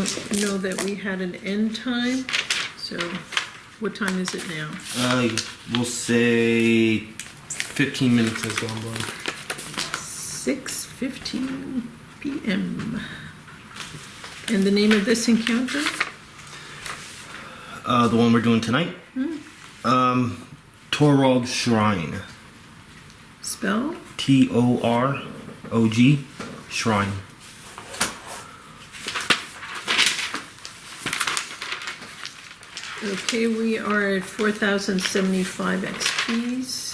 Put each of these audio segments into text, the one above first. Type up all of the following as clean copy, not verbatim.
know that we had an end time, so what time is it now? We'll say 15 minutes has gone by. 6:15 p.m. And the name of this encounter? The one we're doing tonight? Torog Shrine. Spell? Torog, Shrine. Okay, we are at 4,075 XPs.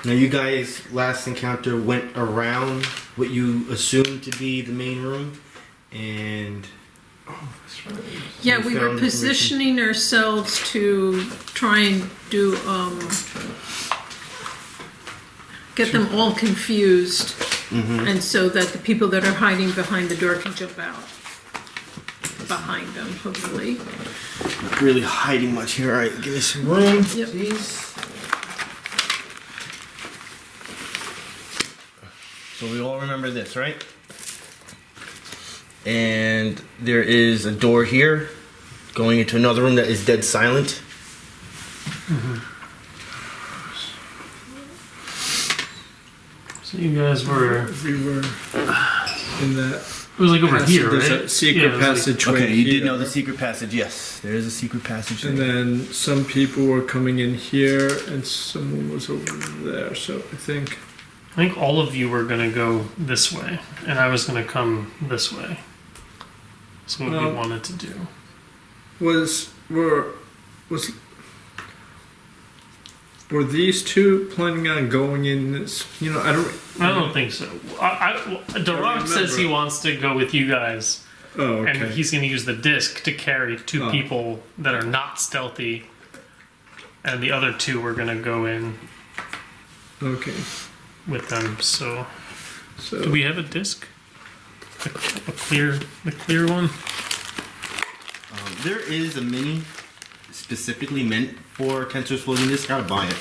Now you guys last encounter went around what you assumed to be the main room, and Yeah, we were positioning ourselves to try and do, get them all confused, and so that the people that are hiding behind the door can jump out behind them, hopefully. not really hiding much here. Alright, give me some room, Yep. please. So we all remember this, right? And there is a door here going into another room that is dead silent. So you guys were... We were in that. It was like over passage, here, there's right? a secret Yeah, it was like- passageway. Okay, you did here. know the secret passage. Yes, there is a secret passage. And there. then some people were coming in here, and someone was over there. So I think I think all of you were gonna go this way, and I was gonna come this way. That's what we wanted to do. were these two planning on going in this? You know, I don't think so. Darrack says he wants to go with you guys, Oh, okay. and he's gonna use the disc to carry two people that are not stealthy, and the other two were gonna go in Okay. with them. So, So do we have a disc? A clear one. There is a mini specifically meant for Tensor's floating disc. Gotta buy it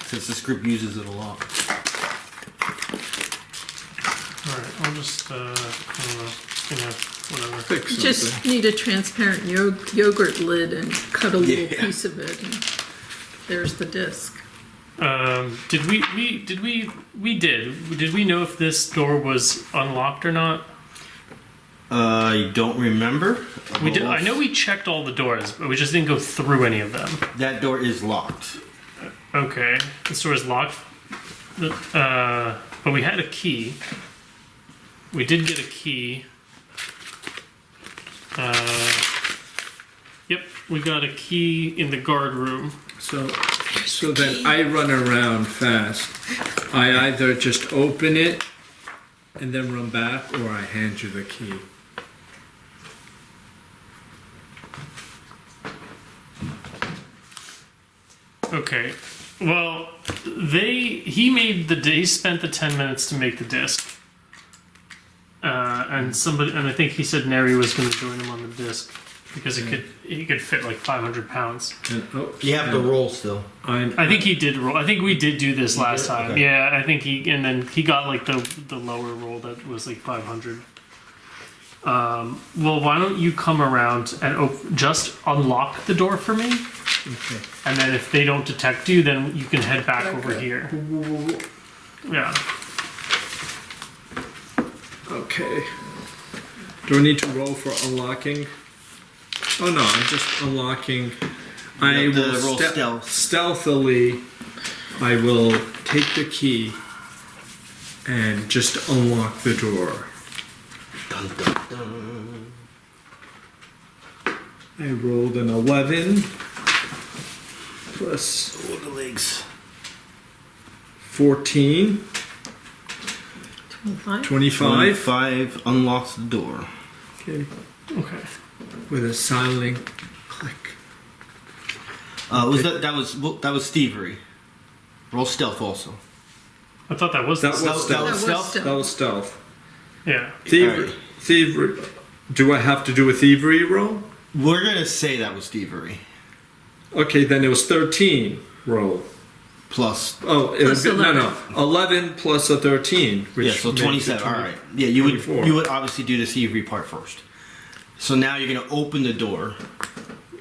since this group uses it a lot. Alright, I'll just, I don't know, whatever. fix something. Just need a transparent yogurt lid and cut a little Yeah. piece of it, and there's the disc. Did we know if this door was unlocked or not? I don't remember. We did. I know we checked all the doors, but we just didn't go through any of them. That door is locked. Okay, this door is locked. But we had a key. We did get a key. Yep, we got a key in the guard room. So then I run around fast. I either just open it and then run back, or I hand you the key. Okay. Well, he spent the 10 minutes to make the disc. And I think he said Neri was going to join him on the disc because he could fit like 500 pounds. And, You have to roll still. I think he did roll. I think we did do this last time. Okay. Yeah, I think and then he got like the lower roll that was like 500. Well, why don't you come around and just unlock the door for me? Okay. And then if they don't detect you, then you can head back over here. Yeah. Okay. Do I need to roll for unlocking? Oh no, I'm just unlocking. I have to will roll stealth. stealthily. I will take the key and just unlock the door. Dun, dun, dun. I rolled an 11 plus Oh, the legs. 14, 25? 25. 5 unlocks the door. Okay. Okay. With a silent click. That was thievery. Roll stealth also. I thought that was That the was stealth. stealth. That was stealth. That was stealth. Yeah. Thievery. Do I have to do a thievery roll? We're gonna say that was thievery. Okay, then it was 13 roll. Plus. Oh, it Plus was, no, 11. 11 plus a 13. Which Yeah, so makes it 27. 20 All right. Yeah, you 24. would obviously do the thievery part first. So now you're gonna open the door.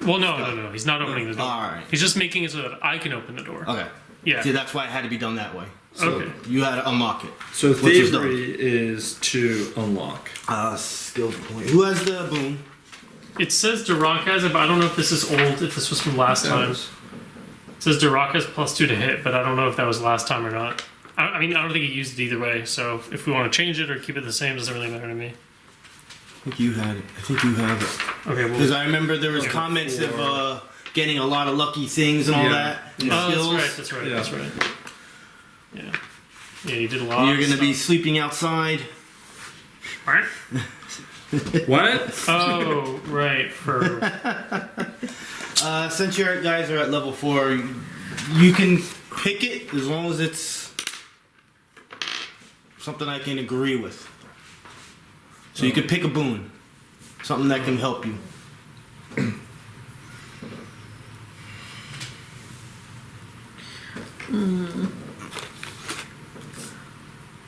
Well, no. He's not opening the door. All right. He's just making it so that I can open the door. Okay. Yeah. See, that's why it had to be done that way. So Okay. you had to unlock it. So Which was done. thievery is to unlock. Skill point. Who has the boom? It says Darrack has it, but I don't know if this is old, if this was from last time. It says Darrack has +2 to hit, but I don't know if that was last time or not. I mean, I don't think he used it either way, so if we want to change it or keep it the same, doesn't really matter to me. I think you had it. I think you have it. Okay, well. Because I remember there was comments of getting a lot of lucky things and all Yeah. that. And skills. That's right. Yeah. That's right. Yeah. Yeah, you did a lot. You're going to be stuff. sleeping outside. Right? What? Oh, right. For Since you guys are at level 4, you can pick it as long as it's something I can agree with. So you could pick a boon. Something that can help you.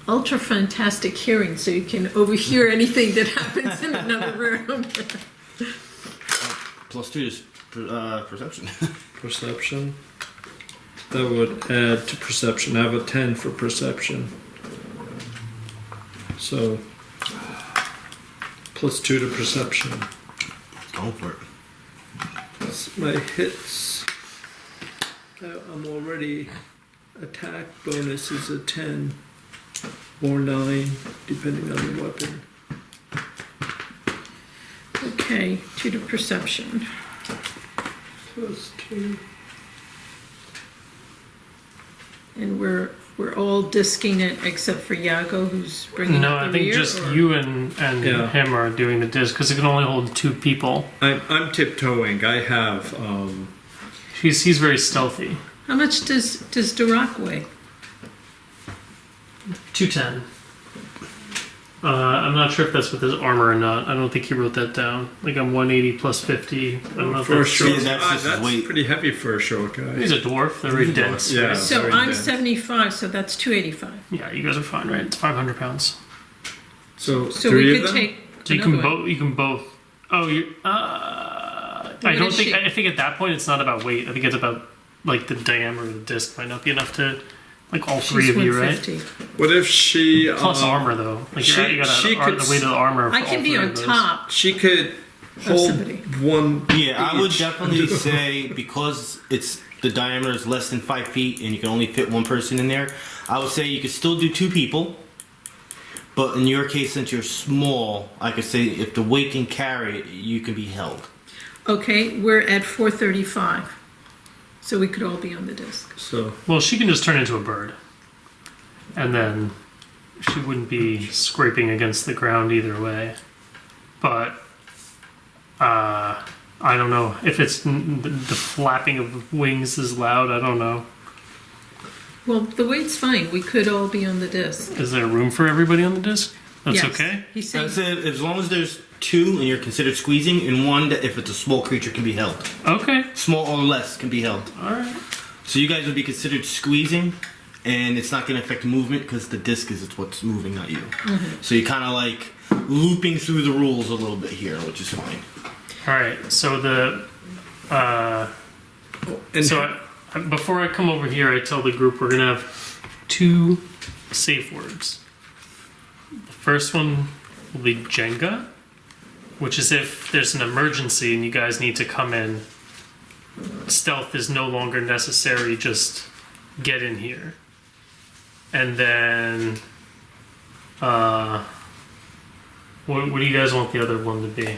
Ultra fantastic hearing, so you can overhear anything that happens in another room. +2 is perception. Perception. That would add to perception. I have a 10 for perception. So, +2 to perception. Go for it. That's my hits. I'm already attack bonus is a 10 or 9, depending on the weapon. Okay, 2 to perception. +2. And we're all disking it except for Yago, who's bringing no, up the I think rear, just or- you and Yeah. him are doing the disc because it can only hold 2 people. I'm tiptoeing. I have He's very stealthy. How much does Darrack weigh? 210. I'm not sure if that's with his armor or not. I don't think he wrote that down. Like I'm 180 plus 50. I don't know if for a that's short. Yeah, that's just That's weight. pretty heavy for a short guy. He's a dwarf. They're very He's a dwarf. dense. Yeah. So very I'm dense. 75, so that's 285. Yeah, you guys are fine, right? It's 500 pounds. So So three we of could them. take So you can another one. both. You can both. Oh, you. I don't think. I think at that point it's not about weight. I think it's about like the diameter of the disc might not be enough to like all 3 She's of you, right? 150. What if she Plus armor though. Like she- you got she the could weight of the armor. For I can all be 3 on of those. top. She could hold somebody. one. Yeah, I would each. definitely say because it's the diameter is less than 5 feet and you can only fit one person in there. I would say you could still do 2 people, but in your case, since you're small, I could say if the weight can carry it, you can be held. Okay, we're at 435. So we could all be on the disc. So Well, she can just turn into a bird, and then she wouldn't be scraping against the ground either way. But I don't know if it's the flapping of wings is loud. I don't know. Well, the weight's fine. We could all be on the disc. Is there room for everybody on the disc? That's Yes. okay. He's I saying said as long as there's 2 and you're considered squeezing, and 1 that if it's a small creature can be held. Okay. Small or less can be held. All right. So you guys would be considered squeezing, and it's not going to affect movement because the disc is what's moving, not you. So you're kind of like looping through the rules a little bit here, which is fine. All right. So the and before I come over here, I tell the group we're gonna have 2 safe words. The first one will be Jenga, which is if there's an emergency and you guys need to come in. Stealth is no longer necessary. Just get in here. And then, what do you guys want the other one to be?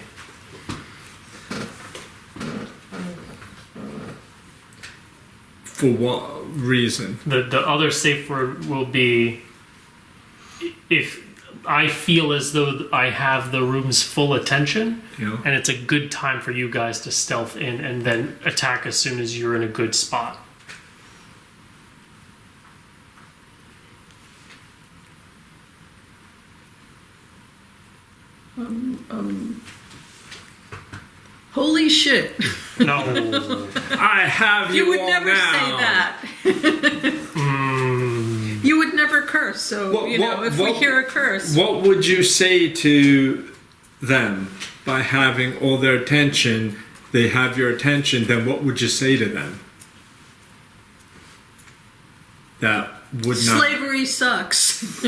for what reason? The other safe word will be if I feel as though I have the room's full attention, Yeah. and it's a good time for you guys to stealth in and then attack as soon as you're in a good spot. Holy shit. No. I have you, You would all never now. say that. You would never curse, so, if we hear a curse. What would you say to them by having all their attention? They have your attention, then what would you say to them? That would not... Slavery sucks.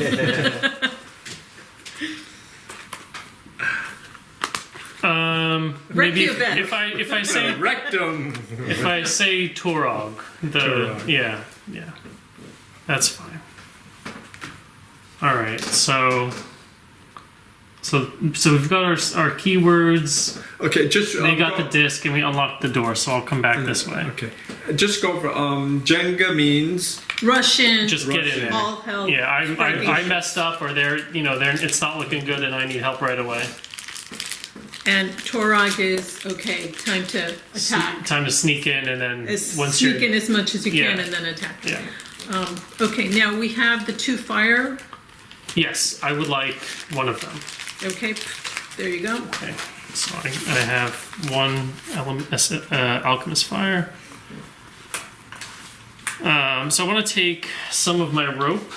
Maybe Reykjavik. if I say Rectum! if I say Torog, Torog. yeah, that's fine. All right, so we've got our keywords. Okay, just... They got the disc, and we unlocked the door. So I'll come back this way. Okay. Just go for... Jenga means... Russian. Just get in there. All hell. Yeah, I messed up, or they're it's not looking good, and I need help right away. And Torog is, okay, time to attack. Time to sneak in, and then once Sneak you're in as much as you can Yeah. and then attack. yeah. Okay, now we have the 2 fire. Yes, I would like one of them. Okay, there you go. Okay, so I have one alchemist fire. So I want to take some of my rope.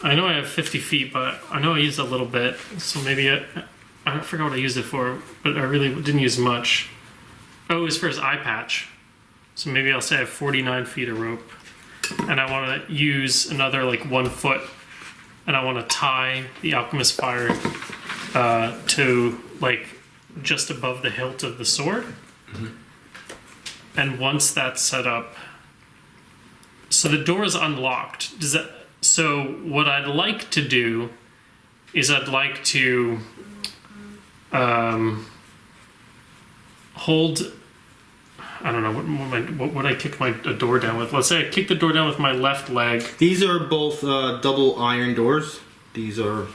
I know I have 50 feet, but I know I used a little bit, so maybe I forgot what I used it for, but I really didn't use much. Oh, it was for his eye patch. So maybe I'll say I have 49 feet of rope. And I want to use another 1 foot, and I want to tie the alchemist fire to just above the hilt of the sword. Mm-hmm. And once that's set up, so the door is unlocked. So what I'd like to do is I'd like to hold. I don't know what would I kick a door down with. Let's say I kick the door down with my left leg. These are both double iron doors. These are,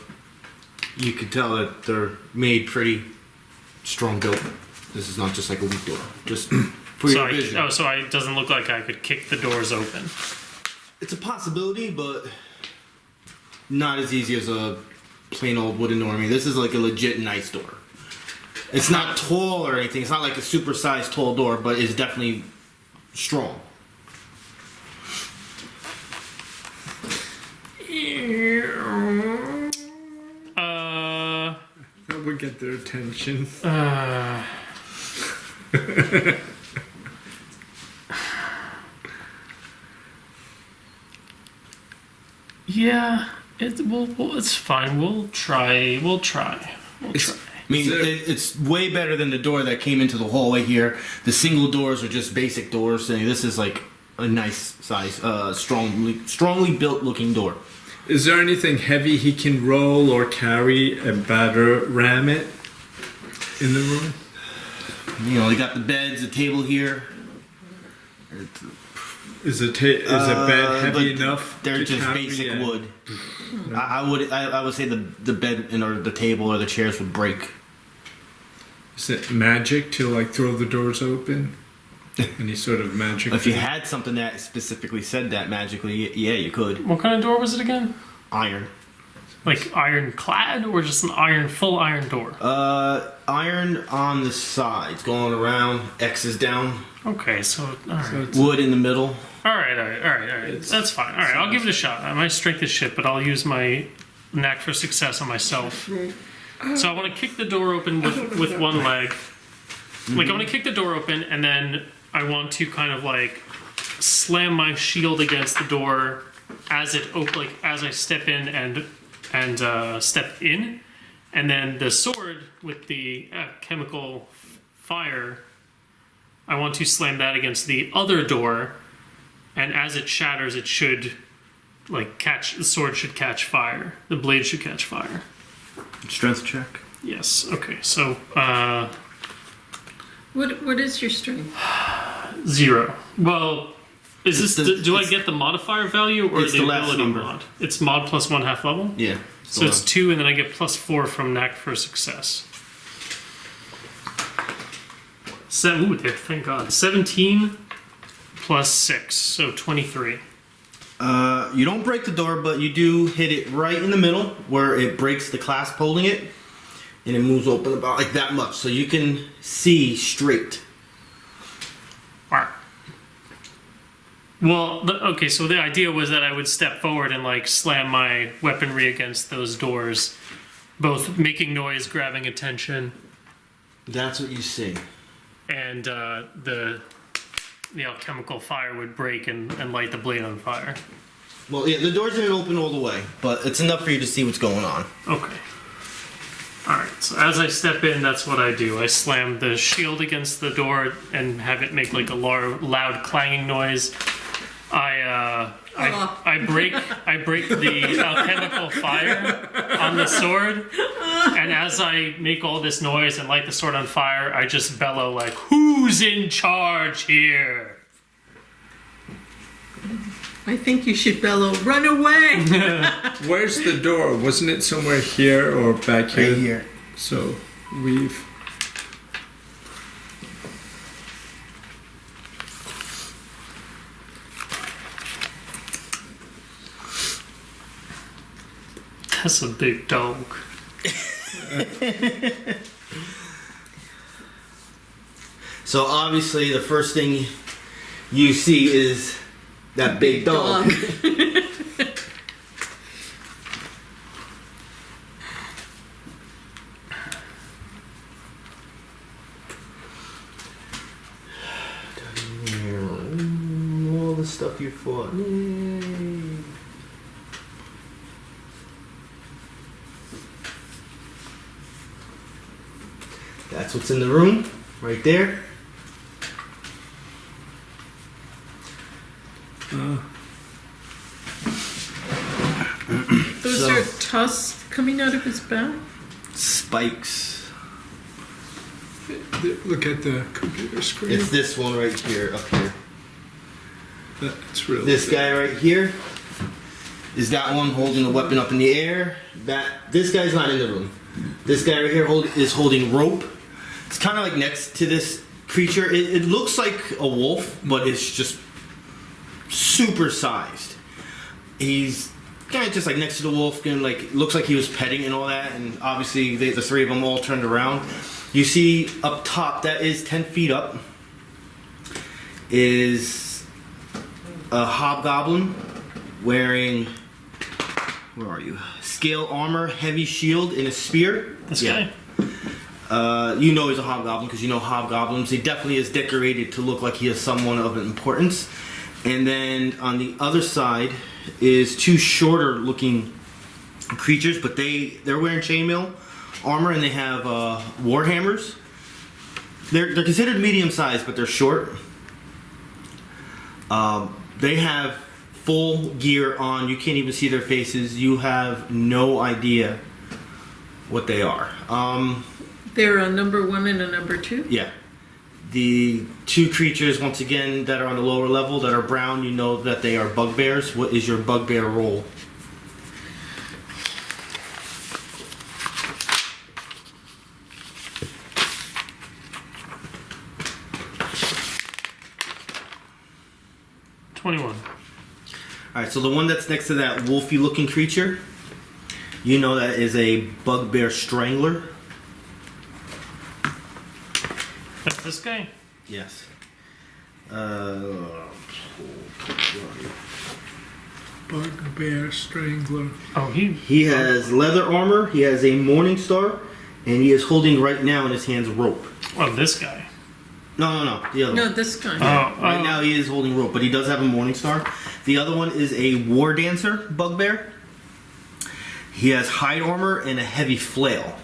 you could tell that they're made pretty strong built. This is not just like a weak door. Just for your vision. So it doesn't look like I could kick the doors open. It's a possibility, but not as easy as a plain old wooden door. I mean, this is like a legit nice door. It's not tall or anything. It's not like a super-sized tall door, but it's definitely strong. That would get their attention. Yeah, it's fine. We'll try. I mean, it's way better than the door that came into the hallway here. The single doors are just basic doors. And this is like a nice size, strongly built looking door. Is there anything heavy he can roll or carry and ram it in the room? You know, they got the beds, the table here. Is a bed heavy enough? They're to just carry basic it? wood. I would say the bed or the table or the chairs would break. Is it magic to throw the doors open? Any sort of magic? If you had something that specifically said that magically, yeah, you could. What kind of door was it again? Iron. Like ironclad or just an full iron door? Iron on the sides, going around, X's down. Okay, so all right. Wood in the middle. All right. That's fine. All right, I'll give it a shot. My strength is shit, but I'll use my knack for success on myself. So I want to kick the door open with one leg. I want to kick the door open, and then I want to kind of slam my shield against the door as it as I step in and step in, and then the sword with the chemical fire. I want to slam that against the other door, and as it shatters, it should the sword should catch fire. The blade should catch fire. Strength check. Yes. Okay. So What is your strength? 0. Well, is this? Do I get the modifier value or It's the the last ability number. mod? It's mod plus 1 half level. Yeah. So it's 2, and then I get plus 4 from knack for success. Thank God. 17 plus 6, so 23. You don't break the door, but you do hit it right in the middle where it breaks the clasp holding it, and it moves open about like that much, so you can see straight. Alright. Well, okay, so the idea was that I would step forward and like slam my weaponry against those doors, both making noise, grabbing attention, That's what you see. and the alchemical fire would break and light the blade on fire. Well, yeah, the doors didn't open all the way, but it's enough for you to see what's going on. Okay. Alright, so as I step in, that's what I do. I slam the shield against the door and have it make like a loud clanging noise. I break the alchemical fire on the sword, and as I make all this noise and light the sword on fire, I just bellow like, "Who's in charge here?" I think you should bellow, "Run away!" Where's the door? Wasn't it somewhere here or back here? Right here. So we've. That's a big dog. So obviously the first thing you see is that big dog. All the stuff you fought. Yay. That's what's in the room, right there. Those So- are tusks coming out of his back? Spikes. Look at the computer screen. It's this one right here, up here. That's really. This guy right here is that one holding the weapon up in the air. This guy's not in the room. This guy right here is holding rope. It's kind of like next to this creature. It looks like a wolf, but it's just super sized. He's kind of just like next to the wolf, and like looks like he was petting and all that. And obviously, the three of them all turned around. You see up top, that is 10 feet up, is a hobgoblin wearing, where are you? Scale armor, heavy shield, and a spear. This guy? You know he's a hobgoblin because you know hobgoblins. He definitely is decorated to look like he is someone of importance. And then on the other side is two shorter looking creatures, but they're wearing chainmail armor and they have war hammers. They're considered medium sized, but they're short. They have full gear on. You can't even see their faces. You have no idea what they are. They're a number 1 and a number 2? Yeah. The two creatures, once again, that are on the lower level, that are brown, you know that they are bugbears. What is your bugbear roll? Alright, so the one that's next to that wolfy looking creature, you know that is a bugbear strangler. That's this guy? Yes. Bugbear Strangler. Oh, He has leather armor, he has a morning star, and he is holding right now in his hands rope. Oh, this guy. No, the other No, one. this guy. Right now he is holding rope, but he does have a morning star. The other one is a war dancer bugbear. He has hide armor and a heavy flail.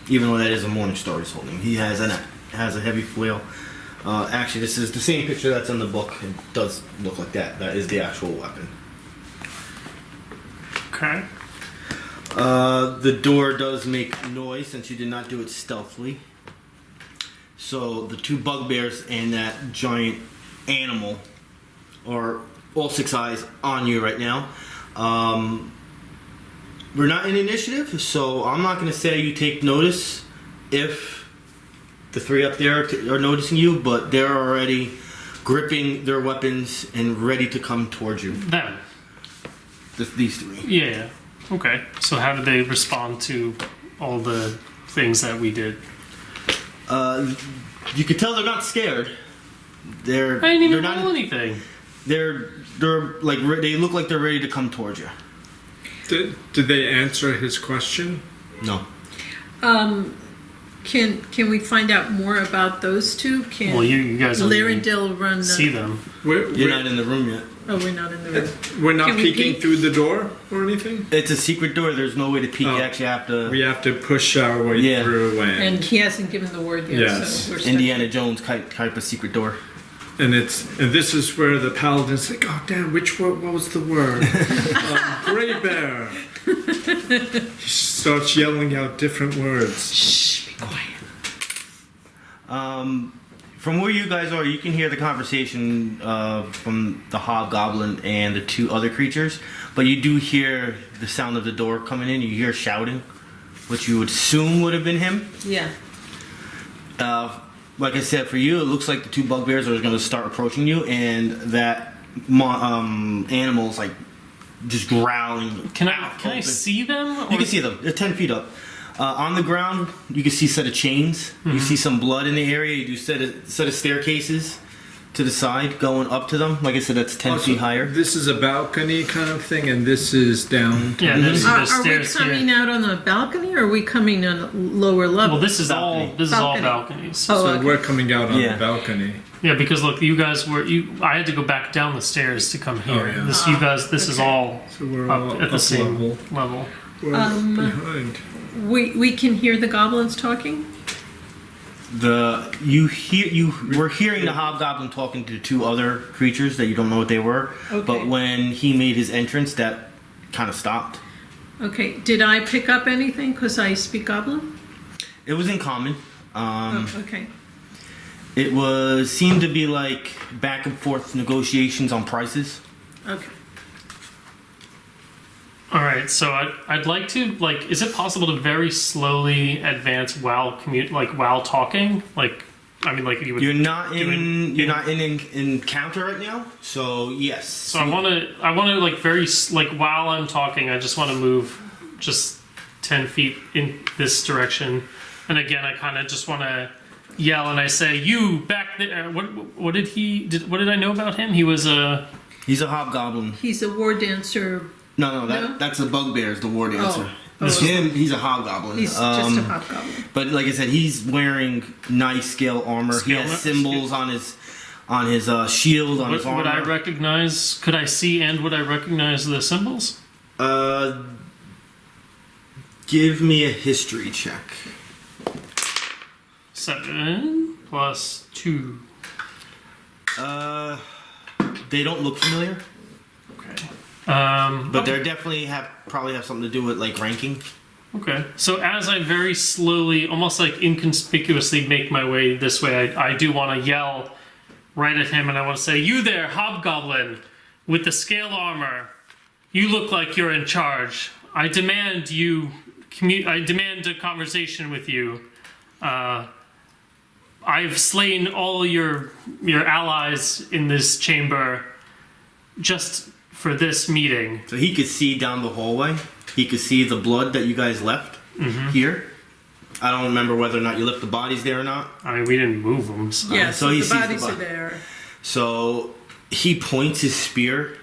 Even though that is a morning star he's holding. He has a heavy flail. Actually, this is the same picture that's in the book. It does look like that. That is the actual weapon. Okay. The door does make noise since you did not do it stealthily. So the two bugbears and that giant animal are all 6 eyes on you right now. We're not in initiative, so I'm not going to say you take notice if the three up there are noticing you, but they're already gripping their weapons and ready to come towards you. Them. These three. Yeah. Okay. So how did they respond to all the things that we did? You can tell they're not scared. I didn't even roll anything. They're like they look like they're ready to come towards you. Did they answer his question? No. Can we find out more about those two? Can Well, you guys don't even Lyrindel run? see them. You're not in the room yet. Oh, we're not in the room. We're not Can we peeking peek? through the door or anything? It's a secret door. There's no way to peek. Oh. You actually have to. We have to push our way through And he hasn't given the word yet. Yes. So we're stuck. Indiana Jones type of secret door. And this is where the paladin's like, oh damn, what was the word? Gray bear. He starts yelling out different words. Shh, be quiet. From where you guys are, you can hear the conversation from the hobgoblin and the two other creatures, but you do hear the sound of the door coming in. You hear shouting, which you would assume would have been him. Yeah. Like I said, for you, it looks like the two bugbears are going to start approaching you, and that animal's like just growling. Can I see them? You can see them. They're 10 feet up. On the ground, you can see a set of chains. You see some blood in the area. You do set of staircases to the side going up to them. Like I said, that's 10 feet higher. This is a balcony kind of thing, and this is down. Yeah, there's Are we stairs coming here. out on the balcony, or are we coming on a lower level? Well, this is all Balcony. balconies. Oh, So okay. we're coming out on Yeah. the balcony. Yeah, because look, you guys were I had to go back down the stairs to come here. yeah. This is all So we're up all at the up same level. level. We're behind. We can hear the goblins talking. We're hearing the hobgoblin talking to two other creatures that you don't know what they were. Okay. But when he made his entrance, that kind of stopped. Okay. Did I pick up anything because I speak goblin? It was in common. Okay. It seemed to be like back and forth negotiations on prices. Okay. All right, so I'd like to is it possible to very slowly advance while while talking? You would. You're not in encounter right now, so yes. So I want to while I'm talking, I just want to move just 10 feet in this direction, and again, I kind of just want to yell and I say, "You back there!" What did I know about him? He's a hobgoblin. He's a war dancer. No, No? that's the bugbears, the war dancer. Oh. He's a hobgoblin. He's just a hobgoblin. But like I said, he's wearing nice scale armor. He has symbols on his shield, on his armor. Would I recognize? Could I see and would I recognize the symbols? Give me a history check. 7 + 2. They don't look familiar, Okay. but they definitely probably have something to do with like ranking. Okay. So as I very slowly, almost like inconspicuously make my way this way, I do want to yell right at him and I want to say, "You there, hobgoblin with the scale armor. You look like you're in charge. I demand I demand a conversation with you. I've slain all your allies in this chamber just for this meeting." So he could see down the hallway. He could see the blood that you guys left here. I don't remember whether or not you left the bodies there or not. I mean, we didn't move them. So. Yeah, so so he the sees the bodies are body. there. So he points his spear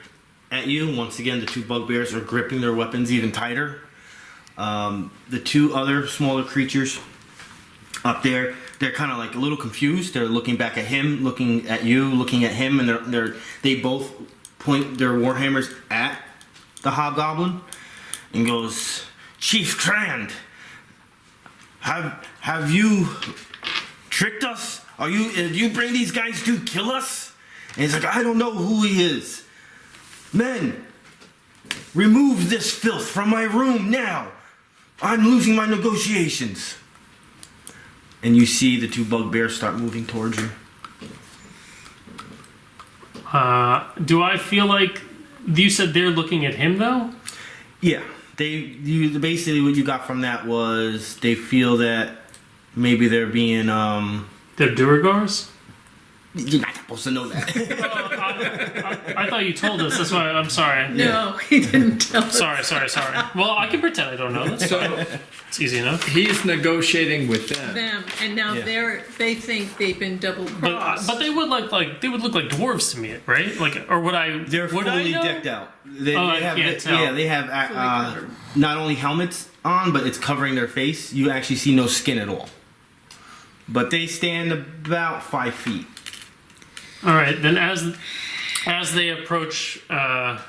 at you. Once again, the two bugbears are gripping their weapons even tighter. The two other smaller creatures up there, they're kind of like a little confused. They're looking back at him, looking at you, looking at him, and they both point their warhammers at the hobgoblin and goes, "Chief Krand, have you tricked us? Did you bring these guys to kill us?" And he's like, "I don't know who he is. Men, remove this filth from my room now. I'm losing my negotiations." And you see the two bugbears start moving towards you. Do I feel like you said they're looking at him though? Yeah, basically what you got from that was they feel that maybe they're being They're Duergars? you're not supposed supposed to know that. I thought you told us. That's why I'm sorry. No, he didn't tell us. Sorry. Well, I can pretend I don't know. That's fine. It's easy enough. He's negotiating with them. Them, and now they think they've been double crossed. But they would look like dwarves to me, right? Like, or would I? They're would I fully know? decked out. They I have, can't tell. Yeah, they have covered. not only helmets on, but it's covering their face. You actually see no skin at all. But they stand about 5 feet. All right, then as they approach, I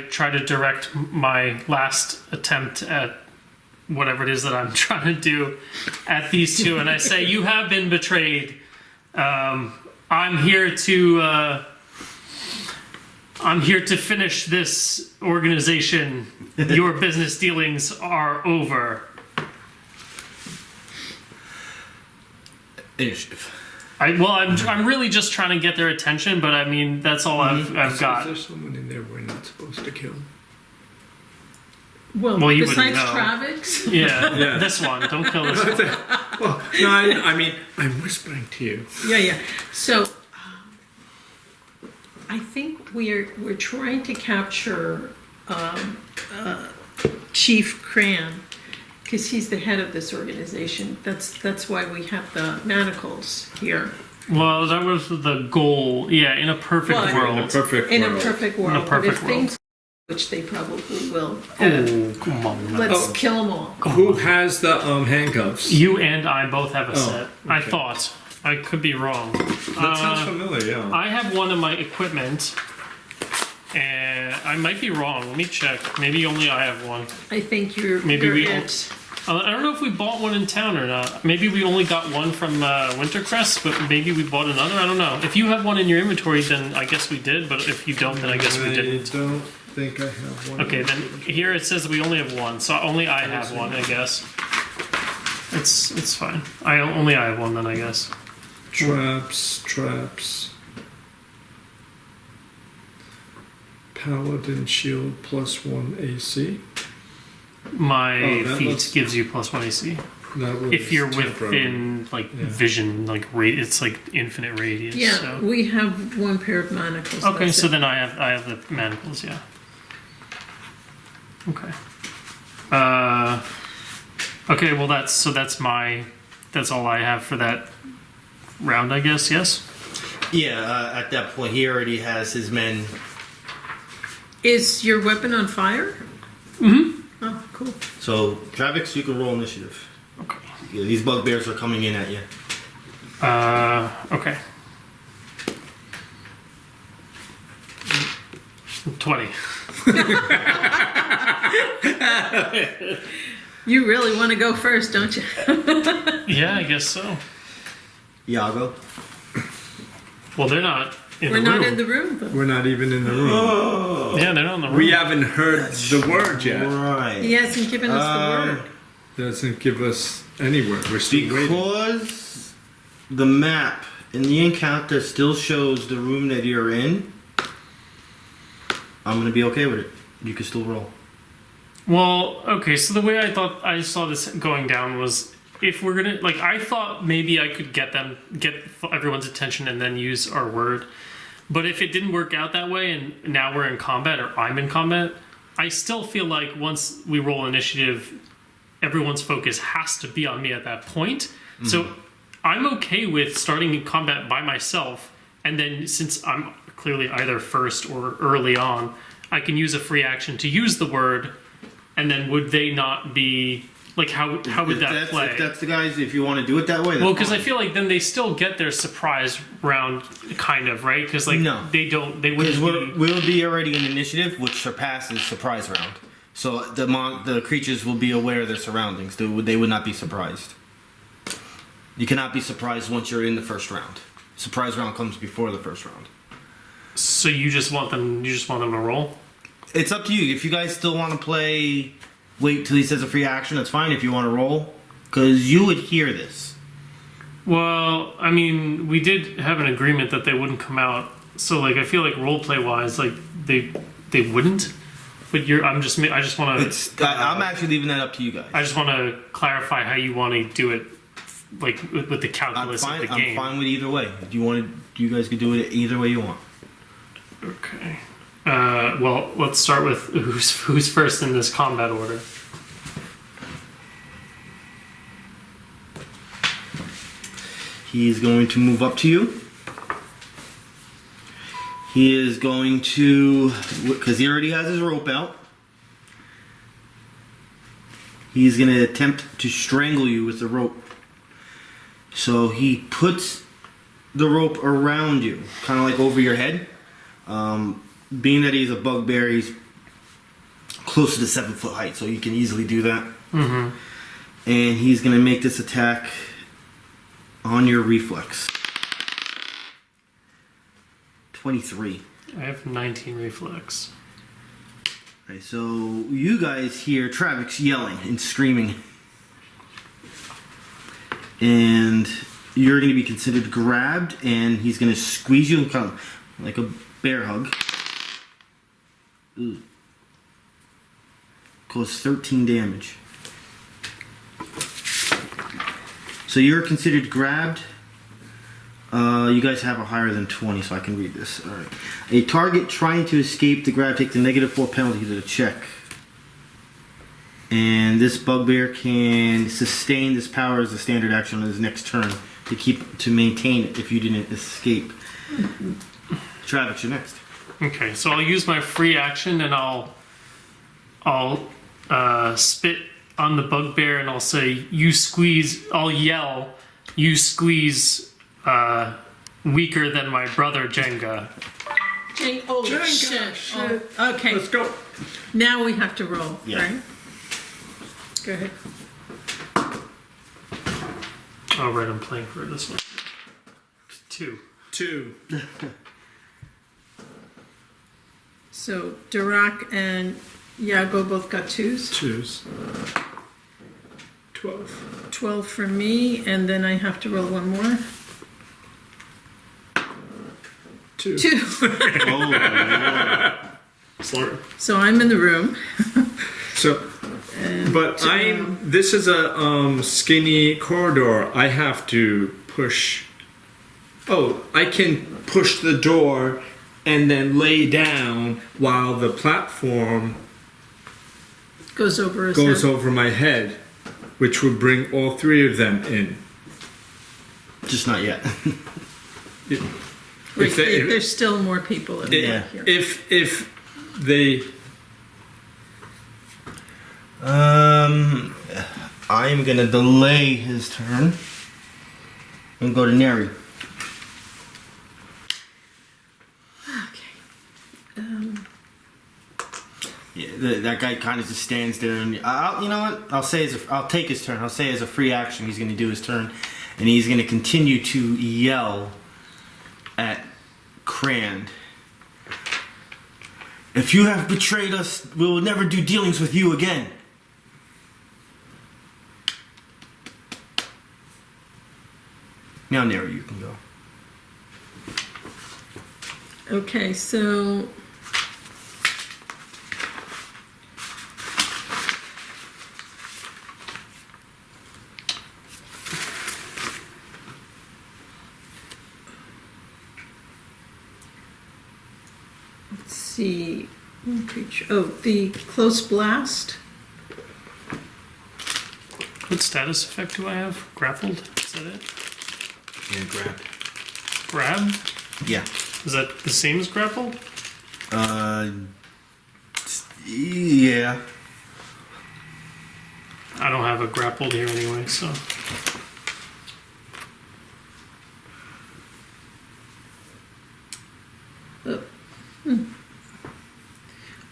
try to direct my last attempt at whatever it is that I'm trying to do at these two, and I say, "You have been betrayed. I'm here to finish this organization. Your business dealings are over." Initiative. I'm really just trying to get their attention, but I mean that's all I've got. Is there someone in there we're not supposed to kill? Well, you besides wouldn't know. Travex, Yeah, this one. Don't kill this one. Well, no, I mean, I'm whispering to you. yeah. So, I think we're trying to capture Chief Krand because he's the head of this organization. That's why we have the manacles here. Well, that was the goal. Yeah, in a perfect Well, world. In a perfect In world. a perfect world. In a perfect but if world. things, which they probably will. Oh, come on. Let's kill them all. Who has the handcuffs? You and I both have a set. I okay. thought. I could be wrong. That sounds familiar, yeah. I have one of my equipment, and I might be wrong. Let me check. Maybe only I have one. I think you're. Maybe you're we it. I don't know if we bought one in town or not. Maybe we only got one from Wintercrest, but maybe we bought another. I don't know. If you have one in your inventory, then I guess we did. But if you don't, then I guess we didn't. I don't think I have one. Okay, then here it says we only have one, so only I have one, I guess. It's fine. I have one then, I guess. Traps. Paladin shield +1 AC. My that feat looks- gives you +1 AC. That was If you're temporary. within vision, it's like infinite radius. Yeah, So. we have one pair of manacles. Okay, that's so it. then I have the manacles, yeah. Okay. Okay, well that's all I have for that round, I guess. Yes. Yeah, at that point, he already has his men. Is your weapon on fire? Mm-hmm. Oh, cool. So, Travex, you can roll initiative. Okay. Yeah, these bugbears are coming in at you. Okay. 20. You really want to go first, don't you? Yeah, I guess so. Yago. Well, they're not in We're the not room. in the room, though. We're not even in the room. Yeah, they're not in the room. We haven't heard the word yet. Right. He hasn't given us the word. Doesn't give us any word. We're still waiting. Because the map in the encounter still shows the room that you're in, I'm going to be okay with it. You can still roll. Well, okay, so the way I thought I saw this going down was if we're gonna I thought maybe I could get everyone's attention and then use our word. But if it didn't work out that way and now we're in combat or I'm in combat, I still feel like once we roll initiative, everyone's focus has to be on me at that point. Mm-hmm. So I'm okay with starting in combat by myself, and then since I'm clearly either first or early on, I can use a free action to use the word. And then would they not be how would that play? If that's the guys, if you want to do it that way. Well, because I feel like then they still get their surprise round, kind of, right? Because No. they wouldn't. Be, we'll be already in initiative, which surpasses surprise round. So the creatures will be aware of their surroundings. They would not be surprised. You cannot be surprised once you're in the first round. Surprise round comes before the first round. So you just want them to roll? It's up to you. If you guys still want to play, wait till he says a free action, that's fine if you want to roll. Because you would hear this. Well, I mean, we did have an agreement that they wouldn't come out. So, I feel like roleplay wise, they wouldn't. But I just want to. I'm actually leaving that up to you guys. I just want to clarify how you want to do it like with the calculus of the game. I'm fine with either way. You guys could do it either way you want. Okay. Well, let's start with who's first in this combat order. He's going to move up to you. He is going to, because he already has his rope out, he's going to attempt to strangle you with the rope. So he puts the rope around you, kind of like over your head. Being that he's a bugbear, he's close to the 7 foot height, so you can easily do that. Mm-hmm. And he's going to make this attack on your reflex. 23. I have 19 reflex. Okay, so you guys hear Travex yelling and screaming. And you're going to be considered grabbed, and he's going to squeeze you kind of like a bear hug. Ooh. Cause 13 damage. So you're considered grabbed. You guys have a higher than 20, so I can read this. All right. A target trying to escape the grab takes a -4 penalty to the check. And this bugbear can sustain this power as a standard action on his next turn to maintain it if you didn't escape. Travex, you're next. Okay, so I'll use my free action and I'll spit on the bugbear and I'll say, "You squeeze." I'll yell, "You squeeze weaker than my brother Jenga." Oh, Jenga, shit. shit. Oh, okay. Let's go. Now we have to roll, Yeah. right? Go ahead. Oh, right, I'm playing for this one. 2. 2. So Darrack and Yago both got 2s. 2s. 12. 12 for me, and then I have to roll one more. 2. 2. Oh, Sorry. So I'm in the room. So, And, but this is a skinny corridor. I have to push. Oh, I can push the door and then lay down while the platform goes over his goes head. over my head, which would bring all 3 of them in. just not yet. Wait, If they- if- there's still more people in Yeah. here. If they I'm gonna delay his turn and go to Neri. Okay. Yeah, that guy kind of just stands there, and you know what? I'll take his turn. I'll say as a free action, he's gonna do his turn, and he's gonna continue to yell at Krand. "If you have betrayed us, we will never do dealings with you again." Now, Neri, you can go. Okay, so let's see. One creature. Oh, the close blast. What status effect do I have? Grappled? Is that it? Yeah, grab. Grab? Yeah. Is that the same as grapple? Yeah. I don't have a grappled here anyway, so.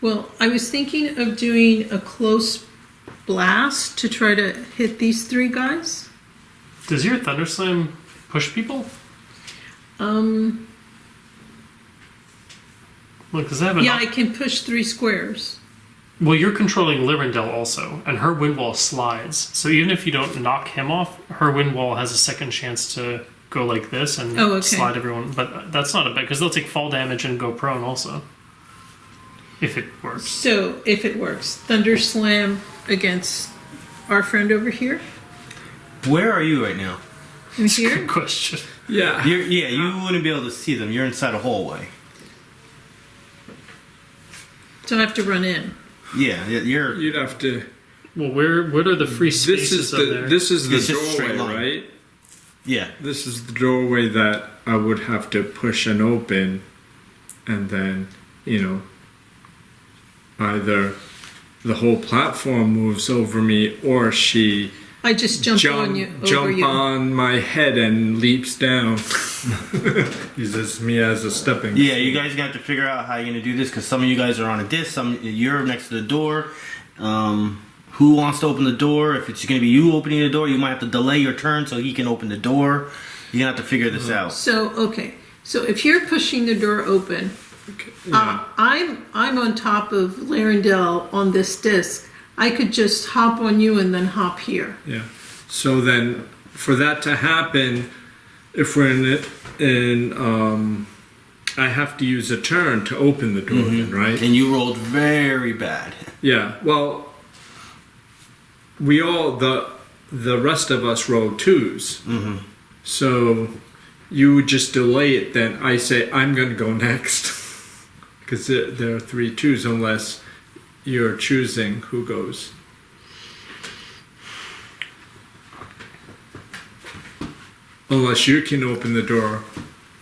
Well, I was thinking of doing a close blast to try to hit these 3 guys. Does your Thunderslam push people? Look, does that have a Yeah, I can push 3 squares. Well, you're controlling Lyrindel also, and her wind wall slides. So even if you don't knock him off, her wind wall has a second chance to go like this and slide everyone. But that's not a bad, because they'll take fall damage and go prone also. If it works. So, if it works, Thunder Slam against our friend over here. Where are you right now? In here? Good question. Yeah. You wouldn't be able to see them. You're inside a hallway. So I have to run in. Yeah, you're. You'd have to. Well, what are the free This spaces is up there? this is the It's just a straight doorway, line. right? Yeah. This is the doorway that I would have to push and open, and then either the whole platform moves over me, or she I just jump on you, over jump you. on my head and leaps down. Uses me as a stepping. Yeah, you guys got to figure out how you're gonna do this because some of you guys are on a disc. You're next to the door. Who wants to open the door? If it's gonna be you opening the door, you might have to delay your turn so he can open the door. You're gonna have to figure this out. So, okay. So if you're pushing the door open, Okay, yeah. I'm on top of Lyrindel on this disc. I could just hop on you and then hop here. Yeah. So then, for that to happen, if we're I have to use a turn to open the door, then, right? And you rolled very bad. Yeah. Well, we all the rest of us rolled 2s. Mm-hmm. So you would just delay it. Then I say I'm going to go next because there are 3 2s unless you're choosing who goes. Unless you can open the door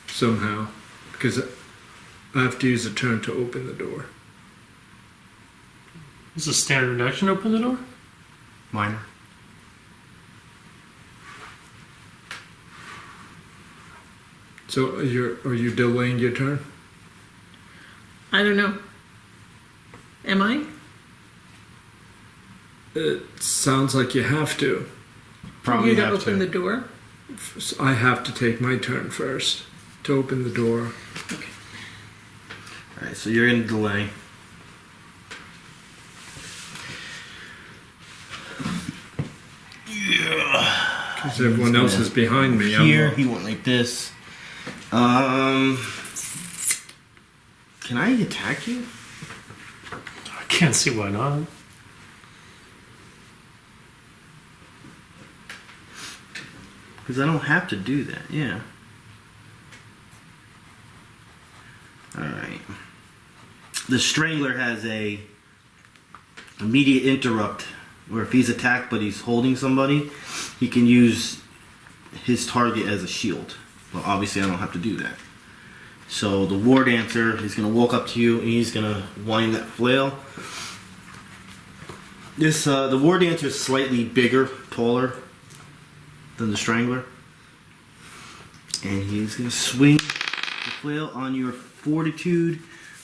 somehow, because I have to use a turn to open the door. Is a standard action open the door? Minor. So are you delaying your turn? I don't know. Am I? It sounds like you have to. Probably you to have open to. the door? So I have to take my turn first to open the door. Okay. All right, so you're gonna delay. Because everyone else is behind me. Here, he went like this. Can I attack you? I can't see why not. Because I don't have to do that. Yeah. All right. The Strangler has a immediate interrupt, where if he's attacked but he's holding somebody, he can use his target as a shield. Well, obviously I don't have to do that. So the War Dancer is going to walk up to you and he's going to wind that flail. The War Dancer is slightly bigger, taller than the Strangler. And he's going to swing the flail on your Fortitude,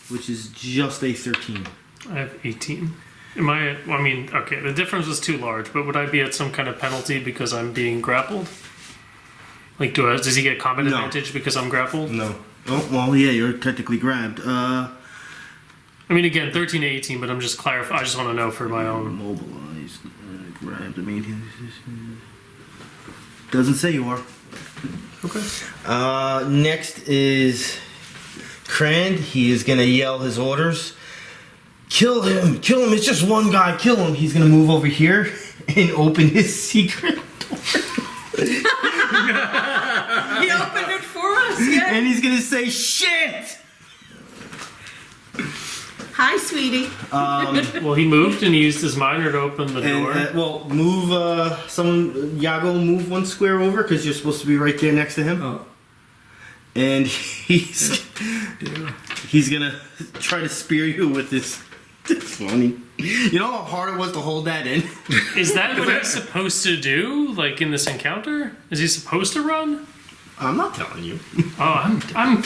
which is just a 13. I have 18. Am I? Well, I mean, okay, the difference was too large, but would I be at some kind of penalty because I'm being grappled? Like, does he get combat No. advantage because I'm grappled? No. Oh, well, yeah, you're technically grabbed. I mean, again, 13 to 18, but I'm just clarifying. I just want to know for my own. Mobilized. Grabbed. I mean, doesn't say you are. Okay. Next is Krand. He is going to yell his orders. Kill him! Kill him! It's just one guy. Kill him! He's going to move over here and open his secret door. He opened it for us, yeah. And he's going to say, shit! Hi, sweetie. Well, he moved and he used his minor to open the door. And, move, Yago, move one square over, because you're supposed to be right there next to him. Oh. And he's gonna try to spear you with this. It's funny. You know how hard it was to hold that in? Is that what he's supposed to do? Like in this encounter? Is he supposed to run? I'm not telling you. Oh, I'm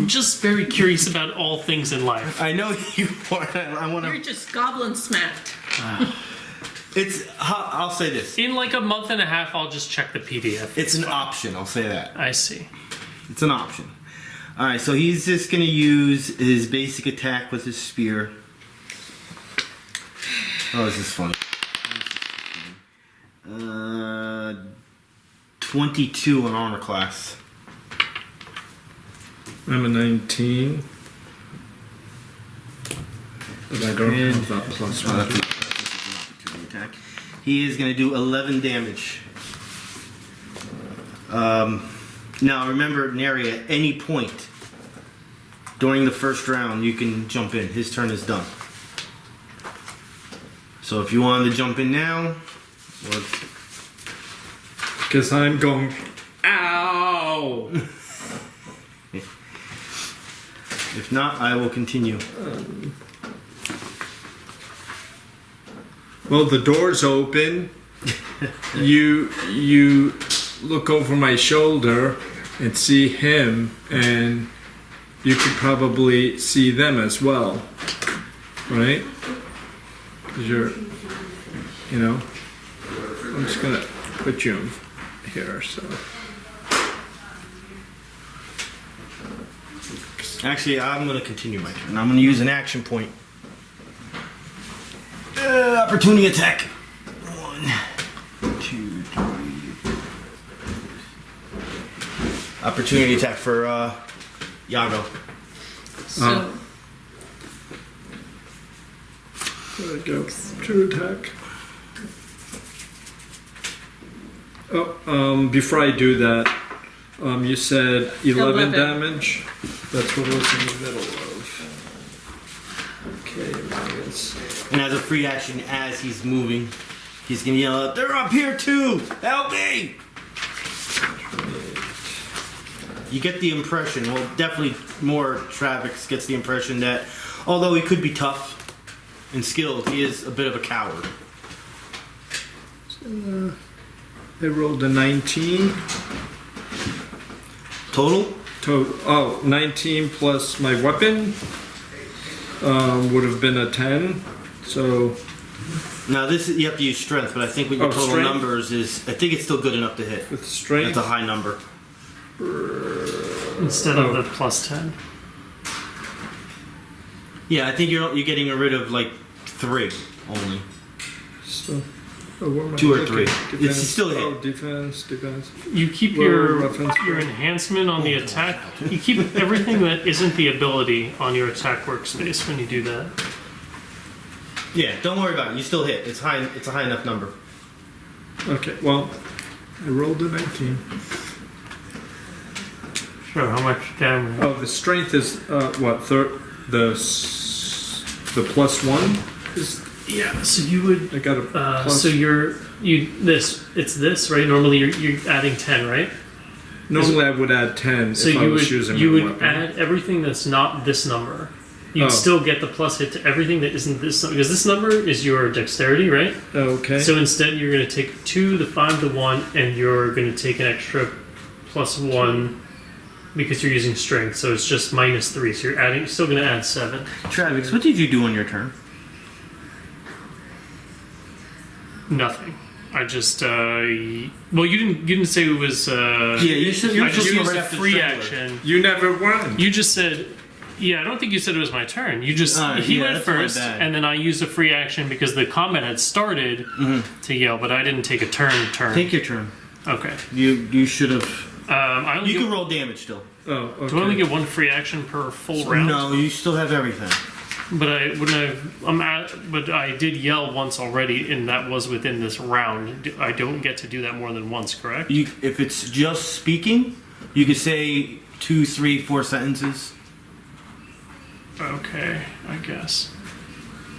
just very curious about all things in life. I know you are. I want You're to. just goblin smacked. I'll say this. In like a month and a half, I'll just check the PDF. It's an option. I'll say that. I see. It's an option. All right. So he's just gonna use his basic attack with his spear. Oh, this is funny. 22 on armor class. I'm a 19. But I don't have that plus Oh, one. that's an opportunity attack. He is going to do 11 damage. Now remember, Neri, at any point during the first round, you can jump in. His turn is done. So if you wanted to jump in now, or Because I'm going. Ow! if not, I will continue. Well, the door's open. You look over my shoulder and see him, and you could probably see them as well, right? 'Cause you're, I'm just gonna put you here. So Actually, I'm going to continue my turn. I'm going to use an action point. Opportunity attack. 1, 2, 3. Opportunity attack for Yago. So, there we go. To attack. Oh, before I do that, you said 11 damage. That's what was in the middle of. Okay, minus. And as a free action, as he's moving, he's going to yell out, "They're up here too! Help me!" You get the impression, well, definitely more Travex gets the impression that although he could be tough and skilled, he is a bit of a coward. I rolled a 19. Total? 19 plus my weapon would have been a 10. So Now this you have to use strength, but I think with your total strength? numbers is I think it's still good enough to hit. with strength. That's a high number. Instead of the plus 10. Yeah, I think you're getting rid of like 3 only. So, where am I? 2 or Okay, 3. defense. It's still a hit. Defense. You keep Well, your reference enhancement on the attack. You keep everything that isn't the ability on your attack workspace when you do that. Yeah, don't worry about it. You still hit. It's high. It's a high enough number. Okay, well, I rolled a 19. Sure, how much damage? Oh, the strength is what? The plus 1 is. Yeah, so you would. I got a plus. So it's this, right? Normally you're adding 10, right? Normally I would add 10 So if I was using you my would weapon. add everything that's not this number. You'd Oh. still get the plus hit to everything that isn't this number, because this number is your dexterity, right? Okay. So instead you're going to take 2, the 5, the 1, and you're going to take an extra plus 1 because you're using strength. So it's just minus 3. So you're still going to add 7. Travis, what did you do on your turn? Nothing. I just well, you didn't say it was. you said I just used a free action. You never won. You just said. Yeah, I don't think you said it was my turn. You just he went that's my first, bad. and then I used a free action because the combat had started to yell, but I didn't take a turn. Take your turn. Okay. You should have. I only You get, can roll damage still. Oh, okay. do I only get 1 free action per full round? No, you still have everything. But I wouldn't have. But I did yell once already, and that was within this round. I don't get to do that more than once, correct? If it's just speaking, you could say 2, 3, 4 sentences. Okay, I guess.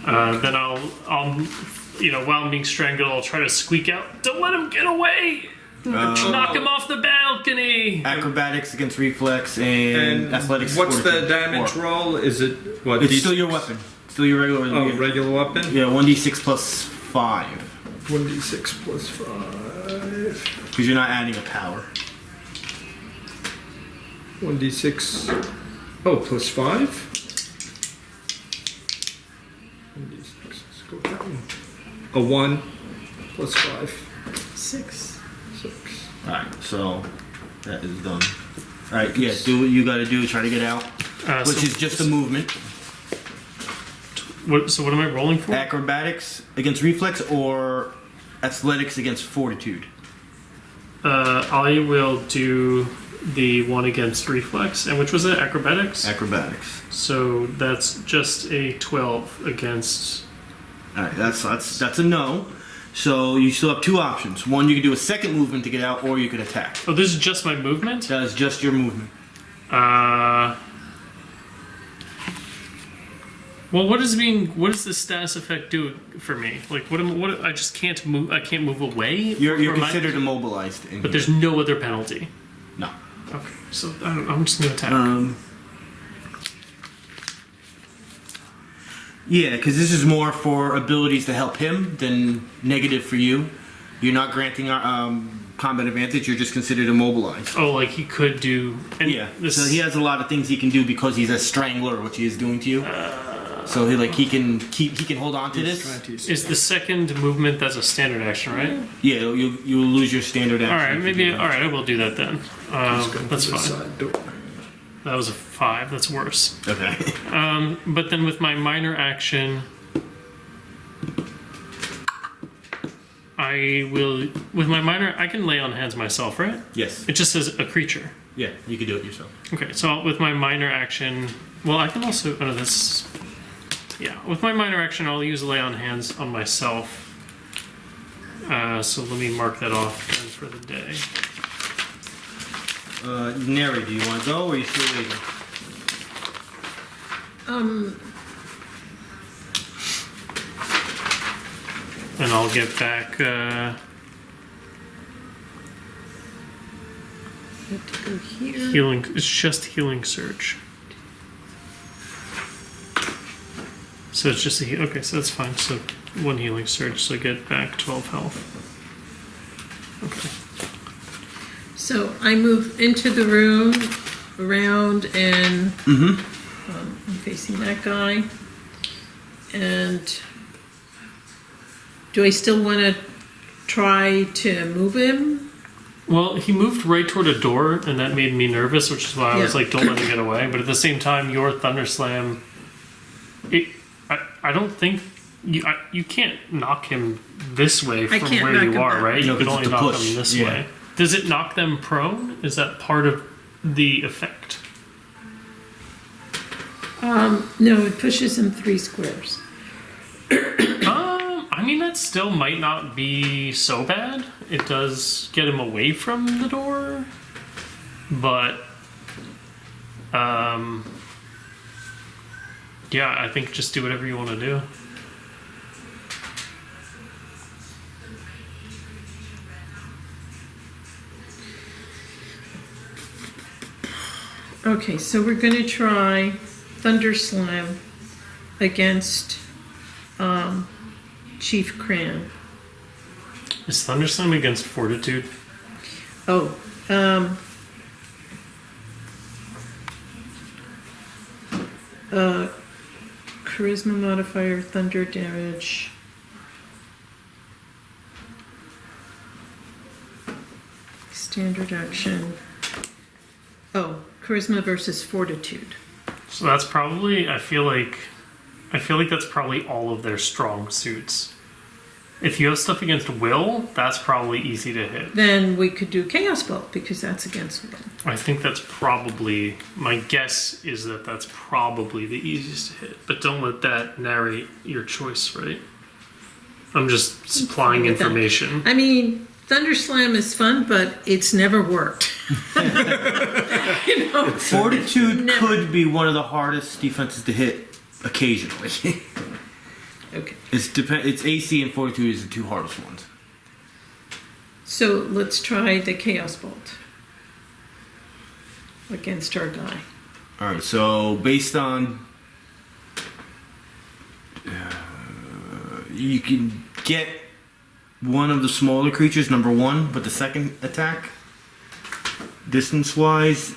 Then I'll, while I'm being strangled, I'll try to squeak out, "Don't let him get away! Knock him off the balcony!" Acrobatics against reflex and athletics. What's the fortitude. damage 4. roll? Is it what? It's D6? still your weapon. Still your regular. Oh, regular weapon. Yeah, 1d6 plus 5. 1d6 plus 5. Because you're not adding a power. 1d6. Oh, plus 5. 1d6. Let's go with that one. A 1 plus 5. 6. 6. Alright, so that is done. Alright, yeah, do what you gotta do, try to get out. Which is just a movement. So what am I rolling for? Acrobatics against reflex or athletics against fortitude. I will do the one against reflex, and which was it? Acrobatics. Acrobatics. So that's just a 12 against. Alright, that's a no. So you still have two options. One, you can do a second movement to get out, or you could attack. Oh, this is just my movement? That is just your movement. Well, what does this status effect do for me? Like, I just can't move. I can't move away. You're Or am I- considered immobilized. But here. there's no other penalty. no. Okay, so I'm just gonna attack. Yeah, because this is more for abilities to help him than negative for you. You're not granting combat advantage. You're just considered immobilized. Oh, like he could do. And Yeah. This, So he has a lot of things he can do because he's a strangler, which he is doing to you. So he can hold on to this. is the second movement that's a standard action, right? Yeah, you will lose your standard action. All right, if maybe. you do that. All right, I will do that then. That's fine. Side door. That was a 5. That's worse. Okay. But then with my minor action, I will. With my minor, I can lay on hands myself, right? Yes. It just says a creature. Yeah, you can do it yourself. Okay, so with my minor action, well, I can also. Oh, no, this. Yeah, with my minor action, I'll use lay on hands on myself. So let me mark that off then for the day. Neri, do you want to go or are you still waiting? And I'll get back. Have to go here. Healing. It's just healing surge. So it's just a okay. So that's fine. So 1 healing surge. So get back 12 health. Okay. So I move into the room, around, and I'm facing that guy. And do I still want to try to move him? Well, he moved right toward a door, and that made me nervous, which is why I was Yeah. like, "Don't let him get away." But at the same time, your Thunderslam. I don't think you can't knock him this way from can't where knock you him are, back. right? No, You can 'cause only it's a knock push. him this Yeah. way. Does it knock them prone? Is that part of the effect? No, it pushes him 3 squares. I mean, that still might not be so bad. It does get him away from the door, but yeah, I think just do whatever you want to do. Okay, so we're going to try Thunderslam against Chief Krand. Is Thunderslam against Fortitude? Oh, charisma modifier, thunder damage. Standard action. Oh, charisma versus fortitude. So that's probably. I feel like that's probably all of their strong suits. If you have stuff against will, that's probably easy to hit. Then we could do Chaos Bolt because that's against will. I think that's probably, my guess is that that's probably the easiest to hit. But don't let that narrate your choice, right? I'm just supplying with that. information. I mean, Thunderslam is fun, but it's never worked. You know, Fortitude Never. could be one of the hardest defenses to hit occasionally. okay. It's AC and Fortitude is the 2 hardest ones. So let's try the Chaos Bolt against our guy. Alright, so based on... you can get one of the smaller creatures, number 1, but the second attack, distance-wise,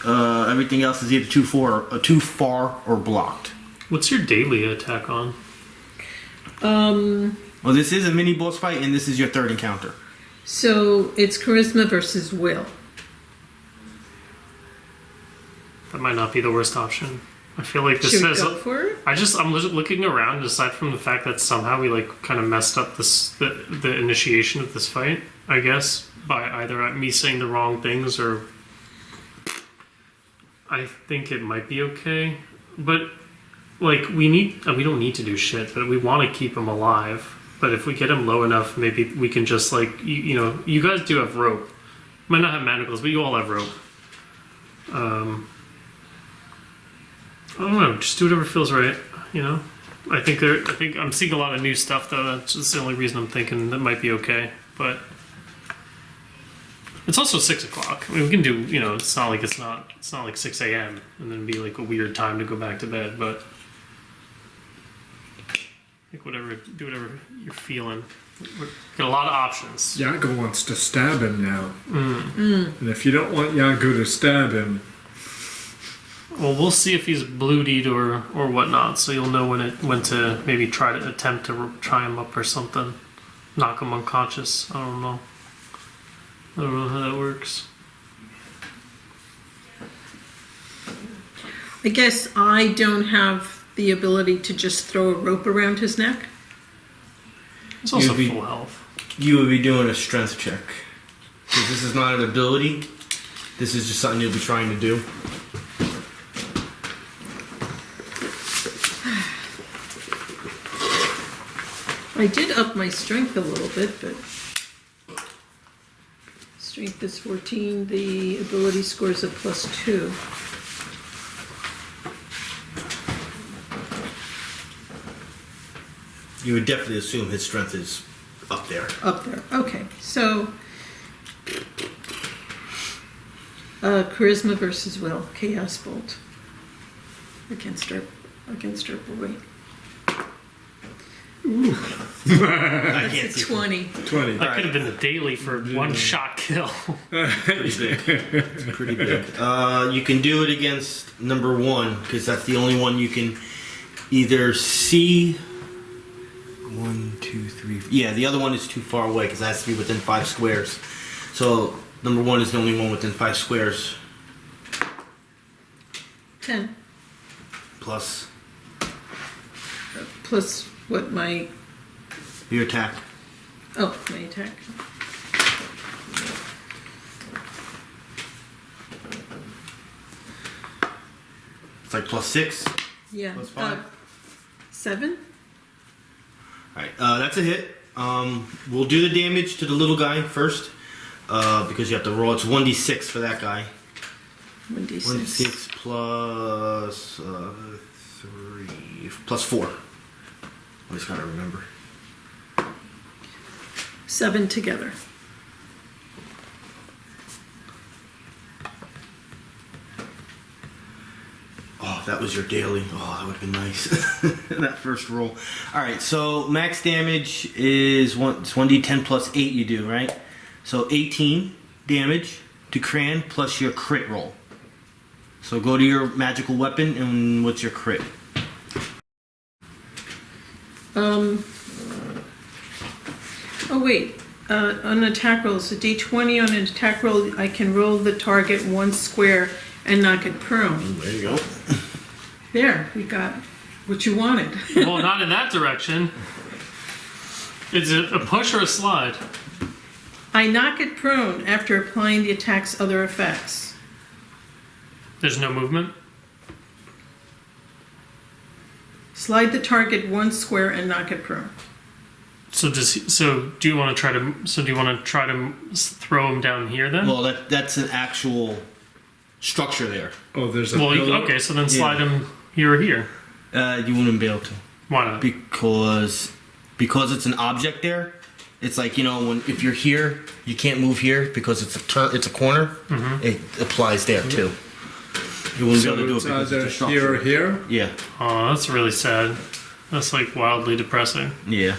everything else is either too far or blocked. What's your daily attack on? Well, this is a mini boss fight, and this is your 3rd encounter. So it's charisma versus will. That might not be the worst option. I feel like this Should we says... go for it? I'm looking around, aside from the fact that somehow we like kind of messed up the initiation of this fight, I guess, by either me saying the wrong things or I think it might be okay. But like we don't need to do shit, but we want to keep him alive. But if we get him low enough, maybe we can just like you know, you guys do have rope. Might not have manacles, but you all have rope. I don't know. Just do whatever feels right. You know. I think I'm seeing a lot of new stuff though. That's just the only reason I'm thinking that might be okay. But it's also 6 o'clock. I mean, we can do. You know, it's not like 6 a.m. and then be like a weird time to go back to bed. But I think do whatever you're feeling. We've got a lot of options. Yago wants to stab him now. And if you don't want Yago to stab him... Well, we'll see if he's bloodied or whatnot, so you'll know when to maybe try to attempt to try him up or something. Knock him unconscious. I don't know how that works. I guess I don't have the ability to just throw a rope around his neck. It's also full health. You would be doing a strength check. Because this is not an ability. This is just something you'll be trying to do. I did up my strength a little bit, but strength is 14. The ability score is a +2. You would definitely assume his strength is up there. Up there. Okay, so charisma versus will, chaos bolt against our boy. I can't see. 20. 20. That could have been the daily for one shot kill. Pretty big. It's pretty big. You can do it against number 1 because that's the only one you can either see. 1, 2, 3. Yeah, the other one is too far away because it has to be within 5 squares. So number 1 is the only one within 5 squares. 10. Plus What my... your attack. Oh, my attack. It's like +6. Yeah. Plus 5. 7? Alright, that's a hit. We'll do the damage to the little guy first. Because you have to roll. It's 1d6 for that guy. 1d6. 1d6 plus 3 plus 4. I just gotta remember. 7 together. Oh, that was your daily. Oh, that would have been nice. That first roll. Alright, so max damage is 1d10 plus 8 you do, right? So 18 damage to Krand plus your crit roll. So go to your magical weapon and what's your crit? Oh wait, on attack rolls, a d20 on an attack roll, I can roll the target 1 square and knock it prone. There you go. There, we got what you wanted. Well, not in that direction. Is it a push or a slide? I knock it prone after applying the attack's other effects. There's no movement? Slide the target 1 square and knock it prone. So do you want to try to throw him down here then? Well, that's an actual structure there. Oh, there's a Well, pillar. okay, so then slide him here or here. You wouldn't be able to. Why not? Because it's an object there. It's like, you know, if you're here, you can't move here because it's a corner. Mm-hmm. It applies there too. You wouldn't So be able to do it it's because either it's a structure. here or here? Yeah. Oh, that's really sad. That's like wildly depressing. Yeah.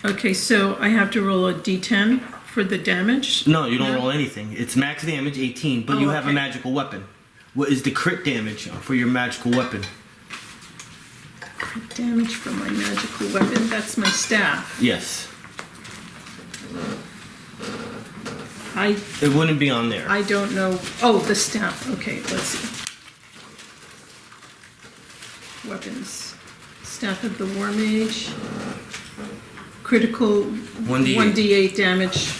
Okay, so I have to roll a d10 for the damage? No, you don't roll anything. It's max damage 18, but Oh, you have a okay. magical weapon. What is the crit damage for your magical weapon? Crit damage from my magical weapon, that's my staff. Yes. I It wouldn't be on there. don't know. Oh, the staff. Okay, let's see. Weapons. Staff of the War Mage. Critical 1d8. 1d8 damage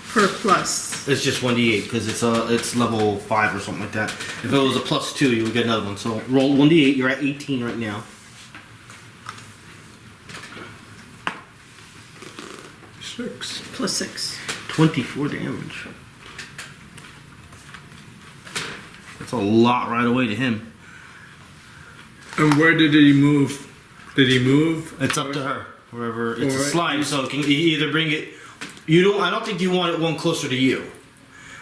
per plus. It's just 1d8 because it's level 5 or something like that. If it was a +2, you would get another one. So roll 1d8. You're at 18 right now. 6. plus 6. 24 damage. That's a lot right away to him. And where did he move? Did he move? It's up to her. Wherever it's a Alright. slide, so it can either bring it. You don't. I don't think you want it one closer to you.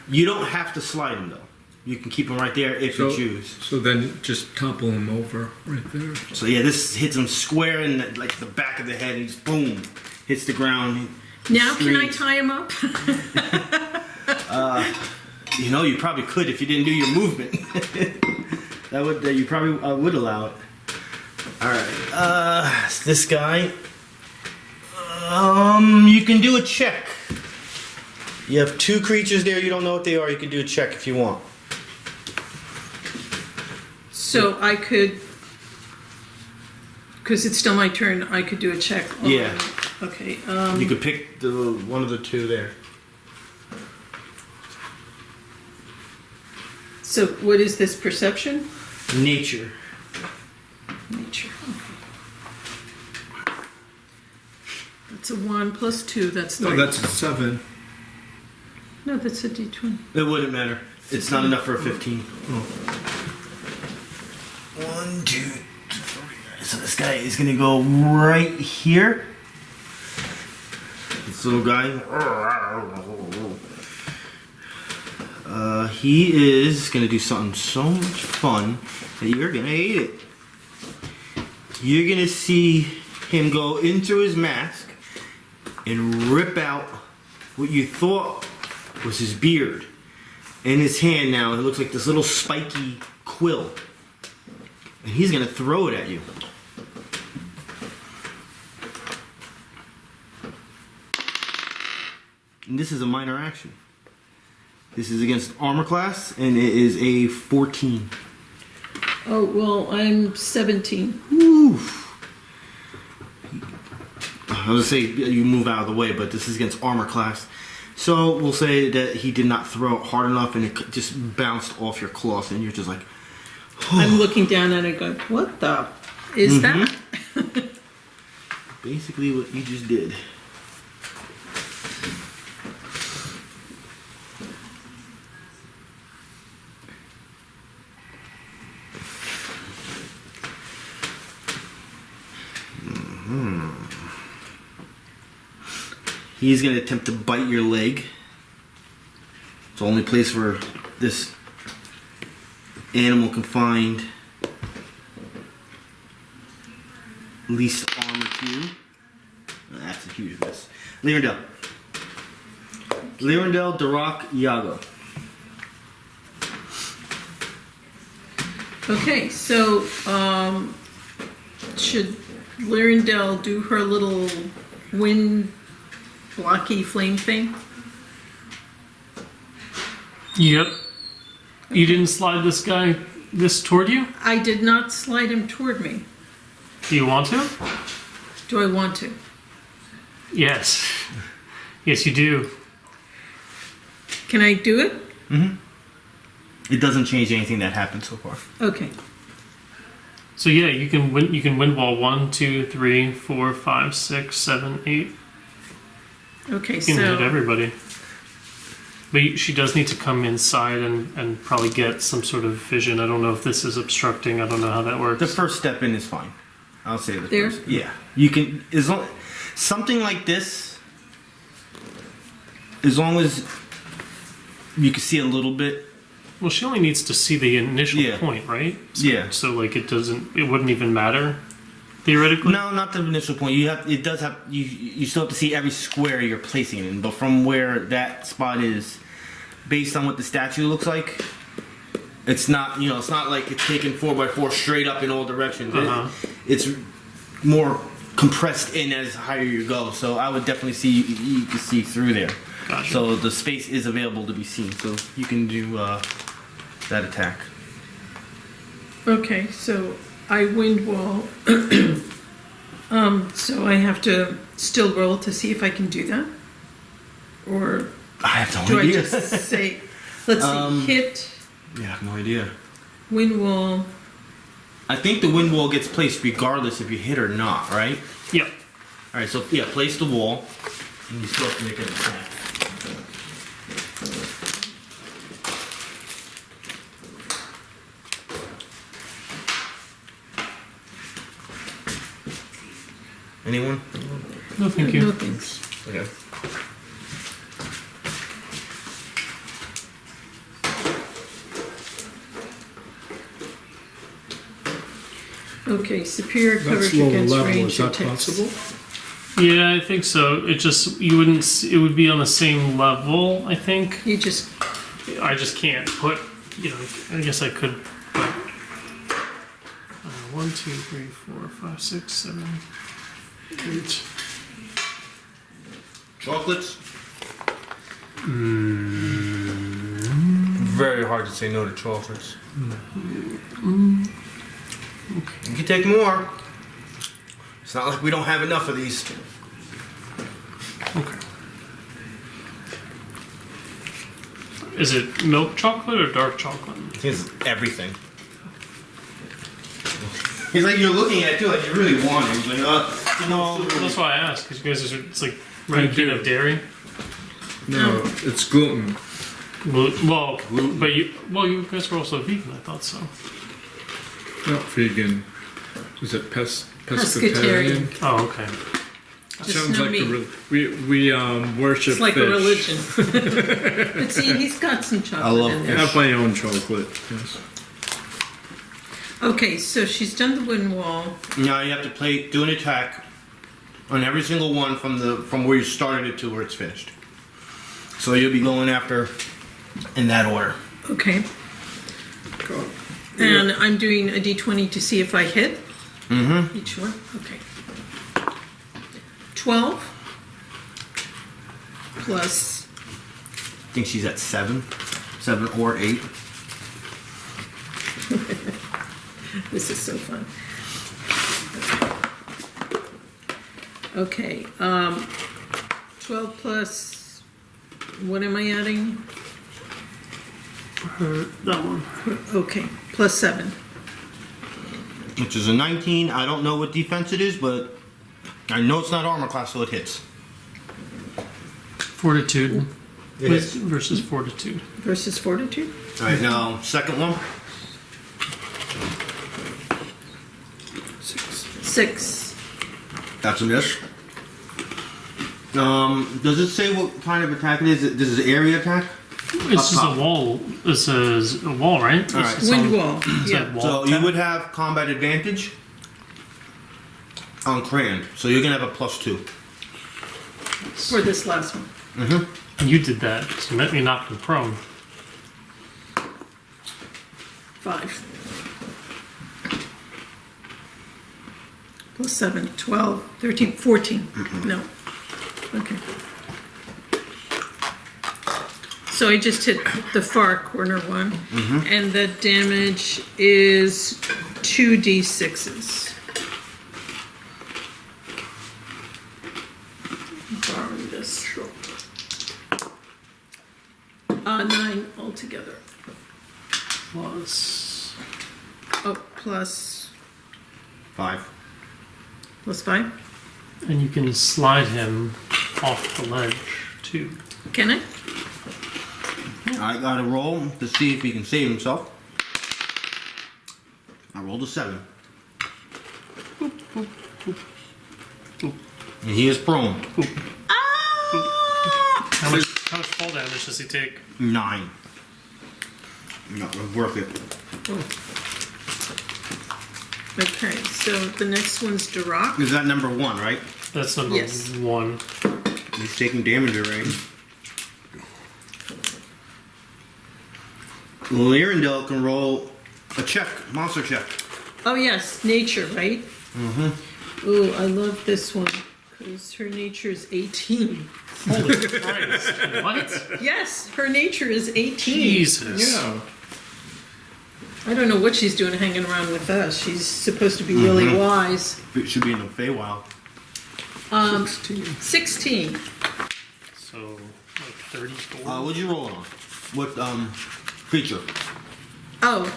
You don't have to slide him though. You can keep him right there if you choose. So then just topple him over right there. So yeah, this hits him square in the back of the head. And just boom, hits the ground. Now can I Screams. tie him up? You know, you probably could if you didn't do your movement. That would you probably would allow it. All right, this guy. You can do a check. You have 2 creatures there. You don't know what they are. You can do a check if you want. So I could, because it's still my turn, I could do a check on... Yeah. Okay. You could pick one of the 2 there. So what is this, perception? Nature. Nature, okay. That's a 1 plus 2, that's 3. No, that's a 7. No, that's a d20. It wouldn't matter. It's not enough for a 15. 1, 2, 3. So this guy is gonna go right here. This little guy. He is gonna do something so much fun that you're gonna hate it. You're gonna see him go into his mask and rip out what you thought was his beard. In his hand now, it looks like this little spiky quill. And he's gonna throw it at you. And this is a minor action. This is against armor class, and it is a 14. Oh, well, I'm 17. Oof. I was gonna say you move out of the way, but this is against armor class. So we'll say that he did not throw it hard enough, and it just bounced off your cloth, and you're just like, I'm looking down at it going, what the is that? basically what you just did. He's going to attempt to bite your leg. It's the only place where this animal can find least armor to you. That's a huge miss. Lyrindel. Lyrindel, Darrack, Yago. Okay, so should Lyrindel do her little wind blocky flame thing? Yep. You didn't slide this toward you? I did not slide him toward me. Do you want to? Do I want to? Yes. Yes, you do. Can I do it? It doesn't change anything that happened so far. Okay. So yeah, you can wind wall 1, 2, 3, 4, 5, 6, 7, 8. Okay, You can hit so everybody. But she does need to come inside and probably get some sort of vision. I don't know if this is obstructing. I don't know how that works. The first step in is fine. I'll say the There? first. Yeah. You can, as long, something like this, as long as you can see a little bit. Well, she only needs to see the initial Yeah. point, right? So, Yeah. So like it wouldn't even matter, theoretically. No, not the initial point. You still have to see every square you're placing it in. But from where that spot is, based on what the statue looks like, it's not like it's taken 4x4 straight up in all directions. It's more compressed in as higher you go. So I would definitely see you can see through there. Gotcha. So the space is available to be seen. So you can do that attack. okay, so I wind wall. So I have to still roll to see if I can do that, or I have no do I idea. just say, let's see, hit Yeah, I have no idea. wind wall? I think the wind wall gets placed regardless if you hit or not, right? Yep. All right, so yeah, place the wall. And you still have to make an attack. Anyone? No, thank you. No thanks. Okay. Okay, superior That's coverage lower against level. range Is that attacks. possible? Yeah, I think so. It just you wouldn't. It would be on the same level. I think. You just, I just can't put. You know, I guess I could. But 1, 2, 3, 4, 5, 6, 7, 8. Chocolates? Very hard to say no to chocolates. You can take more. It's not like we don't have enough of these. Okay. Is it milk chocolate or dark chocolate? I think it's everything. He's like, you're looking at it too, like you really want it. He's like, No, that's why I asked, because you guys are, it's like, I right, do. of dairy. No, it's gluten. Well, but you guys were also vegan, I thought so. Not vegan. Is it Pescatarian. pescatarian? Oh, okay. Just Sounds no like meat. we worship It's like fish. a religion. But see, he's got some chocolate I love in I there. have my own chocolate. Yes. Okay, so she's done the wooden wall. now you have to do an attack on every single one from where you started it to where it's finished. So you'll be going after in that order. Okay. And I'm doing a d20 to see if I hit Mm-hmm. each one. Okay. 12 plus, I think she's at 7 or 8. this is so fun. Okay, 12 plus, what am I adding? That one. Okay, plus 7. Which is a 19. I don't know what defense it is, but I know it's not armor class, so it hits. Fortitude It hits. versus fortitude. Versus fortitude? All right, now second one. 6. That's a miss. Does it say what kind of attack it is? This is area attack. It's just a wall. This is a wall, right? All right. It's Wind on- wall, it's a yeah. wall So you attack. would have combat advantage on Krand. So you're gonna have a +2. For this last one. You did that. So you knocked him prone. 5. Plus 7, 12, 13, 14. No. Okay. So I just hit the far corner one. And the damage is 2d6s. Borrowing this. 9 altogether. Plus. Oh, plus 5. 5? And you can slide him off the ledge, too. Can I? I got to roll to see if he can save himself. I rolled a 7. And he is prone. How much fall damage does he take? 9. Not worth it. Okay, so the next one's Darrack. Is that number 1, right? That's number Yes. 1. He's taking damage already. Lyrindel can roll a check, monster check. Oh yes, nature, right? Ooh, I love this one because her nature is 18. Holy Christ. What? Yes, her nature is 18. Jesus. Yeah. I don't know what she's doing hanging around with us. She's supposed to be really wise. It should be in the Feywild. 16. So, like 34. What'd you roll on? What creature? Oh.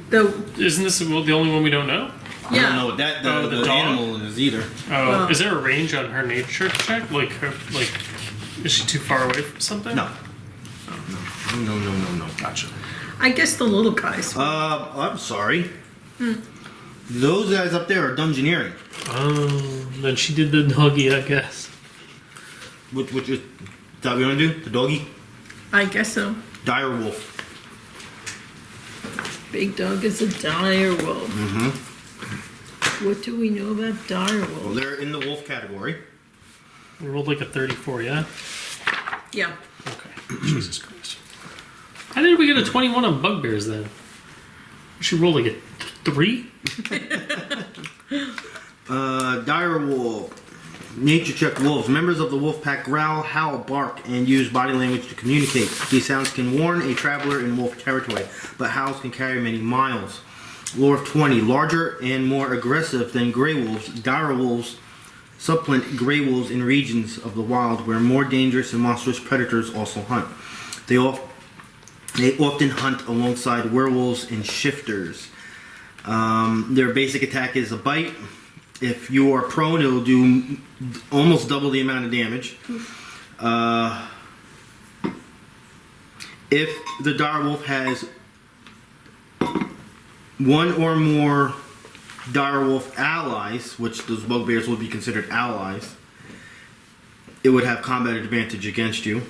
The Isn't this the only one we don't know? I Yeah. don't know what that Oh, the the dog? animal is either. Oh, Well- is there a range on her nature check? Like, is she too far away from something? No. No. Gotcha. I guess the little guys. I'm sorry. Those guys up there are dungeoneering. Oh, then she did the doggy, I guess. Which is that what we want to do? The doggy? I guess so. Dire wolf. Big dog is a dire wolf. Mm-hmm. What do we know about dire Well, wolf? they're in the wolf category. We rolled like a 34, yeah? Yeah. Okay. Jesus Christ. How did we get a 21 on bugbears then? We should roll like a 3? Dire wolf. Nature check wolves. Members of the wolf pack growl, howl, bark, and use body language to communicate. These sounds can warn a traveler in wolf territory, but howls can carry many miles. Lore of 20. Larger and more aggressive than gray wolves, dire wolves supplant gray wolves in regions of the wild where more dangerous and monstrous predators also hunt. They often hunt alongside werewolves and shifters. Their basic attack is a bite. If you are prone, it will do almost double the amount of damage. If the direwolf has one or more direwolf allies, which those bugbears would be considered allies, it would have combat advantage against you.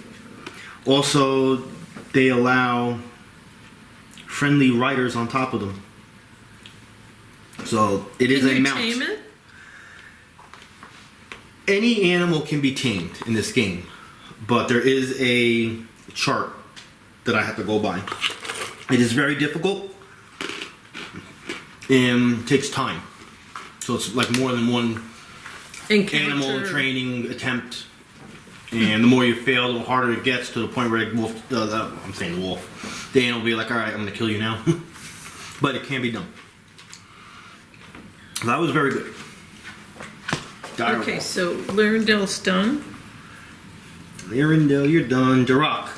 Also, they allow friendly riders on top of them. So it is Can a you mount. tame it? Any animal can be tamed in this game, but there is a chart that I have to go by. It is very difficult and takes time. So it's like more than one animal training attempt. And the more you fail, the harder it gets to the point where the wolf, I'm saying the wolf, the animal will be like, alright, I'm going to kill you now. But it can be done. That was very good. Dire Okay, wolf. so Lyrindel's done. Lyrindel, you're done. Darrack.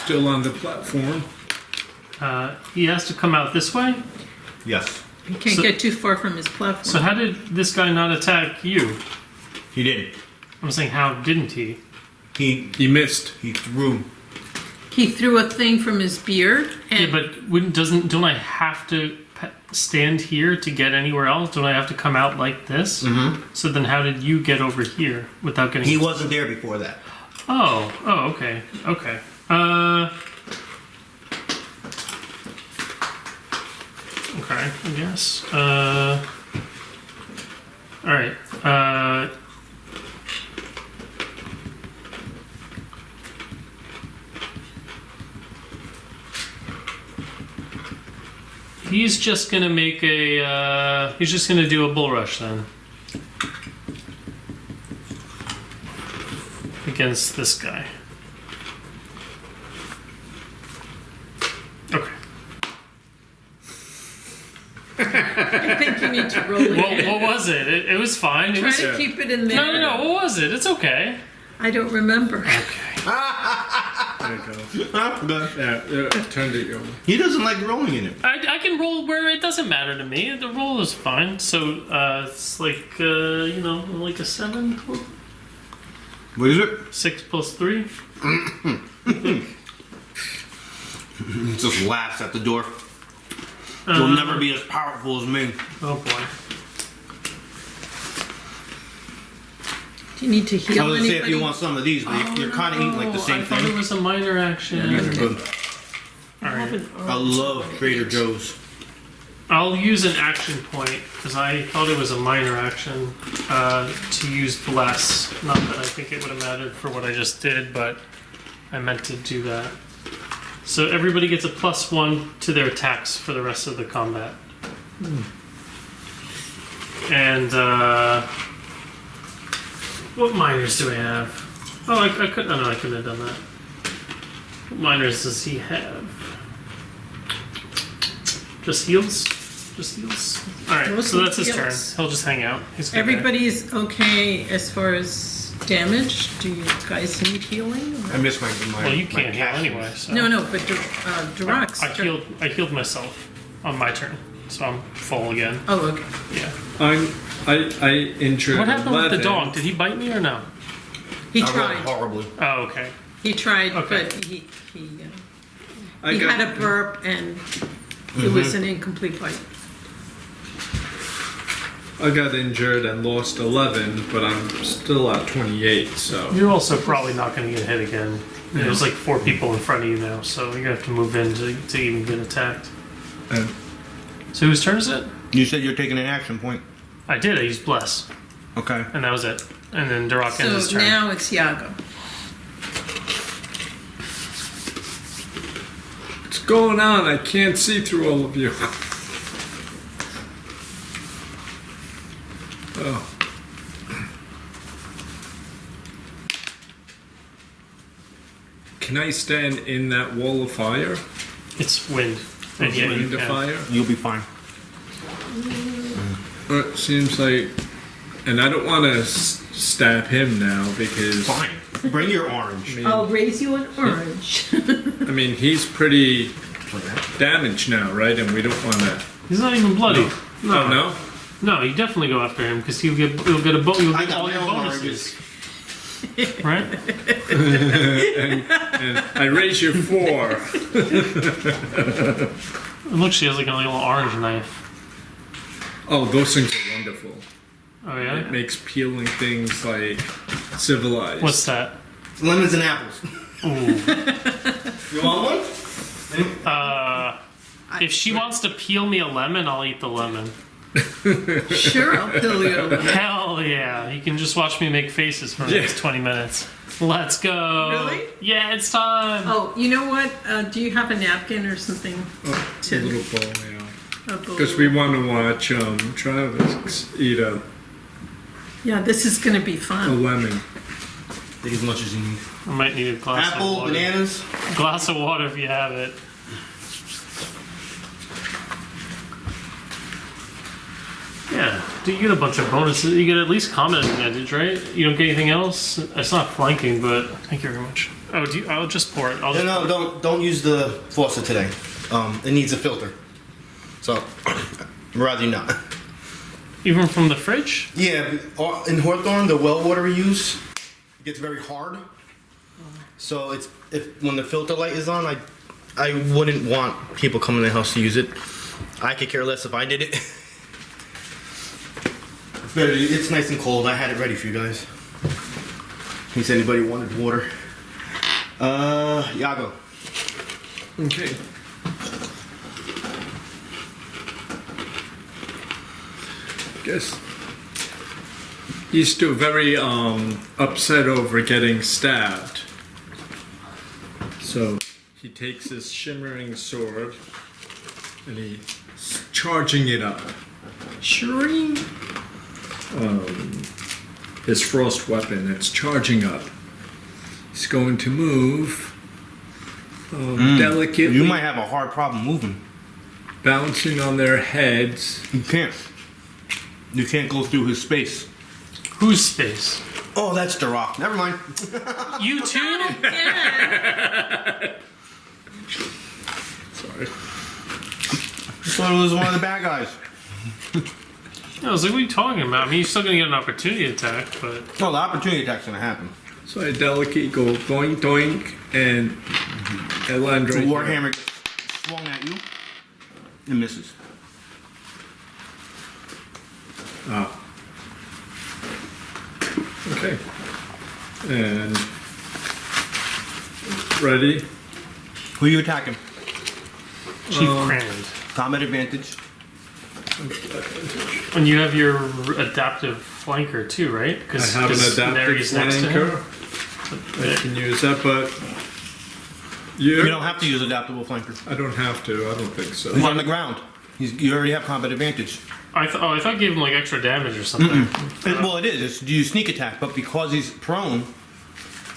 Still on the platform. He has to come out this way? Yes. He can't So- get too far from his platform. So how did this guy not attack you? He didn't. I'm saying, how didn't he? He He missed. threw. He threw a thing from his beard, Yeah, and but don't I have to stand here to get anywhere else? Don't I have to come out like this? Mm-hmm. So then how did you get over here without getting... He wasn't there before that. Oh, okay. Okay. Okay, I guess. Alright. He's just gonna make a, he's just gonna do a bull rush then. Against this guy. Okay. I think you need to roll again. What was it? It was fine. It Try was, to keep it in there. no. What was it? It's okay. I don't remember. There you go. Yeah, turned it over. He doesn't like rolling in it. I can roll where it doesn't matter to me. The roll is fine. So it's like like a 7, What is it? 6 plus 3. He just laughs at the door. You'll never be as powerful as me. Oh boy. Do you need to I heal was gonna say if anybody? you want some of these, but you're kind of eating like the same I thought it thing. was a minor action. These are good. All right. I love Trader Joe's. I'll use an action point because I thought it was a minor action to use bless. Not that I think it would have mattered for what I just did, but I meant to do that. So everybody gets a +1 to their attacks for the rest of the combat. And what minors do I have? Oh, I couldn't. No, I couldn't have done that. What minors does he have? Just heals. Just heals. All right. Mostly So that's his heals. turn. He'll just hang out. He's okay. Everybody's okay as far as damage? Do you guys need healing? I missed my Well, you my can't heal cast. anyway. So. No, but Darrack's. I healed myself on my turn, so I'm full again. Oh, okay. Yeah. I injured. What happened with the 11. dog? Did he bite me or no? He I rolled tried. horribly. Oh, okay. He tried, Okay. but he I had a burp and it was an incomplete bite. I got injured and lost 11, but I'm still at 28. So You're also probably not going to get hit again. There's like 4 people in front of you now, so you're going to have to move in to even get attacked. and So whose turn is it? You said you're taking an action point. I did. I used Bless, Okay. and that was it. And then Darrack ends his So turn. now it's Yago. what's going on? I can't see through all of you. Oh. Can I stand in that wall of fire? It's wind. And yeah, you Wind of can. fire? You'll be fine. It seems like, and I don't want to stab him now because Fine. Bring your orange. I'll raise you an orange. I mean he's pretty damaged now, right? And we don't want to. He's not even bloody. Oh no! No, you definitely go after him because you'll get a you'll I get got all my your own bonuses. Right? And I raise you 4. And look, she has like a little orange knife. Oh, those things are wonderful. Oh It yeah. makes peeling things like civilized. What's that? Lemons and apples. Ooh. You want one? If she wants to peel me a lemon, I'll eat the lemon. Sure, I'll peel you over. Hell yeah! You can just watch me make faces for the Yeah. next 20 minutes. Let's go. Really? Yeah, it's time. Oh, you know what? Do you have a napkin or something? Oh, a to- little bowl, yeah. A bowl? Because we want to watch Travex eat a Yeah, this is going to be fun. lemon. Take as much as you need. I might need a glass of Apple, water. bananas. Glass of water if you have it. Yeah, do you get a bunch of bonuses? You get at least combat advantage, right? You don't get anything else. It's not flanking, but thank you very much. Oh, do you, I'll just pour it. I'll just No, pour it. don't use the faucet today. It needs a filter. So, I'd rather you not. Even from the fridge? Yeah, in Hawthorne, the well water we use gets very hard. So it's when the filter light is on, I wouldn't want people coming in the house to use it. I could care less if I did it. But it's nice and cold. I had it ready for you guys. In case anybody wanted water. Yago. Okay. Guess he's still very upset over getting stabbed. So he takes his shimmering sword and he's charging it up. Shrine. His frost weapon, it's charging up. He's going to move delicately, You might have a hard problem moving. bouncing on their heads. You can't. You can't go through his space. Whose space? Oh, that's Darrack. Never mind. You too? Yeah. Sorry. I thought it was one of the bad guys. I was like, what are you talking about? I mean, you're still going to get an opportunity attack, but... No, the opportunity attack's gonna happen. So I delicately go doink doink and I land The right here. warhammer gets swung at you and misses. Ah. Okay. And ready? Who are you attacking? Chief Krand. Combat advantage. And you have your adaptive flanker too, right? I have an adaptive Neri's next to him. flanker. I can use that, but You don't have to use adaptable flanker. I don't have to. I don't think so. He's on the ground. You already have combat advantage. I thought it gave him like extra damage or something. Well, it is. It's you sneak attack, but because he's prone,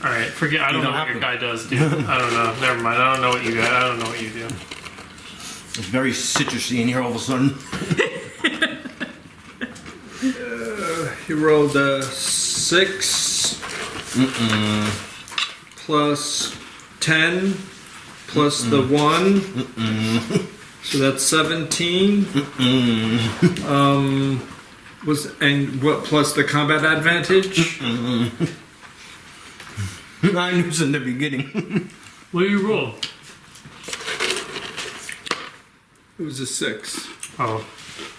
All right, forget. I don't know don't what have your to. guy does, dude. I don't know. Never mind. I don't know what you got. I don't know what you do. it's very citrusy in here all of a sudden. He rolled a 6 plus 10 plus the 1. So that's 17. And what plus the combat advantage? I knew this in the beginning. What do you roll? It was a 6. Oh.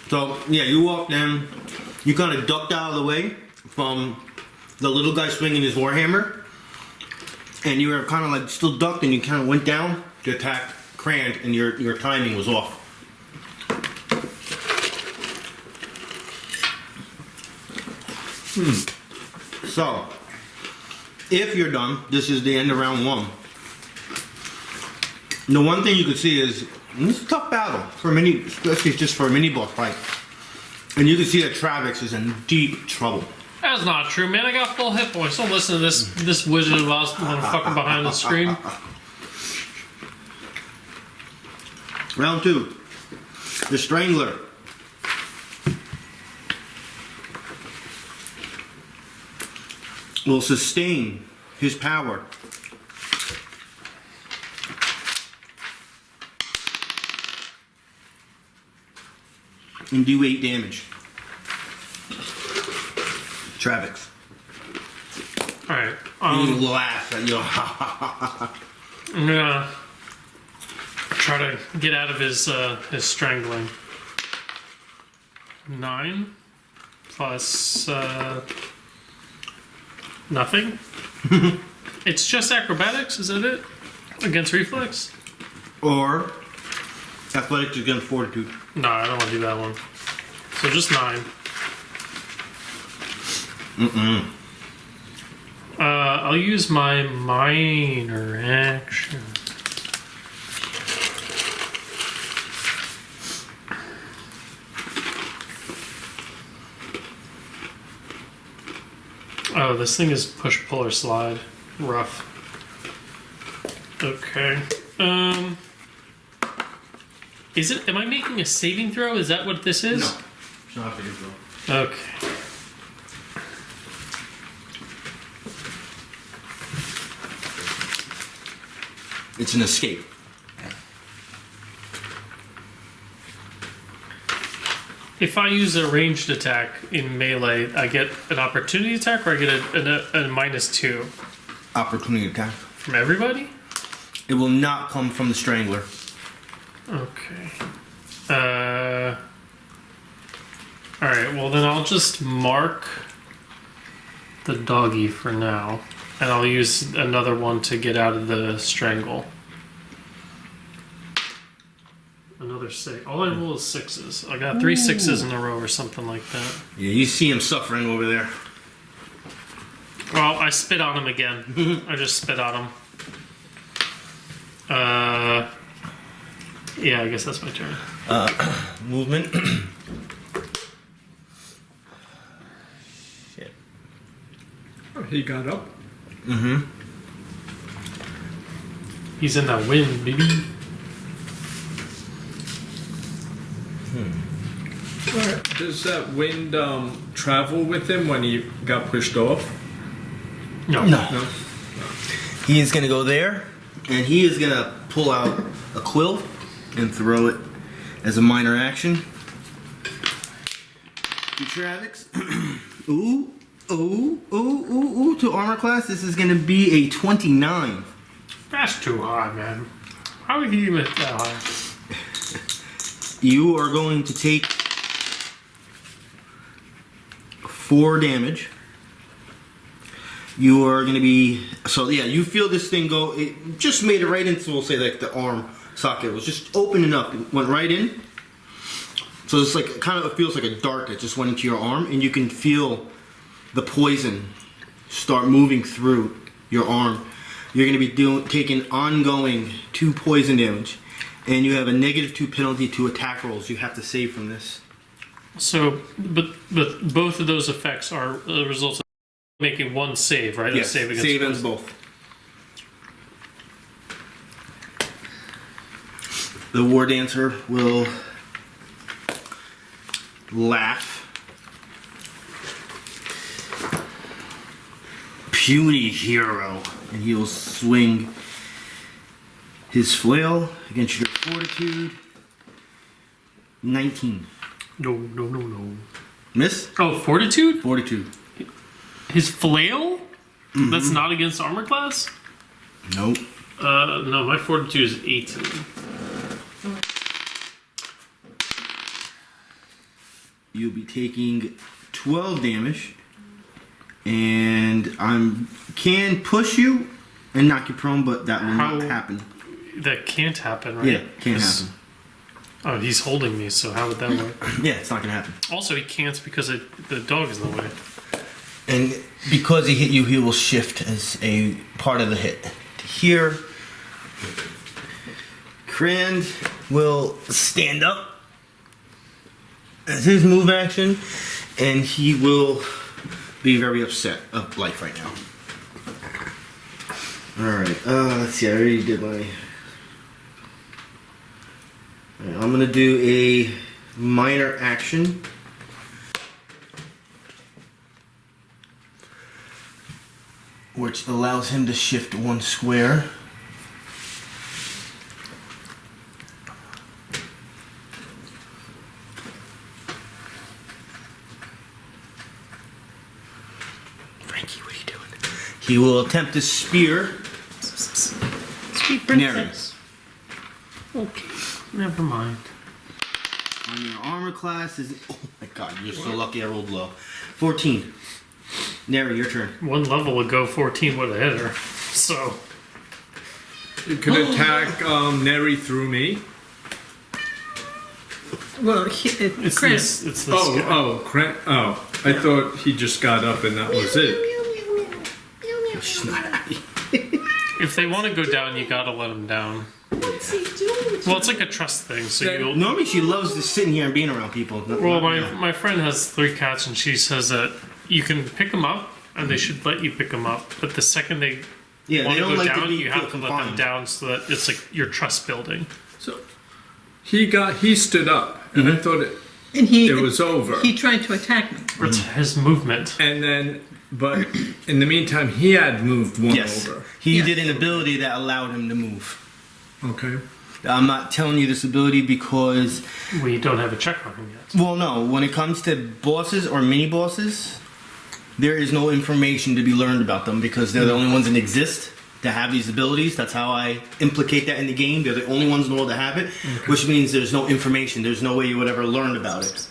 So, yeah, you walked in, you kind of ducked out of the way from the little guy swinging his warhammer, and you were kind of like still ducked, and you kind of went down to attack Krand, and your timing was off. So, if you're done, this is the end of round 1. The one thing you can see is it's a tough battle for mini, especially just for a mini boss fight. And you can see that Travex is in deep trouble. That's not true, man. I got full hit points. Don't listen to this wizard of Oz motherfucker behind the screen. Round 2, the Strangler. Will sustain his power. And do 8 damage. Travex. Alright. You laugh at your I'm gonna try to get out of his strangling. 9 plus nothing. It's just acrobatics, is that it? Against reflex? Or athletics against fortitude. No, I don't want to do that one. So just 9. I'll use my minor action. Oh, this thing is push, pull, or slide. Rough. Okay. Is it? Am I making a saving throw? Is that what this is? No. It's not a saving throw. Okay. It's an escape. If I use a ranged attack in melee, I get an opportunity attack, or I get a -2 Opportunity attack. from everybody? It will not come from the Strangler. Okay. Alright, well then I'll just mark the doggy for now. And I'll use another one to get out of the strangle. Another 6. All I roll is 6s. I got 3 6s in a row or something like that. Yeah, you see him suffering over there. Well, I spit on him again. I just spit on him. Yeah, I guess that's my turn. Movement. Shit. Oh, he got up. He's in that wind, baby. Alright. Does that wind travel with him when he got pushed off? No. No. He is going to go there, and he is going to pull out a quill and throw it as a minor action. Travex. Ooh. To armor class, this is going to be a 29. That's too high, man. How would you even hit that high? You are going to take 4 damage. You are going to be... So, yeah, you feel this thing go... It just made it right into, we'll say, like, the arm socket. It was just opening up. It went right in. So it's like, kind of, it feels like a dart that just went into your arm. And you can feel the poison start moving through your arm. You're going to be taking ongoing 2 poison damage. And you have a -2 penalty to attack rolls you have to save from this. So, but both of those effects are the results of making one save, right? Yes, A save against save ends both. The War Dancer will laugh. puny hero, and he will swing his flail against your fortitude. 19. No. Miss? Oh, fortitude? Fortitude. His flail? That's not against armor class? Nope. No, my fortitude is 18. You'll be taking 12 damage, and I can push you and knock you prone, but that will not happen. That can't happen, right? Yeah, can't happen. Oh, he's holding me, so how would that work? Yeah, it's not gonna happen. Also, he can't because the dog is in the way. And because he hit you, he will shift as a part of the hit. Here, Krand will stand up as his move action, and he will be very upset of life right now. Alright, let's see, I already did my... Alright, I'm gonna do a minor action. Which allows him to shift one square. Frankie, what are you doing? He will attempt to spear Sweet Neri. princess. Okay, never mind. On your armor class is... Oh my god, you're so lucky I rolled low. 14. Neri, your turn. One level ago, 14 would have hit her. So, You can attack Neri through me. Well, it's Chris. this guy. I thought he just got up and that was it. She's not happy. If they want to go down, you gotta let them down. What's he doing? Well, it's like a trust thing, so you'll... Normally she loves just sitting here and being around people. Well, my friend has 3 cats, and she says that you can pick them up, and they should let you pick them up. But the second they Yeah, want they to don't go like down, to be you have to let them confined. down so that it's like your trust building. So he stood up and I thought And he it was over. He tried to attack me. It's his movement. And then, but in the meantime, he had moved one Yes. over. He Yes. did an ability that allowed him to move. Okay. I'm not telling you this ability because, We don't have a check on him yet. well, no, when it comes to bosses or mini bosses, there is no information to be learned about them because they're the only ones that exist to have these abilities. That's how I implicate that in the game. They're the only ones in the world that have it, which means there's no information. There's no way you would ever learn about it.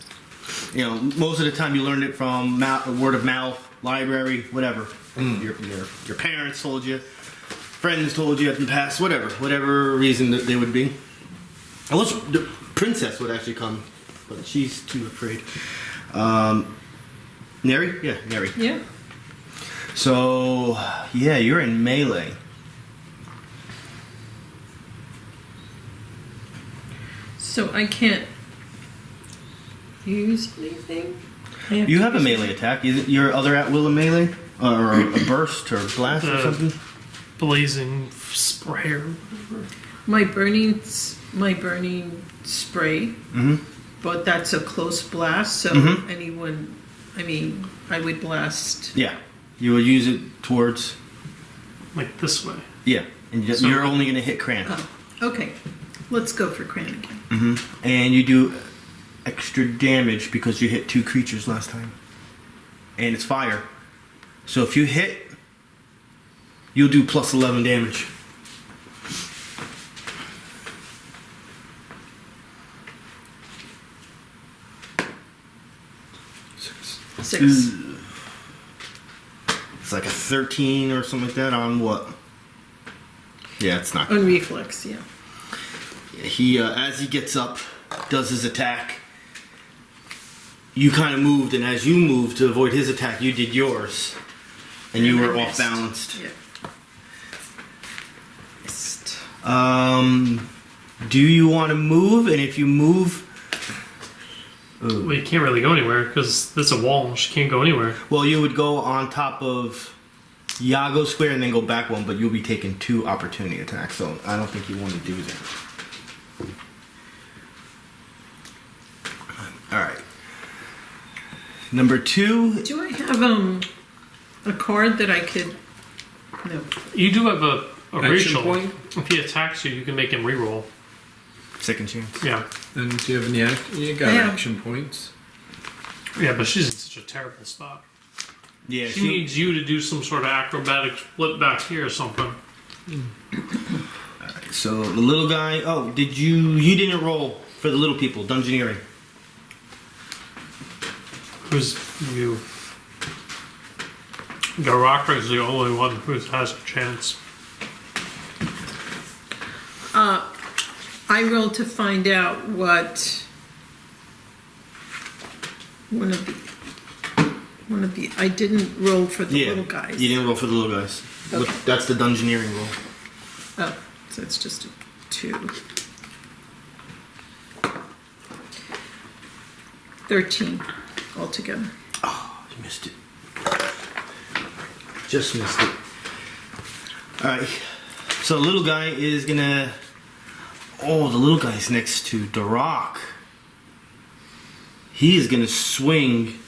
You know, most of the time you learned it from word of mouth, library, whatever. Your parents told you, friends told you in the past, whatever reason that they would be. I wish the princess would actually come, but she's too afraid. Neri? Yeah, Neri. Yeah. So, yeah, you're in melee. So I can't use anything? You have a melee attack. Is it your other at will a melee? Or a burst or blast or something? Blazing spray or whatever. My burning spray, Mm-hmm. but that's a close blast, so Mhm. anyone, I mean, I would blast. Yeah. You will use it towards... Like this way. Yeah. And So- you're only going to hit Krand. Oh, okay. Let's go for Krand again. Mm-hmm. And you do extra damage because you hit 2 creatures last time. And it's fire. So if you hit, you'll do plus 11 damage. Six. It's like a 13 or something like that on what? Yeah, it's not. On reflex, yeah. He, as he gets up, does his attack. You kind of moved, and as you moved to avoid his attack, you did yours. And you were I off missed. balanced. Yeah. Missed. Do you want to move? And if you move... Well, you can't really go anywhere because there's a wall. She can't go anywhere. Well, you would go on top of Yago Square and then go back one, but you'll be taking 2 opportunity attacks, so I don't think you want to do that. Alright. Number 2. Do I have a card that I could No. You do have a Action racial. point? If he attacks you, you can make him reroll. Second chance. Yeah. And do you have any you got Yeah. action points? Yeah, but she's in such a terrible spot. Yeah, She needs you to do some sort of acrobatic flip back here or something. So the little guy. Oh, you didn't roll for the little people? Dungeoneering. Who's you? Darrack is the only one who has a chance. I rolled to find out what one of the. I didn't roll for the little guys. You didn't roll for the little guys. Okay. That's the dungeoneering roll. Oh, so it's just a 2. 13 altogether. Oh, you missed it. Just missed it. Alright. So the little guy is gonna... Oh, the little guy's next to Darrack. He is gonna swing...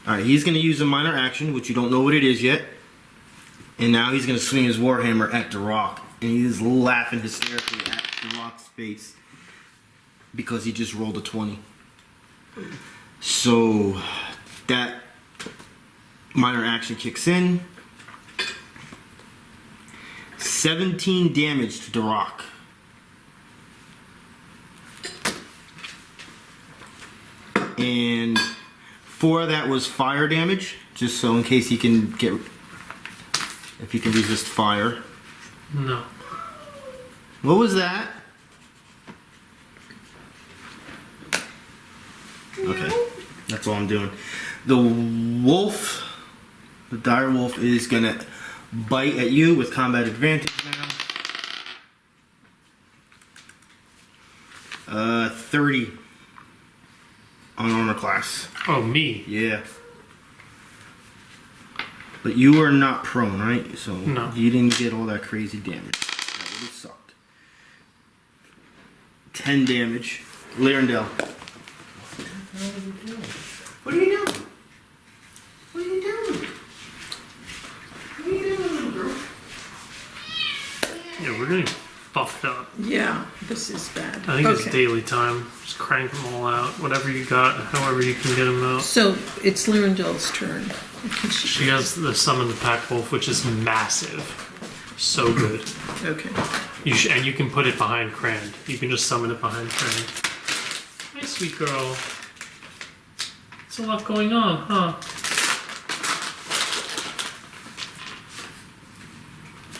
Alright, he's gonna use a minor action, which you don't know what it is yet. And now he's gonna swing his warhammer at Darrack. And he's laughing hysterically at Darrack's face. Because he just rolled a 20. So that minor action kicks in. 17 damage to Darrack. And 4 of that was fire damage, just so in case he can get, if he can resist fire. No. What was that? Okay, that's all I'm doing. The wolf, the dire wolf, is gonna bite at you with combat advantage now. 30 on armor class. Oh, me? Yeah. But you are not prone, right? So No. you didn't get all that crazy damage. That would have sucked. 10 damage. Lyrindel. What are you doing? What are you doing? What are you doing, little girl? Yeah, we're getting fucked up. Yeah, this is bad. I think it's daily time. Just crank them all out. Whatever you got, however you can get them out. So it's Lyrindel's turn. She has the summon the pack wolf, which is massive. So good. Okay. And you can put it behind Krand. You can just summon it behind Krand. Hi, sweet girl. There's a lot going on, huh?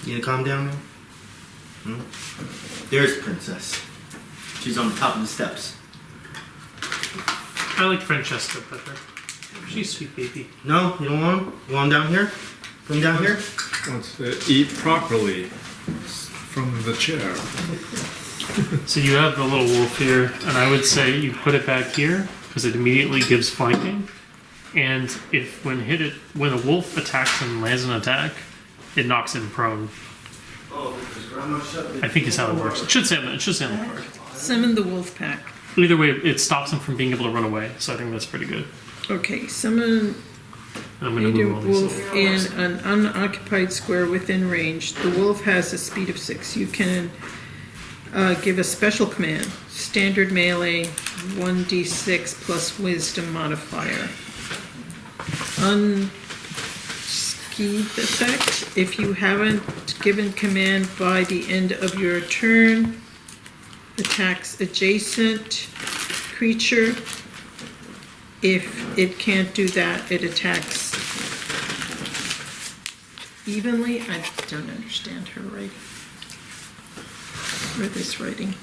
You gonna calm down now? Hmm? There's Princess. She's on the top of the steps. I like Francesca better. She's a sweet baby. No, you don't want him? You want him down here? Put him down here? Wants to eat properly from the chair. So you have the little wolf here, and I would say you put it back here because it immediately gives flanking. And if when a wolf attacks and lands an attack, it knocks him prone. Oh, grandma shut I think is how it works. It should say on the card. Summon the wolf pack. Either way, it stops him from being able to run away. So I think that's pretty good. Okay, summon And I'm going to a move all these. wolf in an unoccupied square within range. The wolf has a speed of 6. You can give a special command. Standard melee, 1d6 plus wisdom modifier. Unskeeved effect. If you haven't given command by the end of your turn, attacks adjacent creature. If it can't do that, it attacks evenly. I don't understand her writing. Or this writing.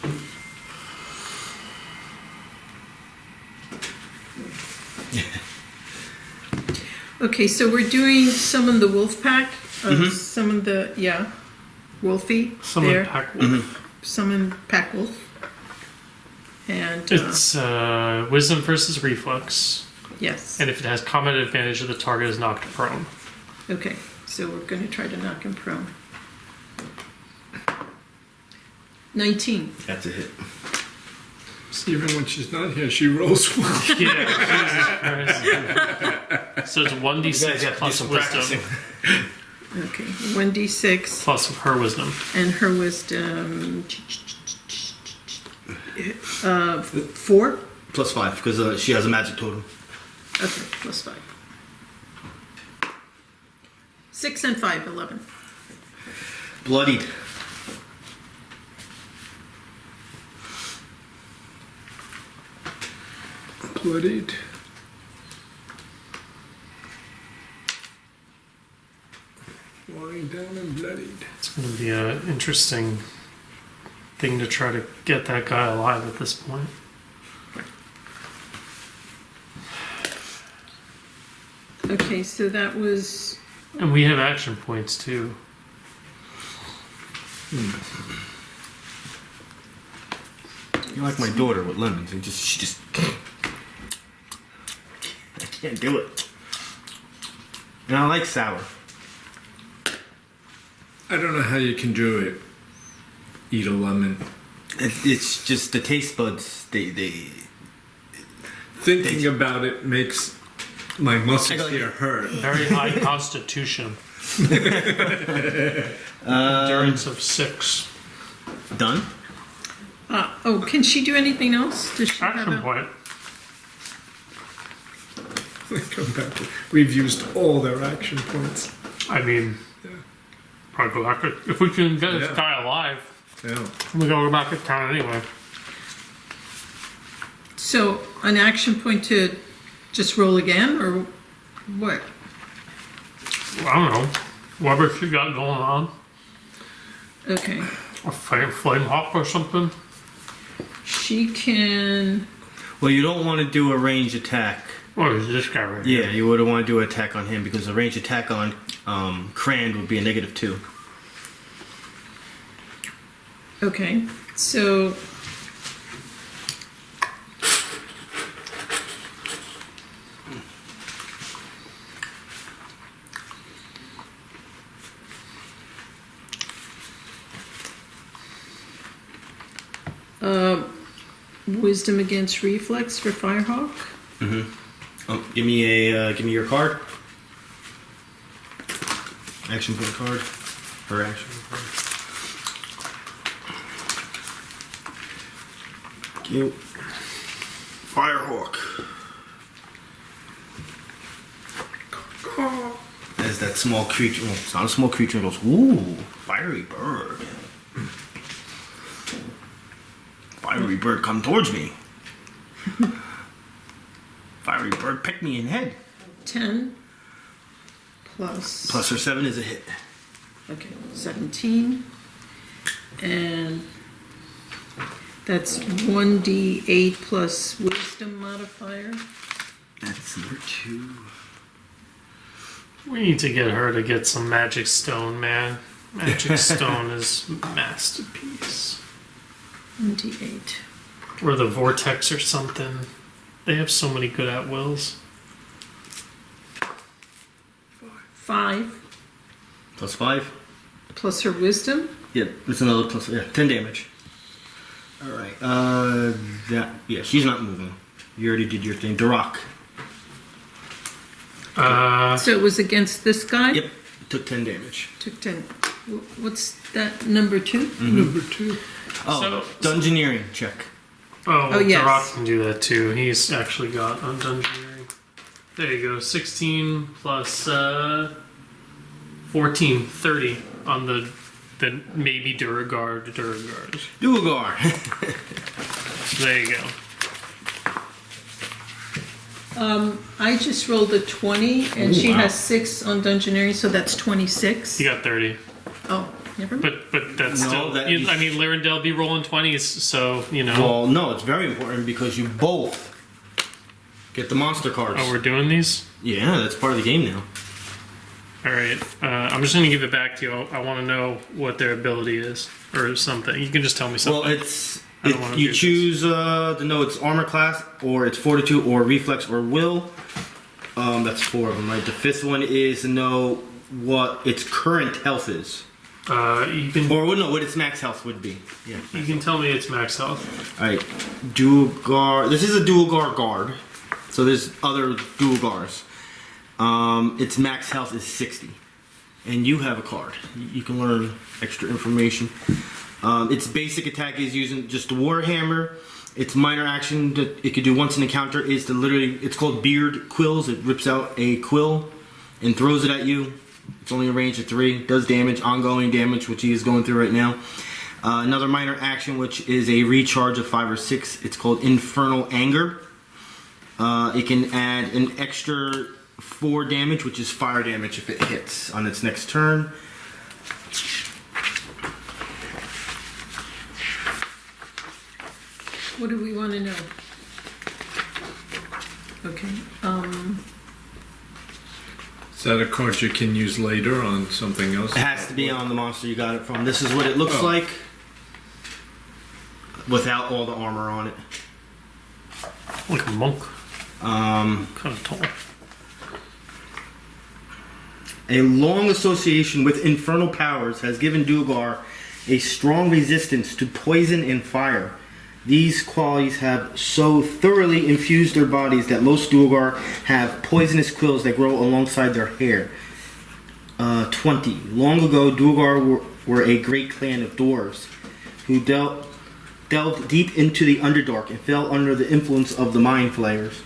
Okay, so we're doing summon the wolf pack. Summon the, wolfie. Summon there. pack wolf. Summon pack wolf. And It's wisdom versus reflex. yes. And if it has combat advantage, the target is knocked prone. Okay, so we're going to try to knock him prone. 19. That's a hit. Even when she's not here, she rolls well. Yeah, Jesus Christ. So it's You 1d6 guys have to do plus some wisdom practicing. Okay, 1d6 plus her wisdom. and her wisdom. 4? Plus 5, because she has a magic totem. Okay, plus 5. 6 and 5, 11. Bloodied. Bloodied. Lying down and bloodied. It's going to be an interesting thing to try to get that guy alive at this point. Okay, so that was... And we have action points too. You're like my daughter with lemons. She just. I can't do it. And I like sour. I don't know how you can do it. Eat a lemon. It's just the taste buds. They Thinking about it makes my muscles here hurt. Very high constitution. Endurance of 6. done. Oh, can she do anything else? Does she have Action a... point. Come back to, we've used all their action points. I mean, Yeah. probably go back. If we can get this Yeah. guy alive, Yeah. we go back to town anyway. So, an action point to just roll again, or what? I don't know. Whatever she got going on. Okay. A flame hawk or something. She can... Well, you don't want to do a range attack. Or is this guy right here? Yeah, you would want to do an attack on him because a range attack on Krand would be a -2. Okay, so... Wisdom against reflex for Firehawk. Oh, give me your card. Action point card. Her action card. Cute. Firehawk. As that small creature, well, it's not a small creature, it goes, ooh, fiery bird. Fiery bird, come towards me. Fiery bird, pick me in head. 10 plus... Plus her 7 is a hit. Okay, 17. And that's 1d8 plus wisdom modifier. That's number 2. We need to get her to get some magic stone, man. Magic stone is masterpiece. 1d8. Or the vortex or something. They have so many good at wills. 5 Plus 5. plus her wisdom. Yeah, it's another plus, yeah, 10 damage. Alright, yeah, she's not moving. You already did your thing. Darrack. So it was against this guy? Yep, took 10 damage. Took 10. What's that, number 2? Number 2. Oh, So- dungeoneering check. Oh, yes. Darrack can do that too. He's actually got on dungeoneering. There you go. 16 plus 14, 30 on the maybe Duergar. Duergar. There you go. I just rolled a 20, and Ooh, she wow. has 6 on dungeoneering, so that's 26. You got 30. Oh, never mind. But that's No, still... that I is- mean, Lyrindel be rolling 20s, so, you know... Well, no, it's very important because you both get the monster cards. Oh, we're doing these? Yeah, that's part of the game now. Alright. I'm just going to give it back to you. I want to know what their ability is. Or something. You can just tell me something. Well, it's... I don't wanna you do choose to know its armor class, or its fortitude, or reflex, or will. That's 4 of them, right? The 5th one is to know what its current health is. You can Or no, what its max health would be. Yeah. you can tell me it's max health. Alright. Duergar. This is a Duergar guard. So there's other Duergars. Its max health is 60. And you have a card. You can learn extra information. Its basic attack is using just the Warhammer. Its minor action that it could do once an encounter is to literally, it's called Beard Quills. It rips out a quill and throws it at you. It's only a range of 3. Does damage, ongoing damage, which he is going through right now. Another minor action, which is a recharge of 5 or 6. It's called Infernal Anger. It can add an extra 4 damage, which is fire damage if it hits on its next turn. What do we want to know? Okay. Is that a card you can use later on something else? It has to be on the monster you got it from. This is what it looks like without all the armor on it. Like a monk. Kind of tall. A long association with infernal powers has given Duergar a strong resistance to poison and fire. These qualities have so thoroughly infused their bodies that most Duergar have poisonous quills that grow alongside their hair. 20. Long ago, Duergar were a great clan of dwarves who delved deep into the Underdark and fell under the influence of the Mind Flayers.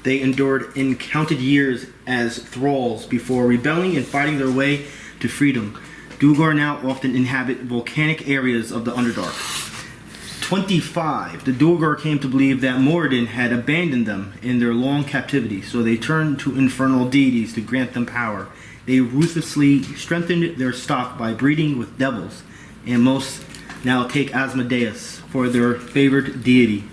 They endured uncounted years as thralls before rebelling and fighting their way to freedom. Duergar now often inhabit volcanic areas of the Underdark. 25. The Duergar came to believe that Moradin had abandoned them in their long captivity, so they turned to infernal deities to grant them power. They ruthlessly strengthened their stock by breeding with devils, and most now take Asmodeus for their favored deity.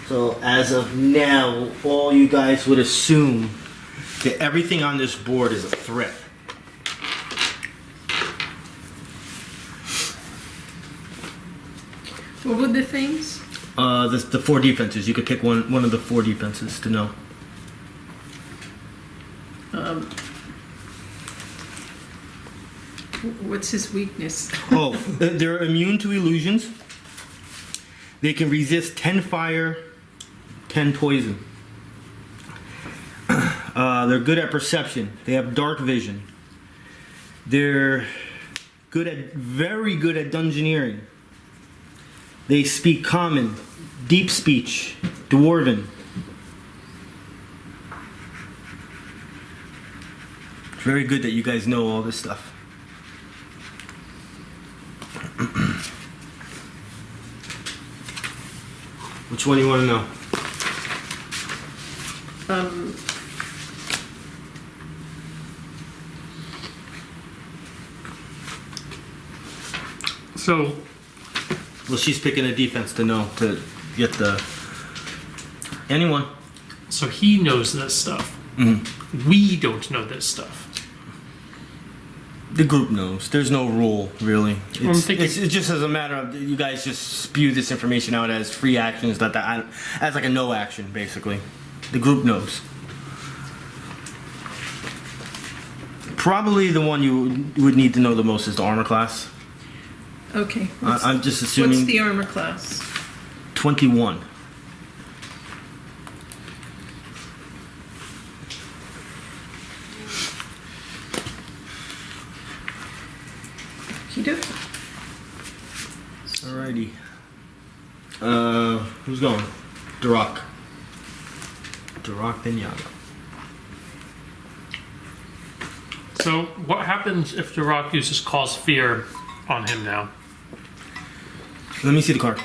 So as of now, all you guys would assume that everything on this board is a threat. What were the things? The 4 defenses. You could pick one of the 4 defenses to know. What's his weakness? Oh, they're immune to illusions. They can resist 10 fire, 10 poison. They're good at perception. They have dark vision. They're very good at dungeoneering. They speak common, deep speech, dwarven. It's very good that you guys know all this stuff. Which one do you want to know? So, Well, she's picking a defense to know to get the. Anyone? so he knows this stuff. Mm-hmm. We don't know this stuff. The group knows. There's no rule, really. I'm It's thinking- just as a matter of you guys just spew this information out as free actions, as like a no action, basically. The group knows. Probably the one you would need to know the most is the armor class. Okay. I'm just assuming What's the armor class? 21. Alrighty. Who's going? Darrack. Darrack, then Yago. So, what happens if Darrack uses Cause Fear on him now? Let me see the card.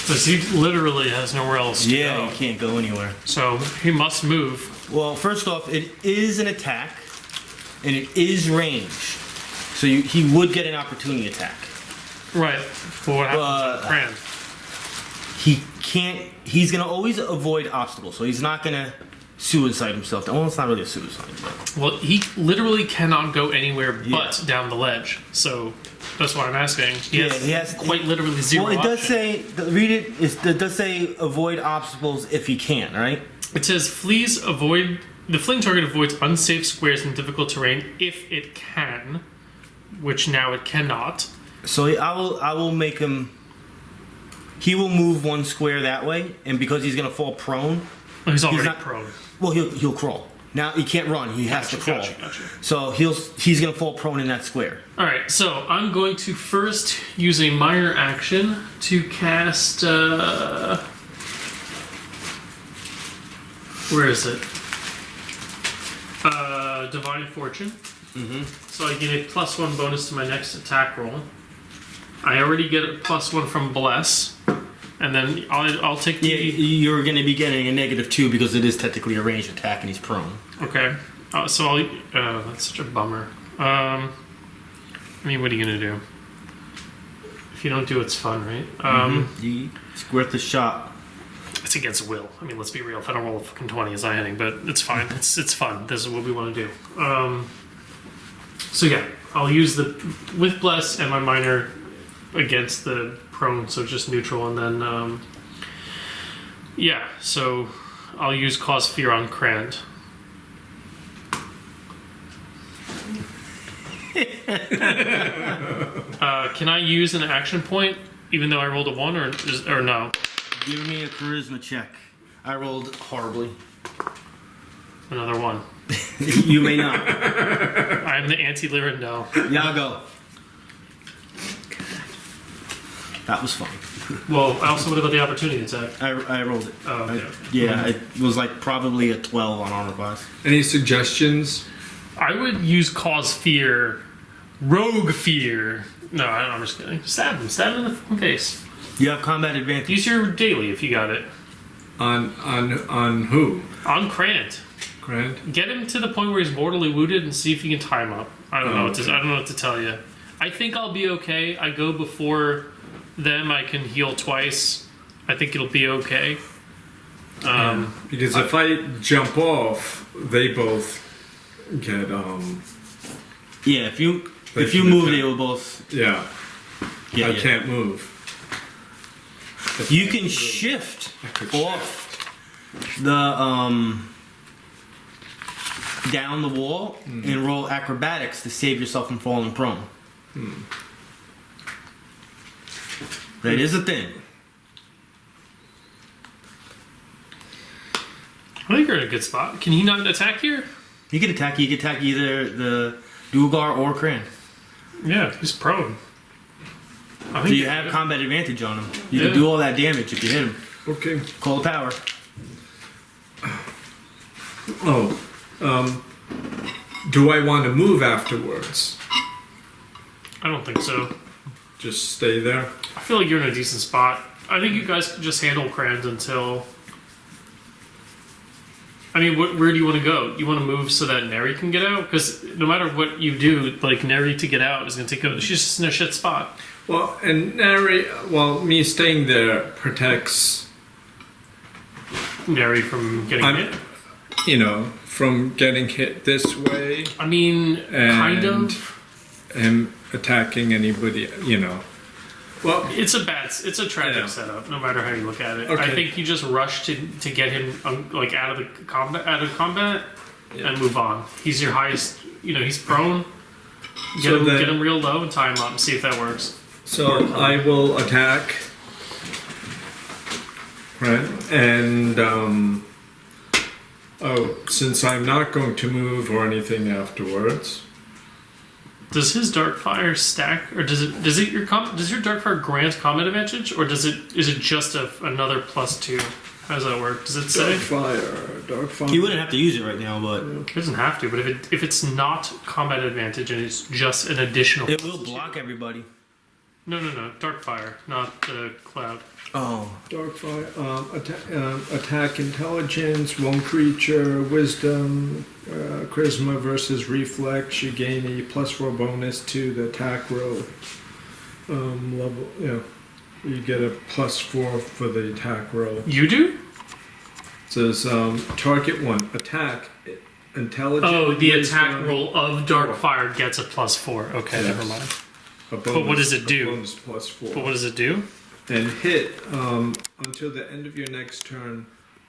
Because he literally has nowhere else to Yeah, go. you can't go anywhere. So, he must move. Well, first off, it is an attack, and it is range. So he would get an opportunity attack. Right. But what happens to Krand? He can't. He's gonna always avoid obstacles, so he's not gonna suicide himself. Well, it's not really a suicide. But. Well, he literally cannot go anywhere but down the ledge. So, that's what I'm asking. He has quite literally zero Well, it does option. say. Read it. It does say avoid obstacles if he can. Right. It says flees avoid the fleeing target avoids unsafe squares and difficult terrain if it can, which now it cannot. So I will make him. He will move one square that way, and because he's gonna fall prone. Oh, he's already not- prone. Well, he'll crawl. Now he can't run. He has to crawl. Gotcha. So he's gonna fall prone in that square. All right, so I'm going to first use a minor action to cast. Where is it? Divine Fortune. Mm-hmm. So I get a +1 bonus to my next attack roll. I already get a +1 from Bless, and then I'll take the. Yeah, you're gonna be getting a -2 because it is technically a ranged attack and he's prone. Okay, so I'll. That's such a bummer. I mean, what are you gonna do? If you don't do, it's fun, right? It's worth a shot. It's against will. I mean, let's be real. If I don't roll a fucking 20 as I hitting, but it's fine. It's fun. This is what we want to do. So yeah, I'll use the with Bless and my minor against the prone, so just neutral, and then yeah. So I'll use Cause Fear on Krand. Can I use an action point even though I rolled a 1 or no? Give me a charisma check. I rolled horribly. Another 1. You may not. I'm the anti-Lyrindel. Yago. That was fun. Well, I also would have got the opportunity attack. I rolled it. Oh, okay. Yeah, it was like probably a 12 on armor class. Any suggestions? I would use Cause Fear, Rogue Fear. No, I'm just kidding. Stab him in the fucking face. You have combat advantage. Use your daily if you got it. On who? On Krant. Grant? Get him to the point where he's mortally wounded and see if you can tie him up. I don't know. I don't know what to tell you. I think I'll be okay. I go before them. I can heal twice. I think it'll be okay. Because if I jump off, they both get Yeah, if you They move, can they attack. will both. yeah. Yeah, I can't move. You can shift could off the down the wall and roll acrobatics to save yourself from falling prone. That is a thing. I think you're in a good spot. Can he not attack here? He could attack. He could attack either the Duergar or Krand. Yeah, he's prone. I So think you have combat advantage on him. You Yeah. can do all that damage if you hit him. Okay. Call the power. Oh. Do I want to move afterwards? I don't think so. Just stay there? I feel like you're in a decent spot. I think you guys can just handle Krand until. I mean, where do you want to go? You want to move so that Neri can get out? Because no matter what you do, like Neri to get out is going to take over. She's just in a shit spot. Well, and Neri, me staying there protects, Neri from getting hit. from getting hit this way I mean, kind And- of. and attacking anybody, Well, It's a tragic Yeah. setup, no matter how you look at it. I Okay. think you just rush to get him out of combat, and move on. He's your highest. He's prone. So then- Get him real low and tie him up and see if that works. so I will attack. Right, and since I'm not going to move or anything afterwards, Does his Darkfire stack, or does your Darkfire grant combat advantage, or is it just another +2? How does that work? Does it say? dark fire. You wouldn't have to use it right now, but It doesn't have to, but if it's not combat advantage and it's just an additional, it will block everybody. No, Darkfire, not the cloud. Oh. Dark fire. Attack intelligence. One creature. Wisdom. Charisma versus reflex. You gain a +4 bonus to the attack roll. Level. Yeah. You get a +4 for the attack roll. You do? It says target 1 attack intelligence. Oh, the attack wisdom, roll of Darkfire gets a +4. Okay, Yes. never mind. a bonus, what does it do? A bonus +4. But what does it do? And hit until the end of your next turn.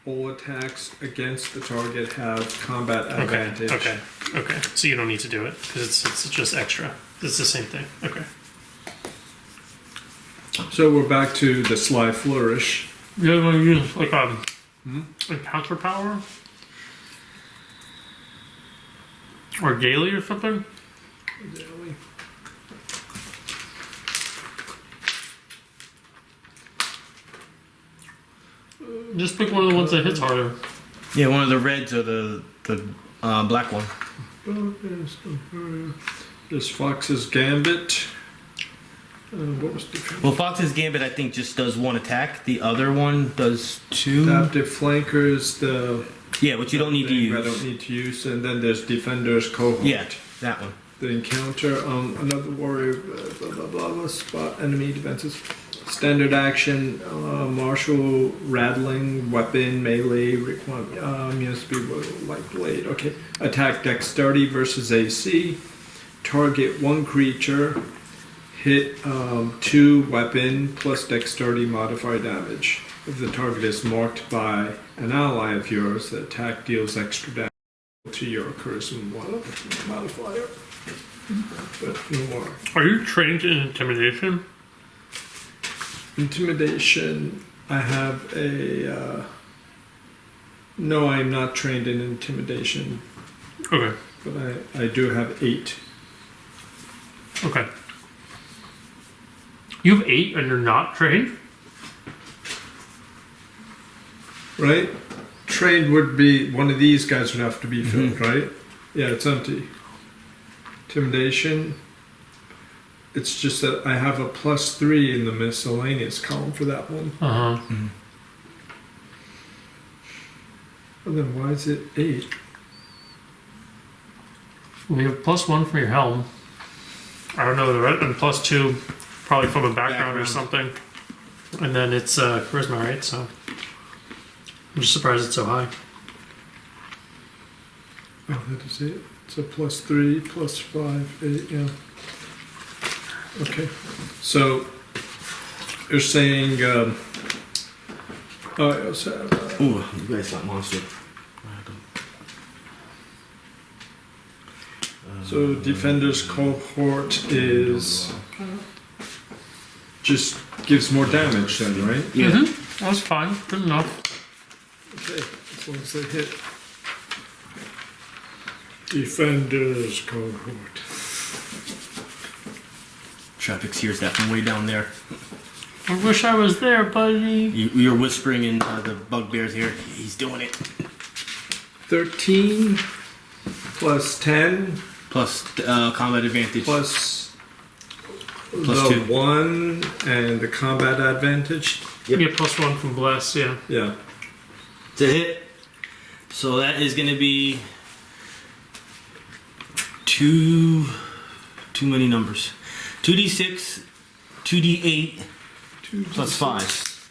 all attacks against the target have combat advantage. Okay. So you don't need to do it because it's just extra. It's the same thing. Okay. So we're back to the Sly Flourish. You want to use like encounter power or gaily or something? Just pick one of the ones that hits harder. Yeah, one of the reds or the black one. This Fox's Gambit. What was the Well, Fox's Gambit, I think, just does one attack. The other one does two. Adaptive Flankers, Yeah, which you don't need to use. I don't need to use. And then there's Defender's Cohort. Yeah, that one. The encounter, another warrior, blah, blah, blah, blah, spot enemy defenses. Standard action, martial, rattling, weapon, melee, immune speed, like blade. Okay. Attack dexterity versus AC. Target one creature. Hit 2 weapon plus dexterity modifier damage. If the target is marked by an ally of yours, the attack deals extra damage to your charisma modifier. But no more. Are you trained in intimidation? Intimidation, I have a... no, I'm not trained in intimidation, Okay. but I do have 8. Okay. You have 8 and you're not trained? Right? Trained would be, one of these guys would have to be filled, right? Yeah, it's empty. Intimidation. It's just that I have a +3 in the miscellaneous column for that one. Uh-huh. And then why is it 8? We have +1 from your helm. I don't know the rest, and +2 probably from a background or something. And then it's charisma, right? So I'm just surprised it's so high. Oh, that is it. It's a +3, +5, 8, yeah. Okay. So you're saying I also have Ooh, you guys got monster. so Defender's Cohort is just gives more damage then, right? Yeah. That was fine. Good enough. Okay, as long as they hit. Defender's Cohort. Travex hears that from way down there. I wish I was there, buddy. You're whispering in the bugbear's ear. He's doing it. 13 plus 10 Plus combat advantage. plus Plus the 2. 1 and the combat advantage. Yep. Yeah, +1 from Bless, yeah. Yeah. It's a hit. So that is going to be too many numbers. 2d6, 2d8, 2 plus 5.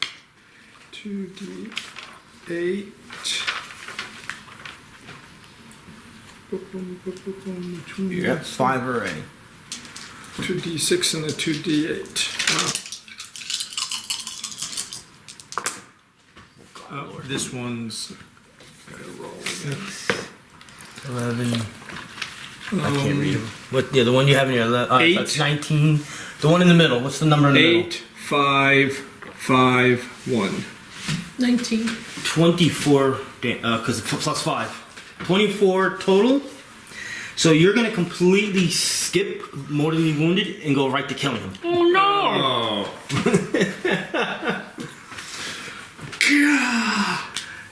2d8. Yep, 5 already. 2d6 and a 2d8. Wow. This one's gotta roll. 11. I can't read them. What? Yeah, the one you have in your 8. That's 19. The one in the middle. What's the number in the middle? 8, 5, 5, 1. 19. 24. Because plus 5. 24 total. So you're gonna completely skip mortally wounded and go right to killing him. Oh no! Oh.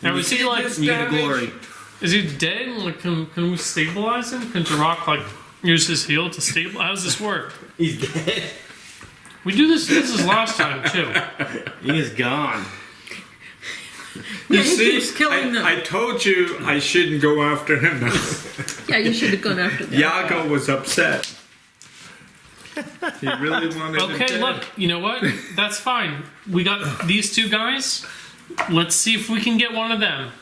Now is he like? You get a glory. Is he dead? Like, can we stabilize him? Can Darrack like use his heal to stabilize? How does this work? He's dead. We do this. This is last time too. He is gone. Yeah, he keeps killing them. I told you I shouldn't go after him now. Yeah, you should have gone after that. Yago was upset. He really wanted him Okay, dead. look. You know what? That's fine. We got these 2 guys. Let's see if we can get one of them.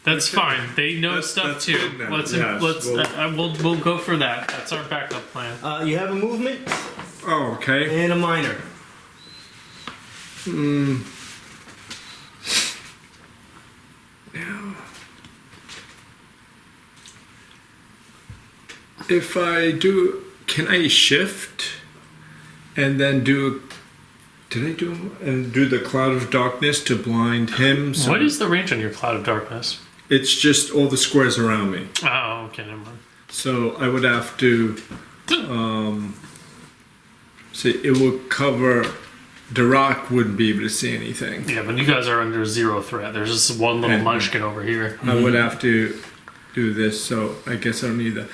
That's fine. They know stuff that's too. good then. Let's Yes, we'll go for that. That's our backup plan. You have a movement Oh, okay. and a minor. if I do, can I shift and then do? Did I do the cloud of darkness to blind him? So What is the range on your cloud of darkness? it's just all the squares around me. Oh, okay, never mind. So I would have to. See, it would cover. Darrack wouldn't be able to see anything. Yeah, but you guys are under 0 threat. There's just one little munchkin over here. I would have to do this, so I guess I don't need that.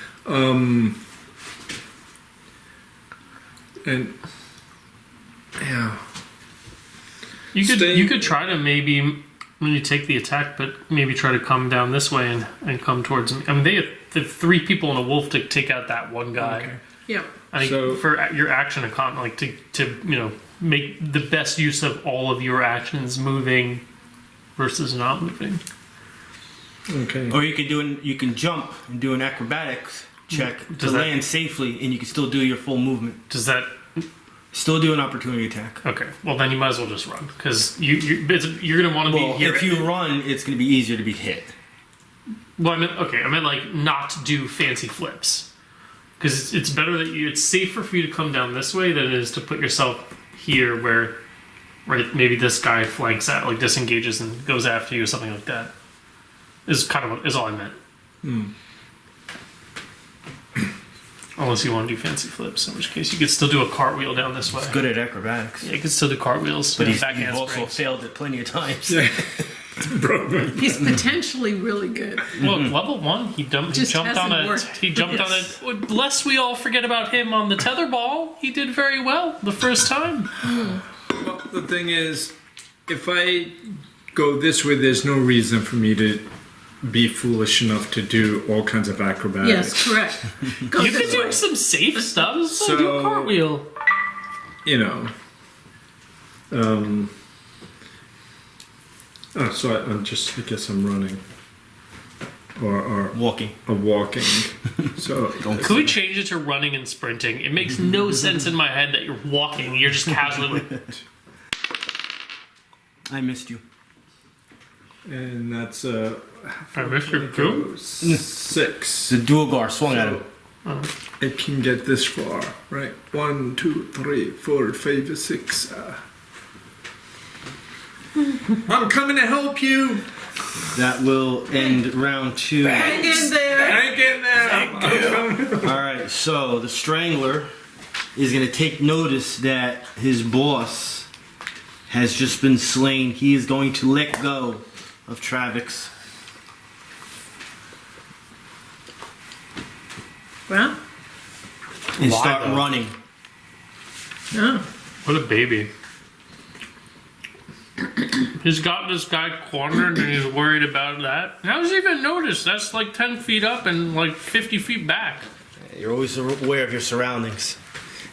And yeah, You could try to maybe when you take the attack, but maybe try to come down this way and come towards me. I mean, they have 3 people and a wolf to take out that one guy. Okay. Yeah. I think So- for your action to make the best use of all of your actions, moving versus not moving. okay. Or you can jump and do an acrobatics check to land safely, and you can still do your full movement. Does that? Still do an opportunity attack. Okay. Well, then you might as well just run because you're going to want to Well, be here. if you run, it's going to be easier to be hit. Well, I meant like not do fancy flips. Because it's better that it's safer for you to come down this way than it is to put yourself here where, right, maybe this guy flanks out, like disengages and goes after you or something like that. Is all I meant. Unless you want to do fancy flips, in which case you could still do a cartwheel down this way. He's good at acrobatics. Yeah, you could still do cartwheels. But he's backhand also springs. failed it plenty of times. He's potentially really good. Look, level 1, he jumped Just on hasn't a. worked. He jumped Yes. on a. Lest we all forget about him on the tetherball, he did very well the first time. Well, the thing is, if I go this way, there's no reason for me to be foolish enough to do all kinds of acrobatics. Yes, correct. Go You could this do way. some safe stuff. Just do a So- cartwheel. You know. So I guess I'm running. Or Walking. walking. So Could we change it to running and sprinting? It makes no sense in my head that you're walking. You're just casually like, I missed you. and that's I missed you too. 6. The Duergar swung at him. It can get this far, right? 1, 2, 3, 4, 5, 6. I'm coming to help you. That will end round 2. Hang in there. Hang in there. Alright, so the Strangler is going to take notice that his boss has just been slain. He is going to let go of Travex. Well, And Why, start though? running. no. what a baby. He's got this guy cornered and he's worried about that. How's he even noticed? That's like 10 feet up and like 50 feet back. You're always aware of your surroundings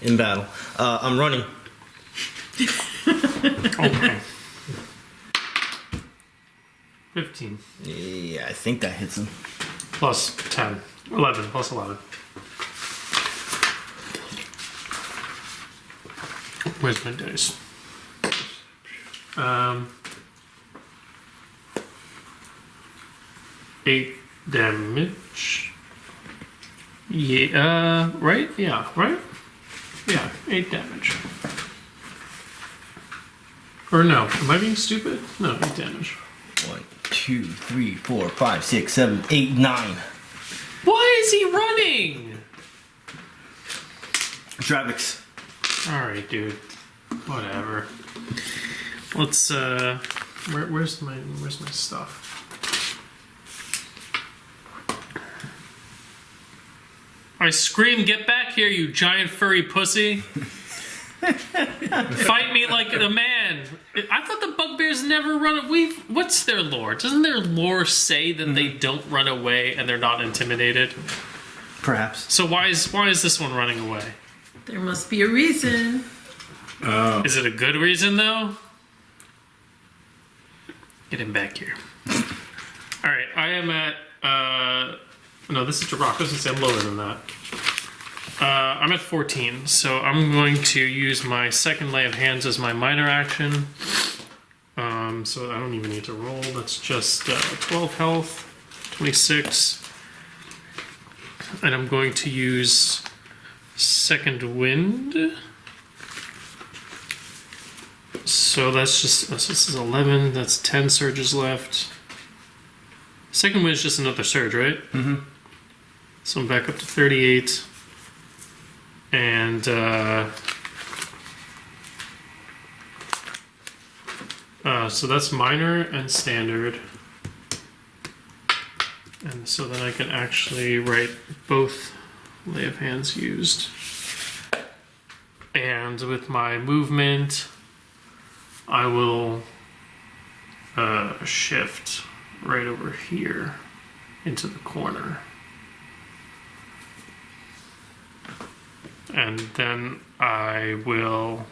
in battle. I'm running. Okay. 15. Yeah, I think that hits him. Plus 10. 11. Plus 11. Where's my dice? 8 damage. Yeah, right? Yeah, right? Yeah, 8 damage. Or no, am I being stupid? No, 8 damage. 1, 2, 3, 4, 5, 6, 7, 8, 9. Why is he running? Travex. Alright, dude. Whatever. Let's where's my stuff? I scream, get back here, you giant furry pussy. Fight me like a man. I thought the bugbears never run away. What's their lore? Doesn't their lore say that they don't run away and they're not intimidated? Perhaps. So why is this one running away? There must be a reason. Is it a good reason though? Get him back here. Alright, I am at no, this is Darrack. I was gonna say I'm lower than that. I'm at 14, so I'm going to use my second lay of hands as my minor action. So I don't even need to roll. That's just 12 health, 26. and I'm going to use Second Wind. So that's just, this is 11, that's 10 surges left. Second Wind is just another surge, right? Mm-hmm. So I'm back up to 38. And so that's minor and standard. And so then I can actually write both Lay of Hands used. And with my movement, I will shift right over here into the corner. And then I will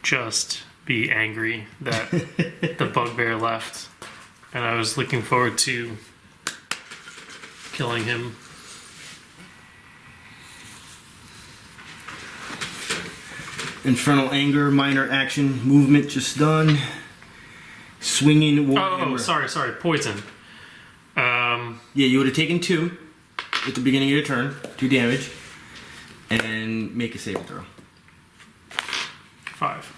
just be angry that the bugbear left. And I was looking forward to killing him. Infernal Anger, minor action, movement just done. Swinging Warhammer. Oh, sorry, poison. Yeah, you would have taken 2 at the beginning of your turn, 2 damage, and make a saving throw. 5.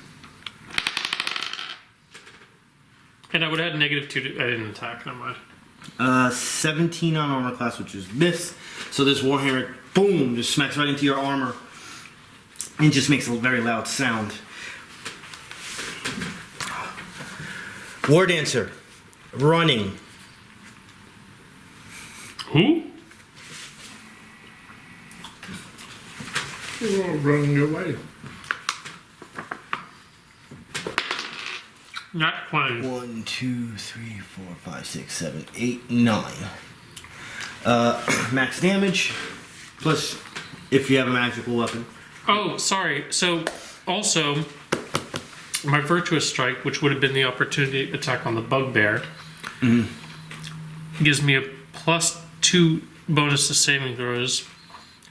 And I would have had -2 to, I didn't attack, never mind. 17 on armor class, which is miss. So this Warhammer, boom, just smacks right into your armor. And just makes a very loud sound. War Dancer, running. Who? You're all running away. Not 20. 1, 2, 3, 4, 5, 6, 7, 8, 9. Max damage, plus if you have a magical weapon. Oh, sorry. So, also, my Virtuous Strike, which would have been the opportunity attack on the Bugbear, gives me a +2 bonus to saving throws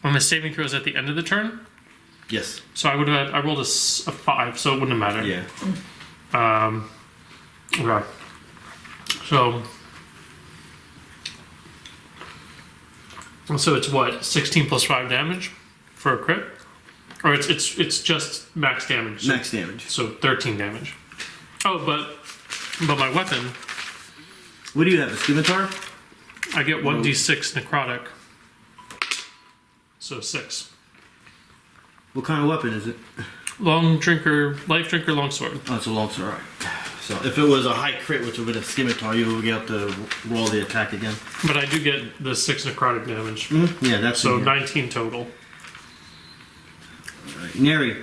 on the saving throws at the end of the turn. Yes. So I would have I rolled a 5, so it wouldn't have mattered. Yeah. Okay. So it's what, 16 plus 5 damage for a crit? Or it's just max damage. So, Max damage. So 13 damage. Oh, but my weapon, What do you have, a scimitar? I get 1d6 necrotic. So 6. What kind of weapon is it? Life drinker, longsword. Oh, it's a longsword. Alright. So if it was a high crit, which would be a scimitar, you would get to roll the attack again. But I do get the 6 necrotic damage. Yeah, that's So in here. 19 total. Alright. Neri.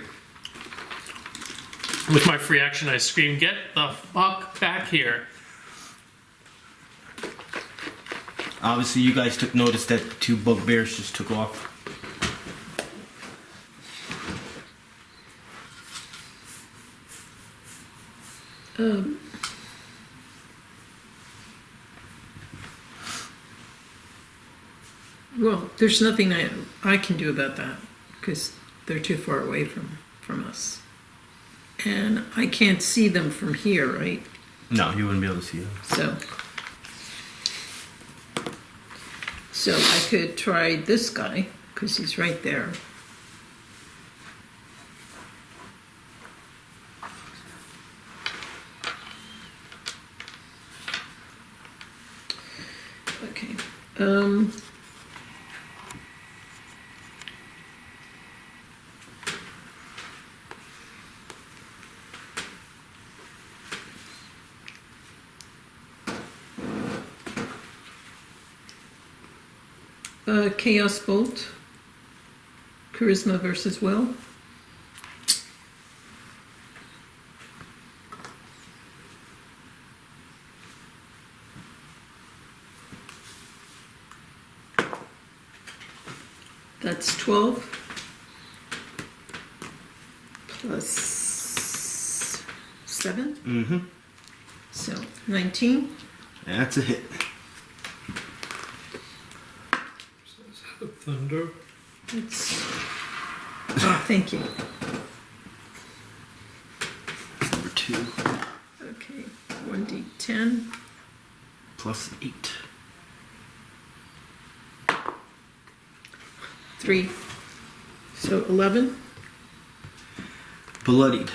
With my free action, I scream, "Get the fuck back here!" Obviously, you guys took notice that the 2 bugbears just took off. Well, there's nothing I can do about that because they're too far away from us. And I can't see them from here, right? No, you wouldn't be able to see them. So I could try this guy because he's right there. Okay. Chaos Bolt. Charisma versus Will. That's 12 plus 7. Mm-hmm. So 19. That's a hit. Thunder. It's, oh, thank you. Number 2. Okay, 1d10. Plus 8. 3. So 11. Bloodied.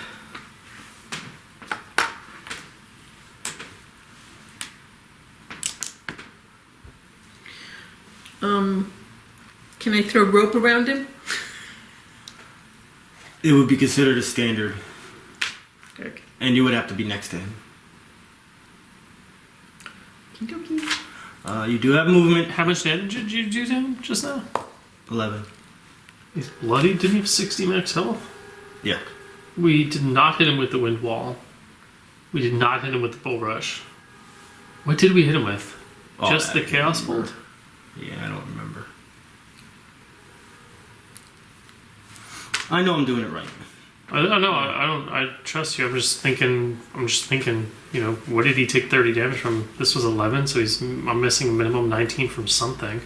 Can I throw rope around him? It would be considered a standard, Okay. and you would have to be next to him. Okey-dokey. You do have movement. How much damage did you do to him just now? 11. He's bloody. Didn't he have 60 max health? Yeah. We did not hit him with the wind wall. We did not hit him with the bull rush. What did we hit him with? Oh, Just the I chaos remember. bolt? Yeah, I don't remember. I know I'm doing it right. I know. I don't. I trust you. I'm just thinking. You know, what did he take 30 damage from? This was 11, so I'm missing a minimum 19 from something.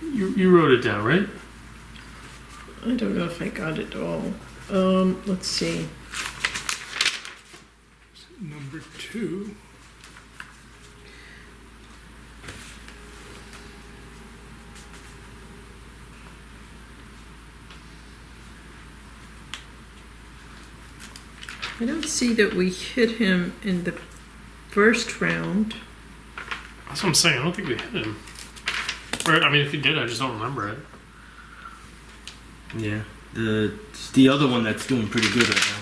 You wrote it down, right? I don't know if I got it all. Let's see. Number 2. I don't see that we hit him in the first round. That's what I'm saying. I don't think we hit him. Or, I mean, if we did, I just don't remember it. Yeah. It's the other one that's doing pretty good right now.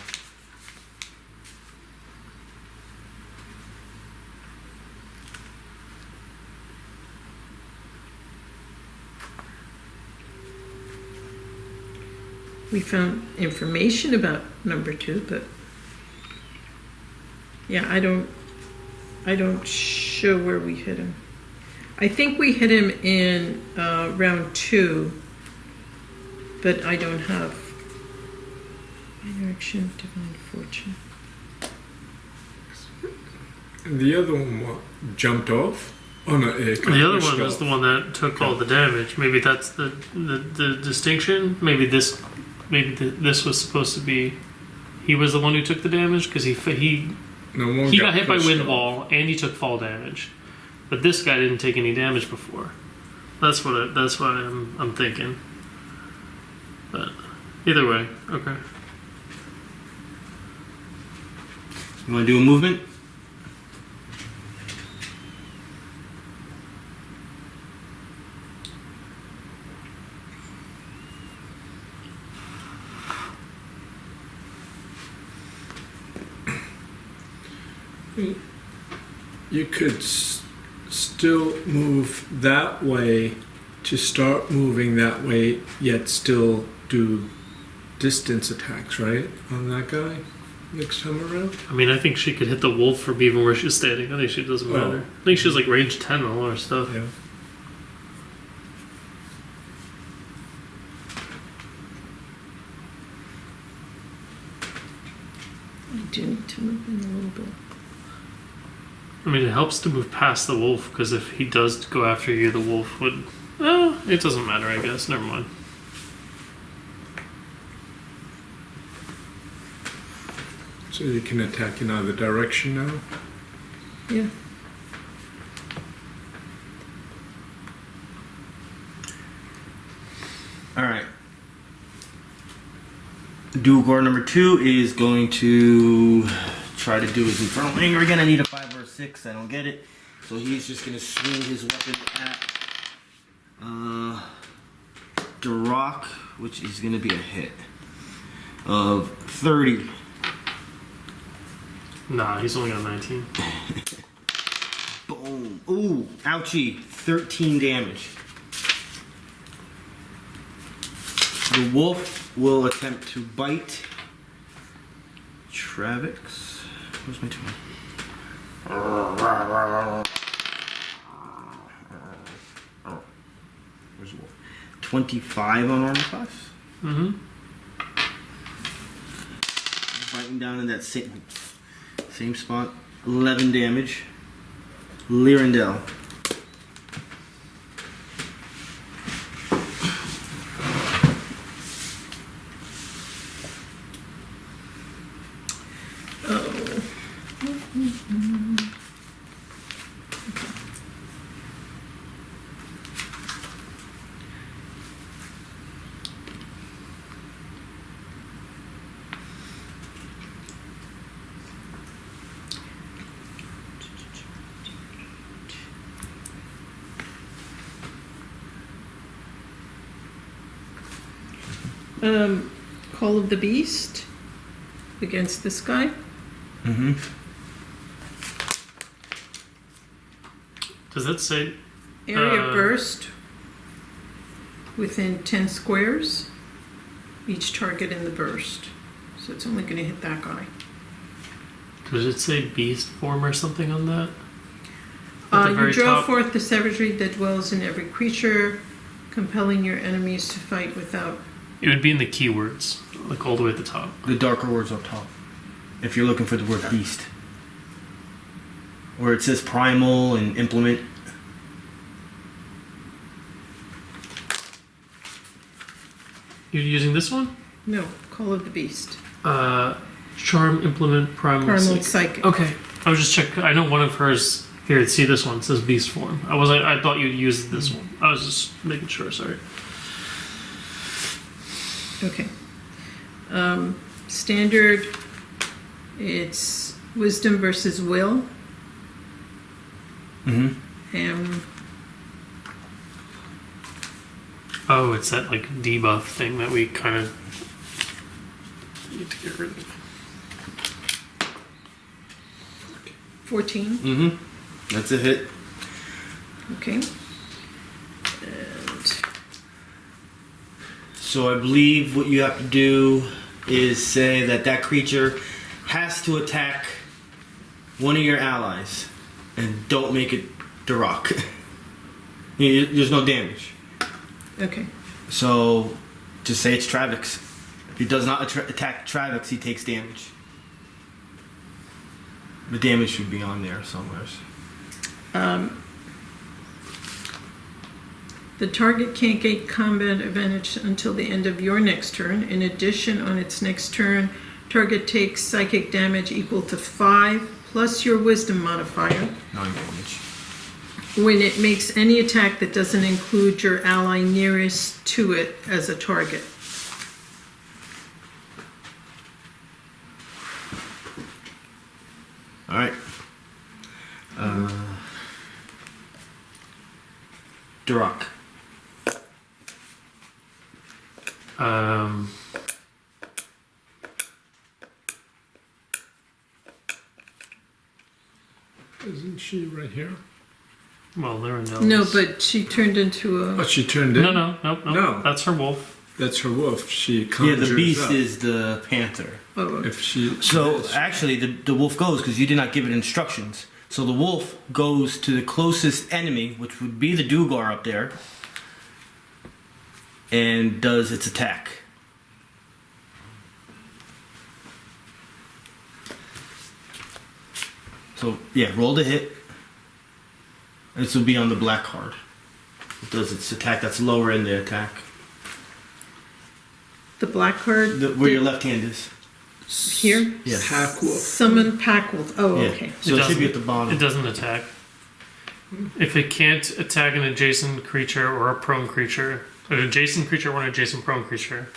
We found information about number 2, but yeah, I don't show where we hit him. I think we hit him in round 2, but I don't have interaction, divine fortune. And the other one what, jumped off? Oh no, it The other pushed one was off. the one that took all the damage. Maybe that's the distinction. Maybe this was supposed to be. He was the one who took the damage because he No one got hit by pushed wind off. wall and he took fall damage, but this guy didn't take any damage before. That's what I'm thinking. But either way, okay. You want to do a movement? You could still move that way to start moving that way, yet still do distance attacks, right? On that guy next time around? I mean, I think she could hit the wolf from even where she's standing. I think she doesn't matter. I think she's like range 10 on all her stuff. Yeah. I do need to move in a little bit. I mean, it helps to move past the wolf because if he does go after you, the wolf would. It doesn't matter, I guess. Never mind. So you can attack in either direction now? Yeah. Alright. Duergar number 2 is going to try to do his Infernal Anger again. I need a 5 or a 6. I don't get it. So he's just going to swing his weapon at Darrack, which is going to be a hit of 30. Nah, he's only got 19. Boom. Ooh, ouchie. 13 damage. The wolf will attempt to bite Travex. Where's my 2? Where's the wolf? 25 on armor class. Mm-hmm. Biting down in that same spot. 11 damage. Lyrindel. Call of the Beast against this guy. Mm-hmm. Does that say? Area burst within 10 squares. Each target in the burst. So it's only going to hit that guy. Does it say beast form or something on that? At the You very draw top? forth the savagery that dwells in every creature, compelling your enemies to fight without. It would be in the keywords, like all the way at the top. The darker words up top. If you're looking for the word beast. Where it says primal and implement. You're using this one? No, Call of the Beast. Charm, implement, primal, Primal psychic. Psychic. Okay, I was just checking. I know one of hers. Here, see this one. It says beast form. I thought you'd use this one. I was just making sure. Sorry. Okay. Standard, it's Wisdom versus Will. Mm-hmm. Oh, it's that like debuff thing that we kind of need to get rid of. 14. Mm-hmm. That's a hit. Okay. And So I believe what you have to do is say that that creature has to attack one of your allies. And don't make it Darrack. There's no damage. okay. So just say it's Travex. If he does not attack Travex, he takes damage. The damage should be on there somewhere. The target can't gain combat advantage until the end of your next turn. In addition, on its next turn, target takes psychic damage equal to 5 plus your wisdom modifier 9 damage. when it makes any attack that doesn't include your ally nearest to it as a target. Alright. Darrack. Isn't she right here? Well, Lyrindel. No, but she turned into Oh, a... she turned in? No. That's her wolf. That's her wolf. She Yeah, conjures the beast up. is the panther. Oh, okay. If she... So actually, the wolf goes because you did not give it instructions. So the wolf goes to the closest enemy, which would be the Duergar up there, and does its attack. So yeah, roll the hit. This will be on the black card. It does its attack. That's lower in the attack. The black card Where your left hand is. here? Yes. Pack wolf. Summon pack wolf. Oh, Yeah. okay. So it should be at the It bottom. doesn't attack. If it can't attack an adjacent creature or a prone creature, an adjacent creature or an adjacent prone creature,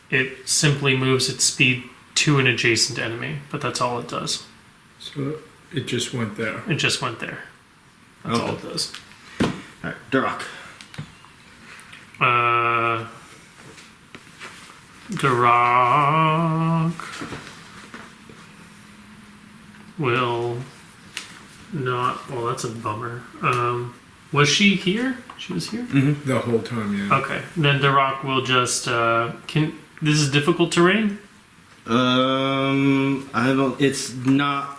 it simply moves its speed to an adjacent enemy. But that's all it does. So it just went there. It just went there. That's all it Okay. does. Alright, Darrack. Darrack will not. Well, that's a bummer. Was she here? She was here. The whole time, yeah. Okay, then Darrack will just. Can this is difficult terrain, I don't. It's not.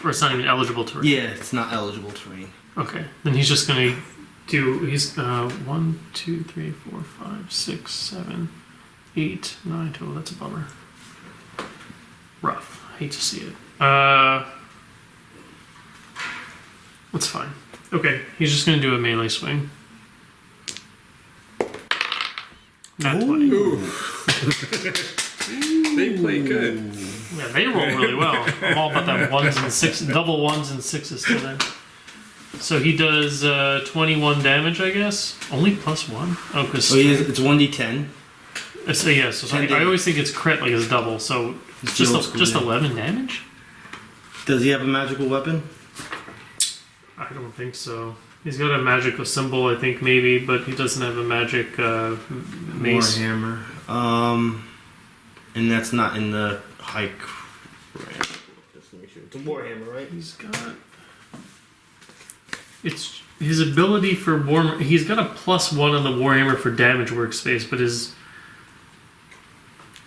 or it's not even eligible terrain? Yeah, it's not eligible terrain. Okay, then he's just gonna do. He's 1, 2, 3, 4, 5, 6, 7, 8, 9 total. That's a bummer. Rough. Hate to see it. That's fine. Okay, he's just gonna do a melee swing. Not 20. They play good. Yeah, they roll really well. I'm all about that ones and six, double ones and sixes today. So he does 21 damage, I guess. Only +1. Oh, because Oh, yeah, it's 1d10. so yeah. So sorry, 10 I always think it's crit like it's double. So It's just the old school, just yeah. 11 damage. Does he have a magical weapon? I don't think so. He's got a magical symbol, I think maybe, but he doesn't have a magic mace. Warhammer. And that's not in the high Krand. Just make sure. It's a Warhammer, right? He's got. It's his ability for Warhammer. He's got a +1 on the Warhammer for damage workspace, but his.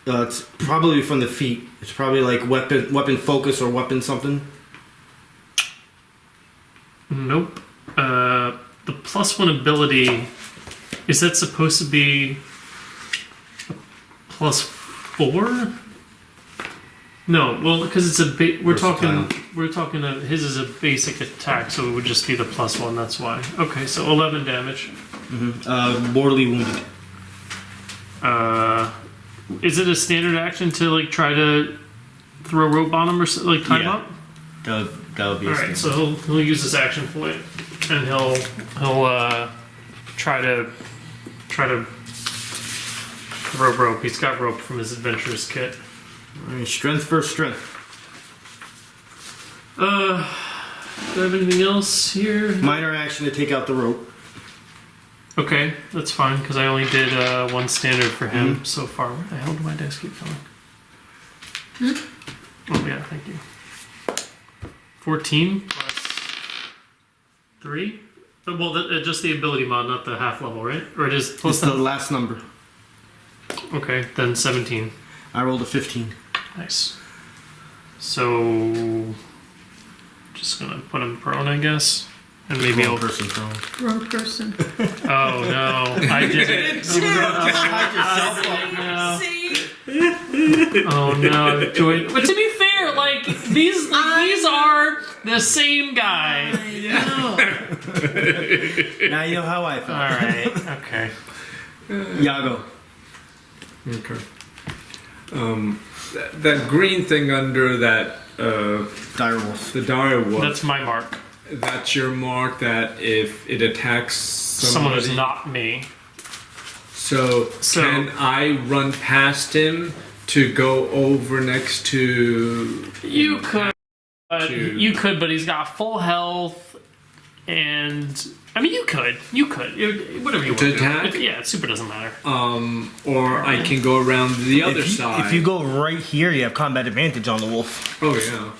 It's probably from the feet. It's probably like weapon focus or weapon something. Nope. The +1 ability, is that supposed to be a +4? No, well, because it's a we're talking his is a basic attack, so it would just be the +1. That's why. Okay, so 11 damage. Mortally wounded. Is it a standard action to like try to throw rope on him or like tie him Yeah. up? That would be. All a right, standard. so he'll use this action point, and he'll try to throw rope. He's got rope from his adventurer's kit. Alright, strength versus strength. Do I have anything else here? Minor action to take out the rope. Okay, that's fine because I only did one standard for him so far. Where the hell do my dice keep going? Oh yeah, thank you. 14 plus 3. Well, just the ability mod, not the half level, right? Or it is plus It's the last number. Okay, then 17. I rolled a 15. Nice. So, just gonna put him prone, I guess, and maybe Wrong I'll. person thrown. Wrong person. Oh no, I did it. Oh no, Joy. But to be fair, like these are the same guy. No. Now you know how I felt. All right. Okay. Yago. Okay. That green thing under that Direwolf. the dire wolf. That's my mark. That's your mark. That if it attacks Someone somebody, who's not me. So can I run past him to go over next to? You could. You could, but he's got full health, and I mean, you could, whatever you want To attack? Yeah, it super doesn't matter. Or I can go around the other side. If you go right here, you have combat advantage on the wolf. Oh yeah.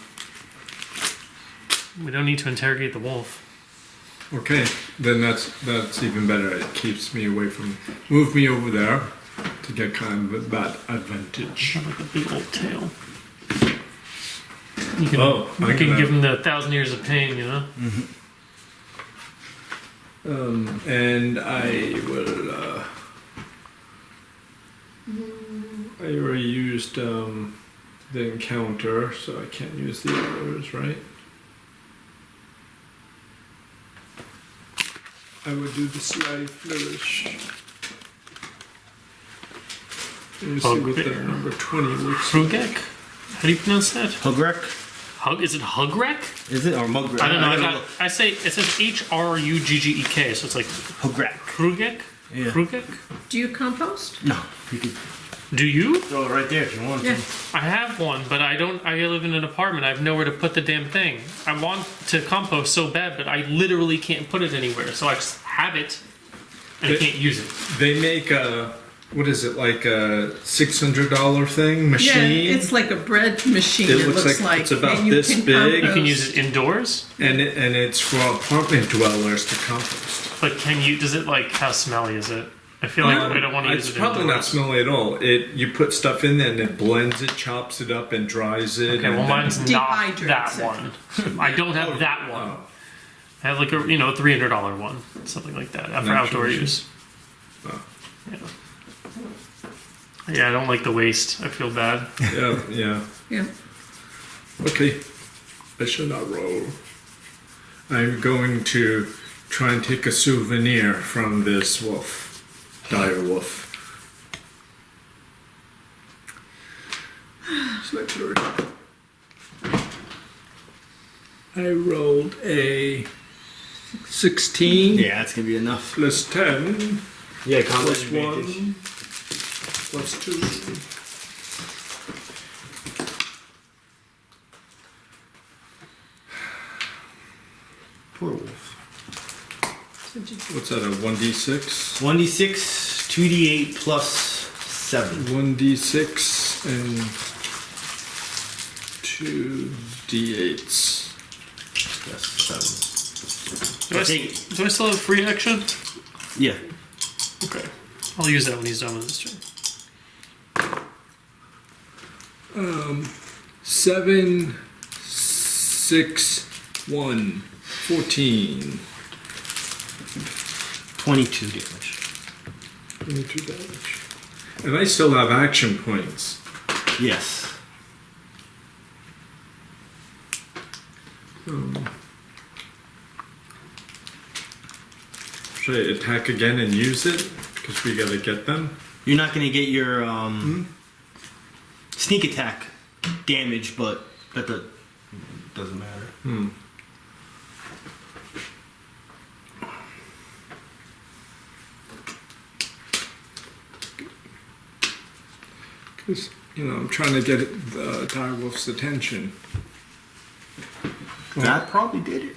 We don't need to interrogate the wolf. Okay, then that's even better. It keeps me away from. Move me over there to get kind of that advantage. Have like a big old tail. You can, Oh, you I can can give him the 1,000 years of pain, you know. And I will. I already used the encounter, so I can't use the others, right? I would do the sly flourish. Let me see what the number 20 looks like. Hrugek? How do you pronounce that? Hugrek? Is it Hugrek? Is it? Or Mugrek? I don't know. I say it says Hruggek, so it's like Hugrek. Hrugek. Yeah. Hrugek? Do you compost? No. You could Do you? throw it right there if you want Yeah. to. I have one, but I don't. I live in an apartment. I have nowhere to put the damn thing. I want to compost so bad, but I literally can't put it anywhere. So I just have it, and I can't use it. They make a. What is it, like a $600 thing? Machine? Yeah, it's like a bread machine. It It looks looks like like it's about and you this can big. You can compost. use it indoors, And it's for apartment dwellers to compost. but can you? Does it like how smelly is it? I feel like I don't want to use It's it. probably not indoors. smelly at all. You put stuff in there and it blends it, chops it up, and dries it. Okay, and well then- mine's not Dehydrates that it. one. I don't have that one. Oh, I have like a $300 one, something like that, for outdoor Naturally. use. Oh. Yeah. Yeah, I don't like the waste. I feel bad. yeah. Yeah. Okay. I should not roll. I'm going to try and take a souvenir from this wolf. Dire wolf. Select your. I rolled a 16 Yeah, that's gonna be enough. plus 10 Yeah, plus 1 plus 2. Poor wolf. What's that, a 1d6? 1d6, 2d8 plus 7. 1d6 and 2d8s. Yes, 7. Do I, do I still have free action? Yeah. Okay. I'll use that when he's done with his turn. 7, 6, 1, 14. 22 damage. 22 damage. And I still have action points. Yes. Should I attack again and use it? Because we gotta get them. You're not going to get your sneak attack damage, but that doesn't matter. Because, I'm trying to get the direwolf's attention. That probably did it.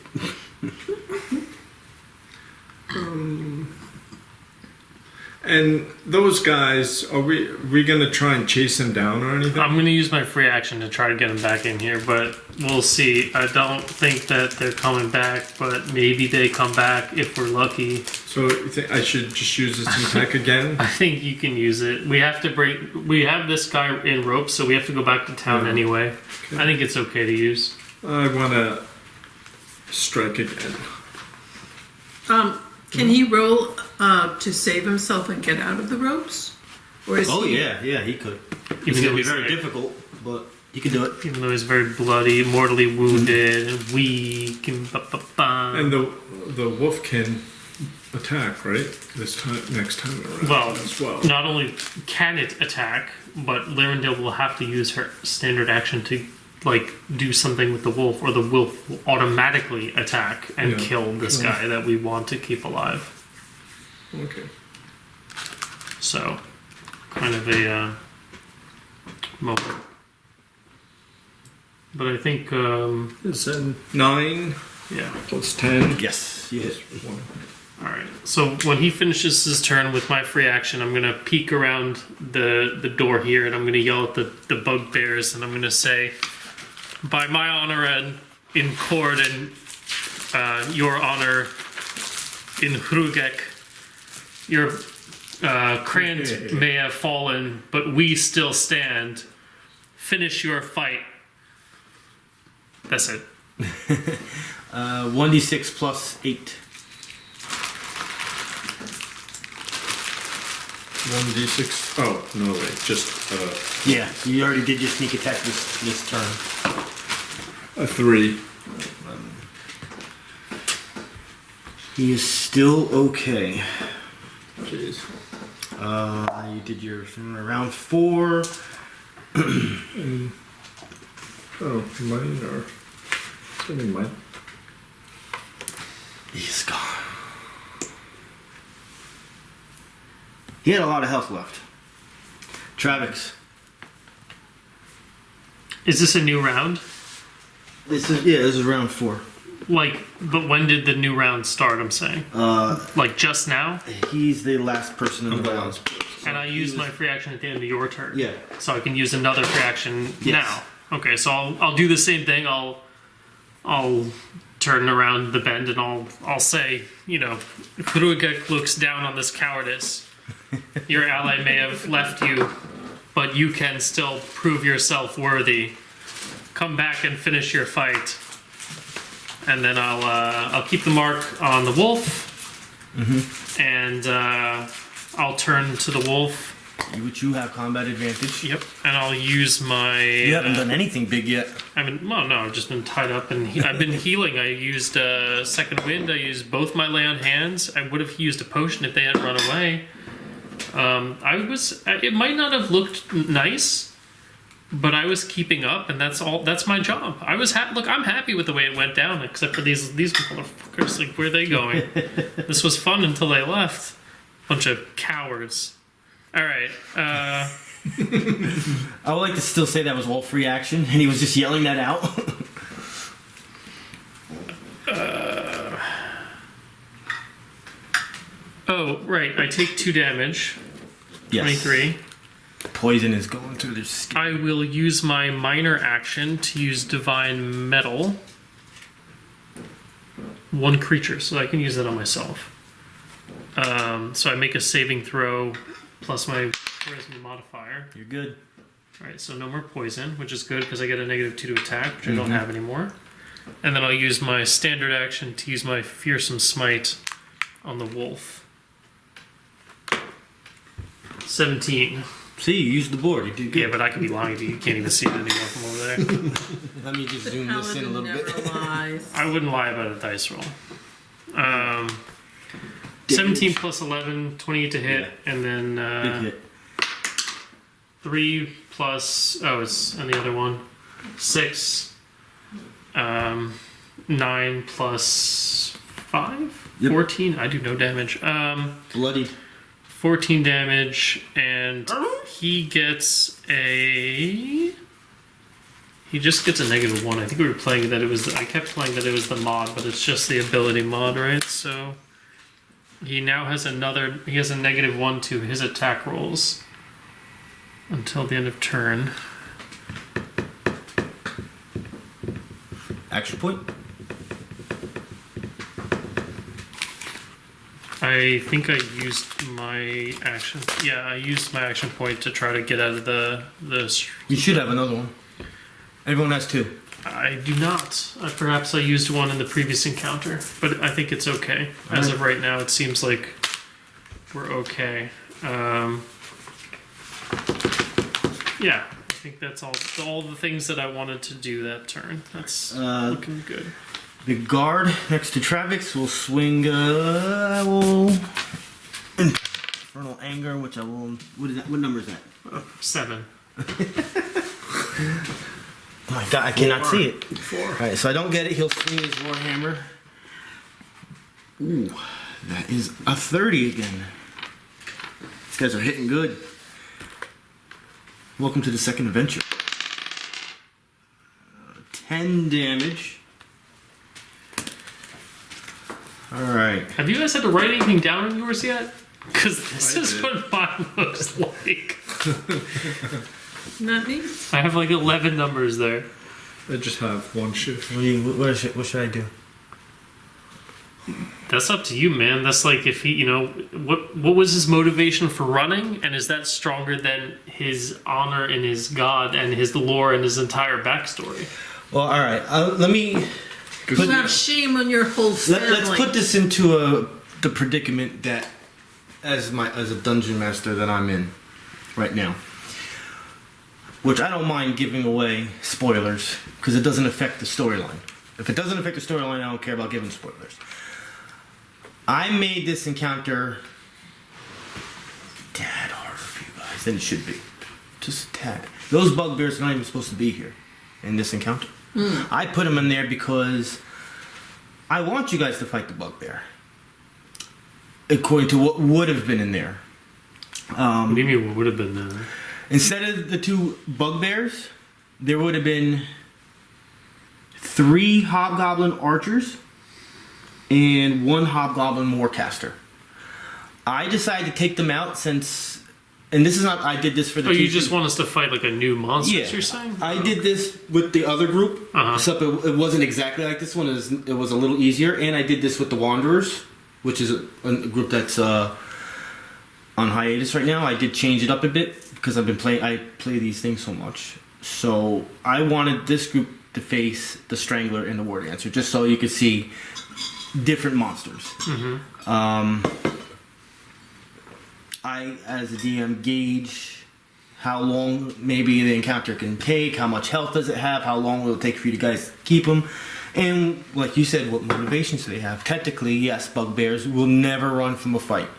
And those guys, are we gonna try and chase them down or anything? I'm going to use my free action to try to get him back in here, but we'll see. I don't think that they're coming back, but maybe they come back if we're lucky. So you think I should just use this to attack again? I think you can use it. We have to break. We have this guy in ropes, so we have to go back to town anyway. Okay. I think it's okay to use. I wanna strike again. Can he roll to save himself and get out of the ropes? Or is he... yeah, he could. It's Even going though to be he's very like- difficult, but he can do it. Even though he's very bloody, mortally wounded, and weak, and And the wolf can attack, right? This time, next time around well, as well. not only can it attack, but Lyrindel will have to use her standard action to do something with the wolf, or the wolf will automatically attack and kill this guy that we want to keep alive. Okay. So, kind of a moment. But I think, It's a 9 yeah. plus 10. Yes, yes. 1. Alright, so when he finishes his turn with my free action, I'm going to peek around the door here, and I'm going to yell at the bugbears, and I'm going to say, by my honor and in Cord and your honor in Hrugek, your Krand may have fallen, but we still stand. Finish your fight. That's it. 1d6 plus 8. 1d6. Oh, no, wait. Just Yeah, you already did your sneak attack this turn. a 3. He is still okay. Jeez. You did your round 4. Oh, mine or... I mean, mine. He's gone. He had a lot of health left. Travex. Is this a new round? This is round 4. But when did the new round start, I'm saying? Just now? He's the last person in the round. And I used my free action at the end of your turn. Yeah. So I can use another free action Yes. now. Okay, so I'll do the same thing. I'll turn around the bend and I'll say, Hrugek looks down on this cowardice. Your ally may have left you, but you can still prove yourself worthy. Come back and finish your fight. And then I'll keep the mark on the wolf, and I'll turn to the wolf. You have combat advantage. Yep, and I'll use my. You haven't done anything big yet. I've just been tied up and I've been healing. I used second wind. I used both my lay on hands. I would have used a potion if they hadn't run away. It might not have looked nice, but I was keeping up, and that's all. That's my job. I was I'm happy with the way it went down, except for these motherfuckers. Like, where are they going? This was fun until they left. Bunch of cowards. All right. I would like to still say that was all free action, and he was just yelling that out. Oh, right. I take 2 damage. Yes. 23. Poison is going through their skin. I will use my minor action to use Divine Metal. One creature, so I can use that on myself. So I make a saving throw plus my charisma modifier. You're good. Alright, so no more poison, which is good because I get a -2 to attack, which I don't have anymore. And then I'll use my standard action to use my Fearsome Smite on the wolf. 17. See, you used the board. You did good. Yeah, but I could be lying to you. You can't even see it anymore from over there. Let me just zoom this in a little bit. Lies. I wouldn't lie about a dice roll. 17 plus 11, 28 to hit, and then Big hit. 3 plus, it's on the other one, 6, 9 plus 5, Yep. 14. I do no damage. Bloody. 14 damage, and he gets a... He just gets a -1. I think we were playing that it was... I kept playing that it was the mod, but it's just the ability mod, right? So he now has another... He has a -1 to his attack rolls until the end of turn. Action point. I think I used my action... Yeah, I used my action point to try to get out of the You should have another one. Everyone has 2. I do not. Perhaps I used one in the previous encounter, but I think it's okay. As of right now, it seems like we're okay. Yeah, I think that's all the things that I wanted to do that turn. That's looking good. The guard next to Travex will swing. Infernal Anger, which I will. What is that? What number is that? 7. Oh my god, I cannot see it. 4. Alright, so I don't get it. He'll swing his Warhammer. Ooh, that is a 30 again. These guys are hitting good. Welcome to the second adventure. 10 damage. Alright. Have you guys had to write anything down in yours yet? Because this is what mine looks like. Not me. I have like 11 numbers there. I just have one shift. What should I do? That's up to you, man. That's like if he, what was his motivation for running, and is that stronger than his honor and his god and his lore and his entire backstory? Well, alright. Let me... You have shame on your whole family. Let's put this into the predicament that, as a dungeon master that I'm in right now. Which I don't mind giving away spoilers, because it doesn't affect the storyline. If it doesn't affect the storyline, I don't care about giving spoilers. I made this encounter a tad harder for you guys than it should be. Just a tad. Those bugbears are not even supposed to be here in this encounter. I put them in there because I want you guys to fight the bugbear. According to what would have been in there. What do you mean what would have been there? Instead of the 2 bugbears, there would have been 3 hobgoblin archers and 1 hobgoblin warcaster. I decided to take them out since, and this is not, I did this for the you just want us to fight like a new monster, yeah, you're saying? I did this with the other group, except it wasn't exactly like this one. It was a little easier, and I did this with the Wanderers, which is a group that's on hiatus right now. I did change it up a bit because I play these things so much. So I wanted this group to face the Strangler and the War Dancer, just so you could see different monsters. I, as a DM, gauge how long maybe the encounter can take, how much health does it have, how long will it take for you guys to keep them, and like you said, what motivations do they have? Technically, yes, bugbears will never run from a fight.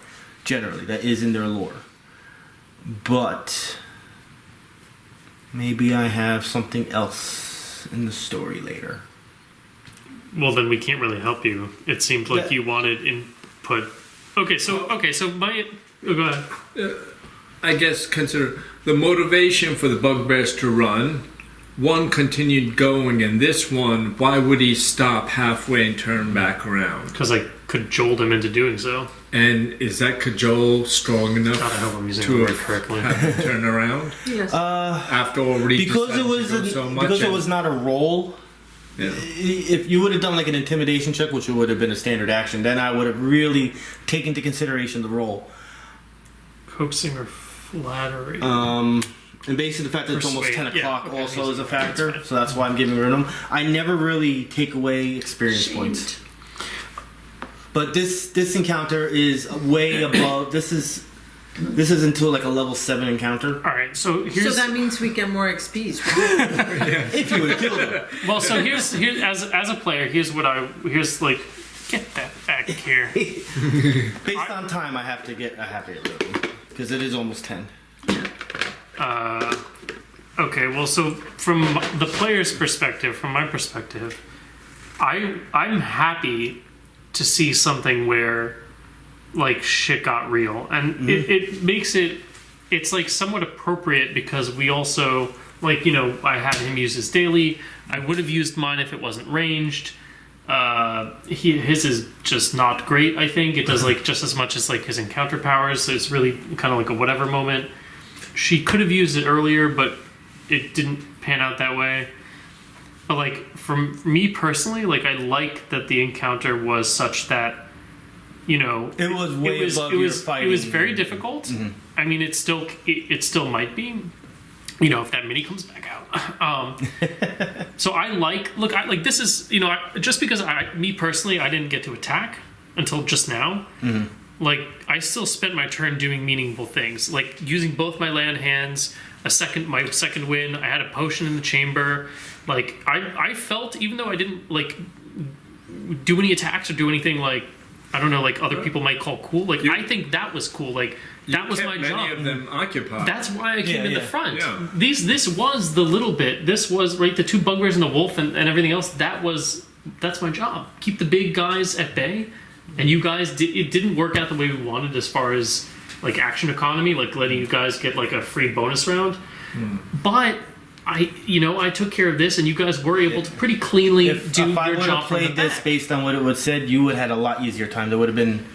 Generally, that is in their lore. But maybe I have something else in the story later. Well, then we can't really help you. It seemed like you wanted input. Okay, so my... Oh, go ahead. I guess consider the motivation for the bugbears to run. One continued going, and this one, why would he stop halfway and turn back around? Because I could jolt him into doing so. And is that cajole strong enough God, I hope I'm using to the word have correctly. it turn around Yes. after already Because it was because it was not a roll. Yeah. If you would have done like an intimidation check, which would have been a standard action, then I would have really taken into consideration the roll. Coaxing or flattery. And basically the fact that it's almost Persuade, 10 o'clock yeah, okay, also is a that's factor, fine. so that's why I'm giving rid of them. I never really take away experience points. But this encounter is way above. This is until like a level 7 encounter. All right, so So here's that means we get more XPs, right? If you would have killed him. well. So here's as a player, here's like get that back here. Based on time, I have to get rid of them because it is almost 10. Okay, well, so from the player's perspective, from my perspective, I'm happy to see something where like shit got real, and it makes it's like somewhat appropriate because we also like I had him use his daily. I would have used mine if it wasn't ranged. His is just not great. I think it does like just as much as like his encounter powers. So it's really kind of like a whatever moment. She could have used it earlier, but it didn't pan out that way. But like from me personally, like I like that the encounter was such that It was way above your fighting. It was very difficult. Mm-hmm. I mean, it still might be. If that mini comes back out. So I like this is just because me personally I didn't get to attack until just now. Mm-hmm. Like I still spent my turn doing meaningful things, like using both my land hands. My second win. I had a potion in the chamber. Like I felt, even though I didn't like do any attacks or do anything like I don't know, like other people might call cool. Like I think that was cool. Like that was my job. Many of them occupied. That's why I came in the front. Yeah. This was the little bit. This was right. The 2 bugbears and the wolf and everything else. That's my job. Keep the big guys at bay. And you guys it didn't work out the way we wanted as far as like action economy, like letting you guys get like a free bonus round. But I took care of this, and you guys were able to pretty cleanly do if I your would job have from the played this back. based on what it was said, you would have had a lot easier time. There would have been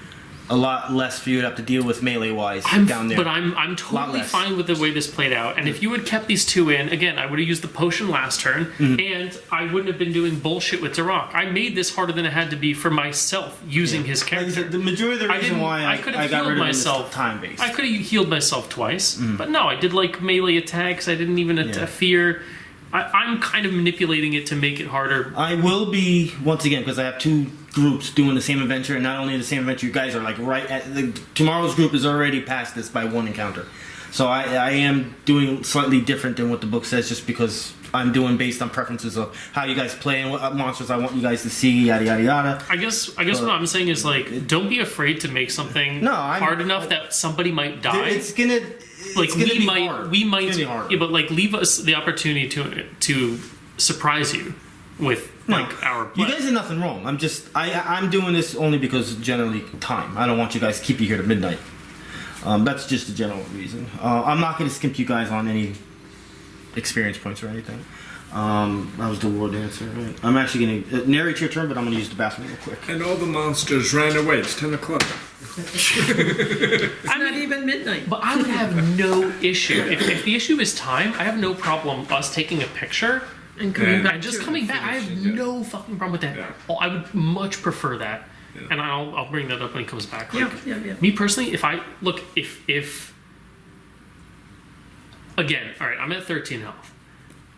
a lot less for you to have to deal with melee wise down there. But I'm totally less. fine with the way this played out. And if you had kept these 2 in, again, I would have used the potion last turn, and I wouldn't have been doing bullshit with Darrack. I made this harder than it had to be for myself using his Like I character. said, the majority of the reason why I could got have rid healed of myself. it is time based. I could have healed myself twice, but no, I did like melee attacks. I didn't even fear. I'm kind of manipulating it to make it harder. I will be, once again, because I have 2 groups doing the same adventure, and not only the same adventure, you guys are like right at tomorrow's group is already past this by 1 encounter. So I am doing slightly different than what the book says, just because I'm doing based on preferences of how you guys play and what monsters I want you guys to see, yada yada yada. I guess what I'm saying is like, don't be afraid to make something hard enough that somebody might die. It's gonna. Like it's gonna be hard. we might, It's gonna be hard. yeah, but like leave us the opportunity to surprise you with like our play. You guys did nothing wrong. I'm doing this only because generally time. I don't want you guys to keep you here to midnight. That's just the general reason. I'm not going to skimp you guys on any experience points or anything. That was the war dancer. Right? I'm actually going to narrate your turn, but I'm going to use the bathroom real quick. And all the monsters ran away. It's 10 o'clock. It's not even midnight. But I would have no issue if the issue is time. I have no problem us taking a picture And coming back and just to it. coming back. I have finishing, yeah. no fucking problem with that. Yeah. Oh, I would much prefer that, Yeah. and I'll bring that up when he comes back. Like, Yeah. Me personally, if again, all right, I'm at 13 health,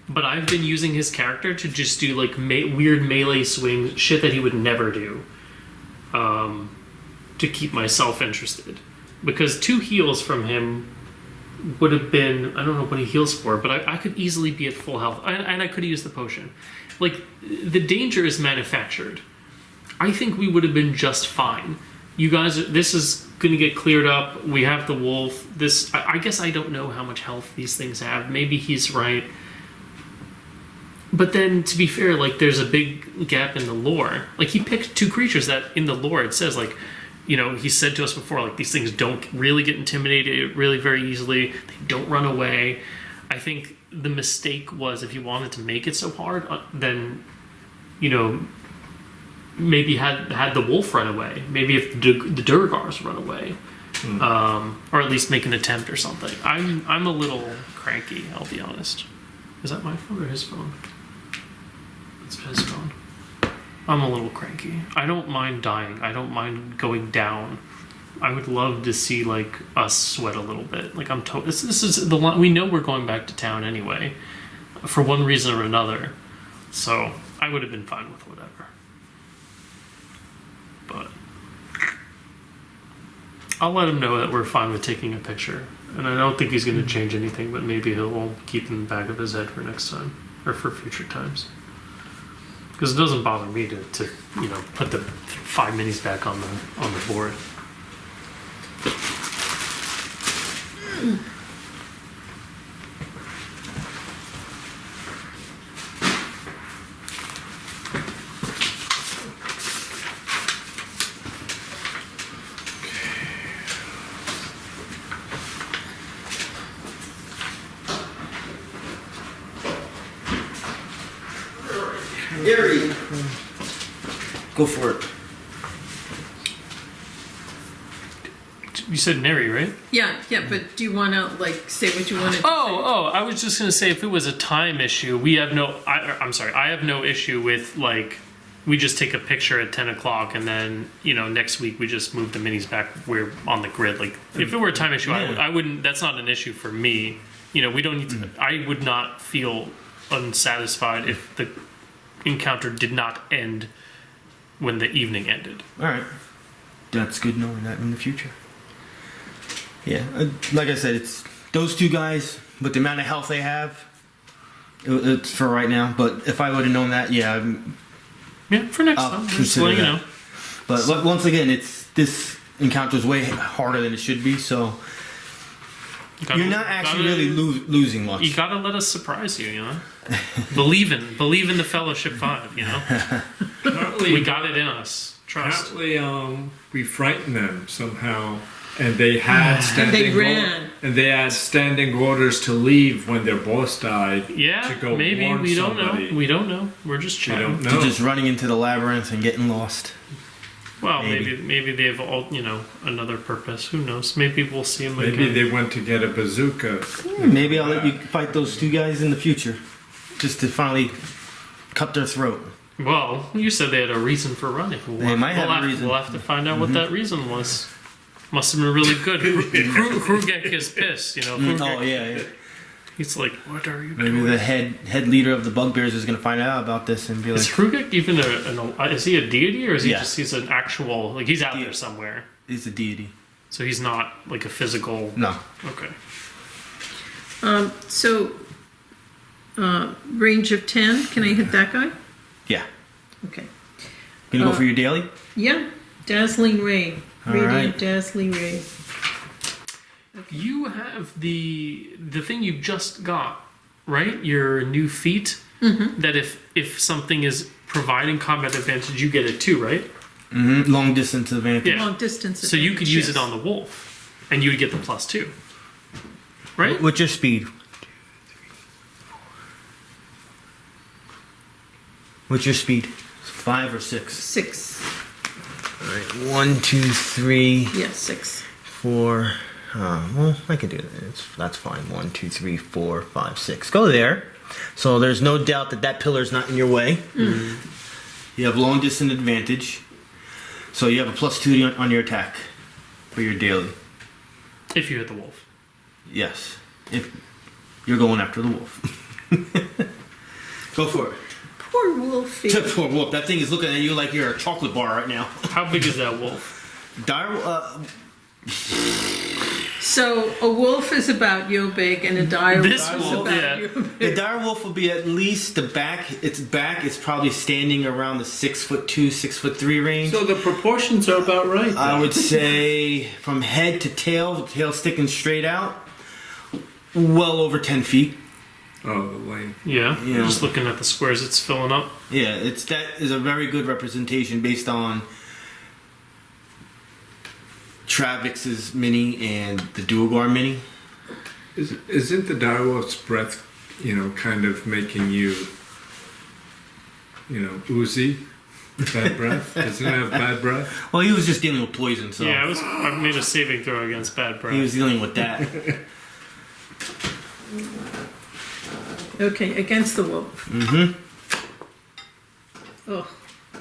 but I've been using his character to just do like weird melee swings, shit that he would never do, to keep myself interested. Because 2 heals from him would have been, I don't know what he heals for, but I could easily be at full health, and I could use the potion. Like, the danger is manufactured. I think we would have been just fine. You guys, this is going to get cleared up. We have the wolf. I guess I don't know how much health these things have. Maybe he's right. But then, to be fair, like, there's a big gap in the lore. Like, he picked 2 creatures that, in the lore, it says, like, he said to us before, like, these things don't really get intimidated really very easily. They don't run away. I think the mistake was, if you wanted to make it so hard, then, maybe had the wolf run away. Maybe if the Duergars run away, or at least make an attempt or something. I'm a little cranky. I'll be honest. Is that my phone or his phone? It's his phone. I'm a little cranky. I don't mind dying. I don't mind going down. I would love to see like us sweat a little bit. Like this is the we know we're going back to town anyway, for one reason or another. So I would have been fine with whatever. But I'll let him know that we're fine with taking a picture. And I don't think he's going to change anything, but maybe he'll keep it in the back of his head for next time or for future times. Because it doesn't bother me to put the 5 minis back on the board. Neri. Go for it. You said Neri, right? Yeah, but do you want to like say what you wanted to say? I was just gonna say if it was a time issue, we have no. I'm sorry, I have no issue with like we just take a picture at 10 o'clock and then next week we just move the minis back where on the grid. Like if it were a time issue, I wouldn't. That's not an issue for me. We don't need to. I would not feel unsatisfied if the encounter did not end when the evening ended. All right, that's good knowing that in the future. Yeah, like I said, it's those two guys with the amount of health they have. It's for right now, but if I would have known that, for next I'll time, just consider let you that. know. But once again, this encounter is way harder than it should be. So you're not actually really losing much. You gotta let us surprise you. believe in the Fellowship 5. We got it in us. Trust. Apparently, we frightened them somehow. And they had standing orders to leave when their boss died. Yeah, to go maybe warn we don't somebody. know. We don't know. We're just chatting. They're just running into the labyrinth and getting lost. Well, maybe they have all another purpose. Who knows? Maybe we'll see them again. Maybe they went to get a bazooka. Maybe I'll let you fight those two guys in the future, just to finally cut their throat. Well, you said they had a reason for running. They might have a reason. We'll have to find out what that reason was. Must have been really good. Krugek is pissed, Oh yeah. He's like, "What are you doing?" Maybe the head leader of the bugbears is going to find out about this and be like, "Is Krugek even is he a deity or is he he's an actual he's out there somewhere?" He's a deity. So he's not like a physical. No. Okay. Range of 10. Can I hit that guy? Yeah. Okay. Gonna go for your daily? Yeah. Dazzling Ray. Radiant right. Dazzling Ray. You have the thing you just got, right? Your new feat. Mm-hmm. That if something is providing combat advantage, you get it too, right? Mm-hmm. Long distance advantage. Yeah. Long distance advantage. So you could use it on the wolf, and you would get the +2, right? What's your speed? What's your speed? 5 or 6? 6. All right. 1, 2, 3. Yeah, 6. 4. Well, I can do that. That's fine. 1, 2, 3, 4, 5, 6. Go there. So there's no doubt that pillar's not in your way. Mm-hmm. You have long distance advantage. So you have a +2 on your attack for your daily. If you hit the wolf. Yes. If you're going after the wolf. Go for it. Poor Wolfie. Poor wolf. That thing is looking at you like you're a chocolate bar right now. How big is that wolf? So a wolf is about yo big, and a dire wolf is wolf, about yo big. The dire wolf will be at least the back. Its back is probably standing around the 6'2", 6'3" range. So the proportions are about right. I would say from head to tail sticking straight out, well over 10 feet. Oh, the length. Yeah. Just looking at the squares it's filling up. Yeah, that is a very good representation based on Travex's mini and the Duergar mini. Isn't the direwolf's breath, kind of making you, oozy? Bad breath? Doesn't it have bad breath? Well, he was just dealing with poison, so Yeah, I made a saving throw against bad breath. he was dealing with that. Okay, against the wolf. Mm-hmm. Oh,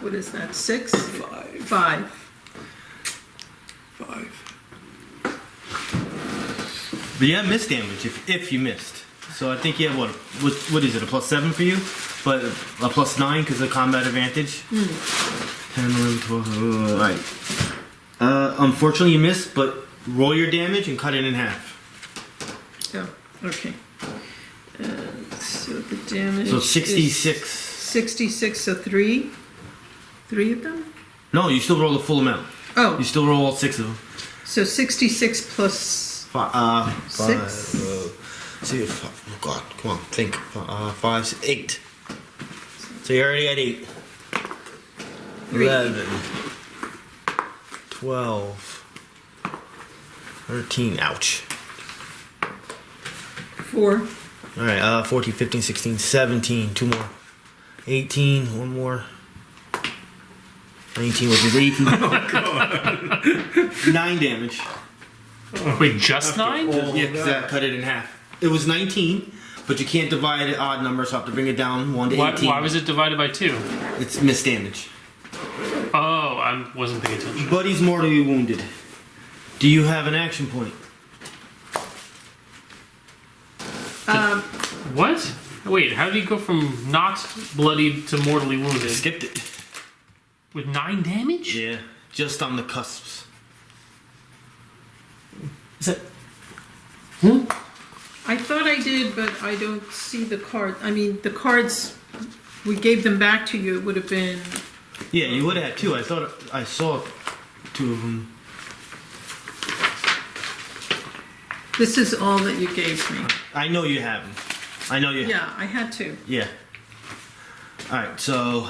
what is that? 6? 5. 5. 5. But yeah, miss damage if you missed. So I think you have what is it, a +7 for you? But a +9 because of combat advantage? 10, 11, 12, alright. Unfortunately you missed, but roll your damage and cut it in half. Oh, okay. So the damage So is 66. 66, so 3? 3 of them? No, you still roll the full amount. Oh, You still roll all 6 of them. so 66 plus... 6. See, oh God, come on, think. 5, 8. So you're already at 8. 11, 12, 13. Ouch. 4. All right, 14, 15, 16, 17. 2 more. 18. 1 more. 19, which is 18. 9 damage. Wait, just 9? Yeah, because that cut it in half. It was 19, but you can't divide it odd numbers, so I have to bring it down 1 to 18. Why was it divided by 2? It's miss damage. Oh, I wasn't paying attention. But he's mortally wounded. Do you have an action point? What? Wait, how did he go from not bloodied to mortally wounded? Skipped it. With 9 damage? Yeah, just on the cusps. Is that... I thought I did, but I don't see the card. I mean, the cards, we gave them back to you. It would have been... Yeah, you would have had 2. I thought I saw 2 of them. This is all that you gave me. I know you have them. I know you. Yeah, I had to. Yeah. All right, so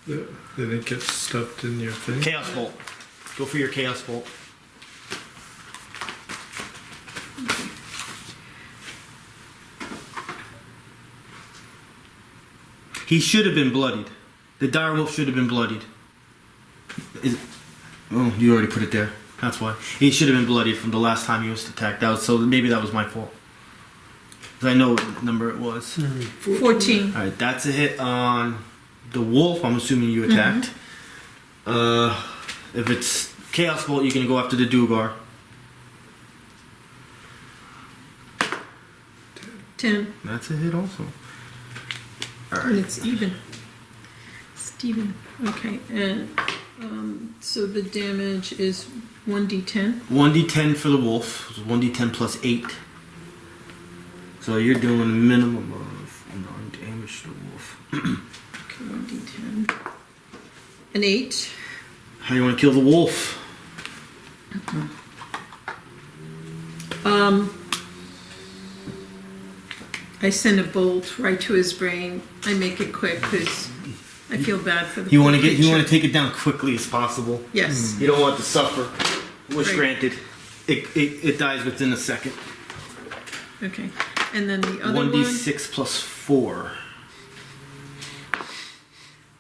Did it get stuffed in your thing? Chaos Bolt. Go for your Chaos Bolt. He should have been bloodied. The direwolf should have been bloodied. Oh, you already put it there. That's why. He should have been bloodied from the last time he was attacked. So maybe that was my fault. 'Cause I know what number it was. 14. Alright, that's a hit on the wolf. I'm assuming you attacked. If it's Chaos Bolt, you're gonna go after the Duergar. 10. That's a hit also. And it's even. Steven. Okay, and so the damage is 1d10. 1d10 for the wolf. So 1d10 plus 8. So you're doing a minimum of 9 damage to the wolf. Okay, 1d10. An 8. How you want to kill the wolf? I send a bolt right to his brain. I make it quick because I feel bad for the You poor want to creature. take it down quickly as possible. Yes. You don't want it to suffer. Wish Right. granted. It dies within a second. Okay. And then the other 1d6 plus 4.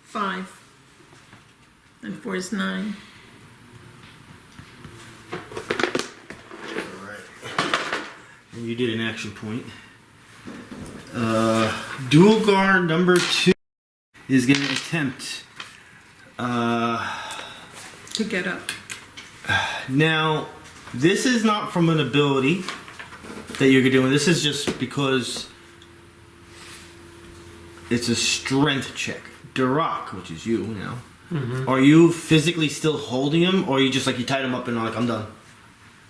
5. And 4 is 9. Alright. And you did an action point. Duergar number 2 is going to attempt. To get up. Now, this is not from an ability that you're doing. This is just because it's a strength check. Darrack, which is you now. Are you physically still holding him, or are you just like you tied him up and like I'm done?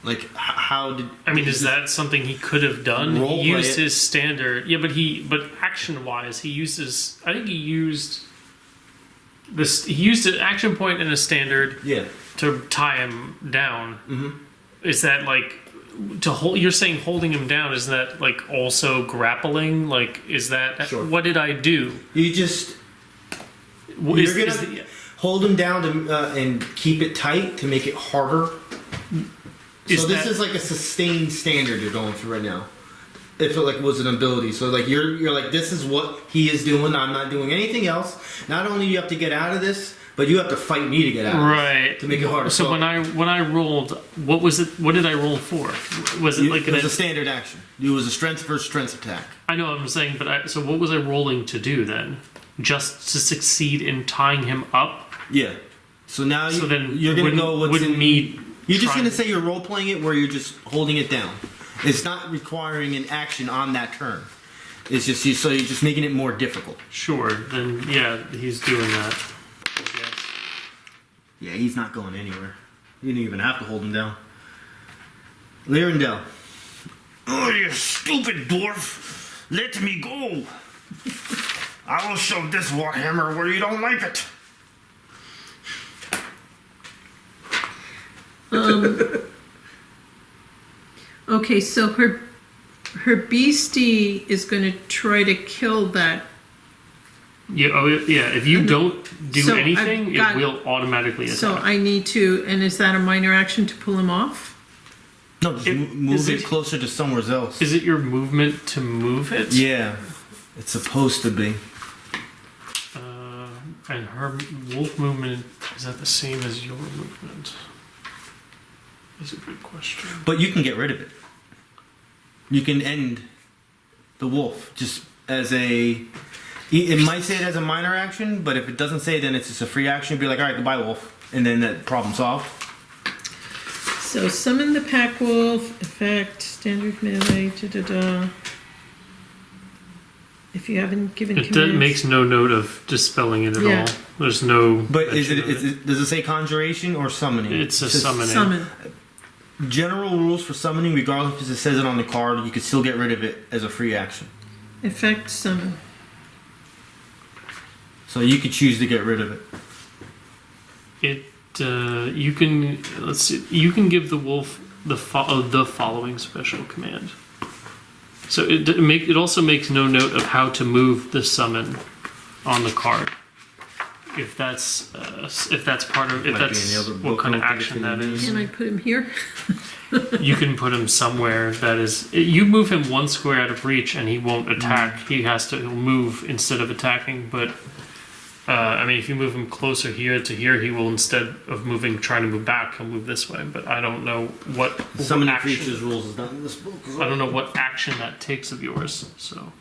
Like how did? I mean, is that something he could have done? Role He used play it. his standard. Yeah, but action-wise, he uses. I think he used this. He used an action point and a standard Yeah. to tie him down. Is that like to hold? You're saying holding him down? Is that like also grappling? Like, is that Sure. what did I do? You just Is, you're is gonna the- hold him down to and keep it tight to make it harder. Is So this that- is like a sustained standard you're going through right now. If it like was an ability, so like you're like this is what he is doing. I'm not doing anything else. Not only do you have to get out of this, But you have to fight me to get out. Right. To make it harder. So when I rolled, what was it? What did I roll for? Was it like it was a standard action. It was a strength versus strength attack. I know what I'm saying, but so what was I rolling to do then? Just to succeed in tying him up? Yeah. So now So then you're gonna go what's wouldn't in me. You're just trying- gonna say you're role playing it where you're just holding it down. It's not requiring an action on that turn. It's just so you're just making it more difficult. Sure. Then yeah, he's doing that. Yes. Yeah, he's not going anywhere. You didn't even have to hold him down. Lyrindel. Oh, you stupid dwarf! Let me go! I will shove this warhammer where you don't like it. Okay, so her beastie is going to try to kill that. Yeah. Oh yeah. If you don't do So anything, I've it got- will automatically attack. So I need to, and is that a minor action to pull him off? No, just Is move it it- closer to somewhere else. Is it your movement to move it? Yeah, it's supposed to be. And her wolf movement, is that the same as your movement? That's a good question. But you can get rid of it. You can end the wolf just as a. It might say it as a minor action, but if it doesn't say it, then it's just a free action. Be like, all right, goodbye, wolf, and then that problem solved. So summon the pack wolf, effect, standard melee, da-da-da. If you haven't given commands. Makes no note of dispelling it at Yeah. all. There's no. But mention of does it say conjuration or summoning? It's a It says summoning. Summon. General rules for summoning, regardless if it says it on the card, you can still get rid of it as a free action. Effect, summon. So you could choose to get rid of it. You can let's see. You can give the wolf the following special command. So it also makes no note of how to move the summon on the card. If that's part of Might be in the other what book, kind I of don't think action it's that in the is. Can I put him here? You can put him somewhere that is. You move him one square out of reach, and he won't attack. He'll move instead of attacking. But I mean, if you move him closer here to here, he will, instead of trying to move back, he'll move this way. But I don't know what Summoning action. creatures rules is not in this book. I don't know what action that takes of yours. So.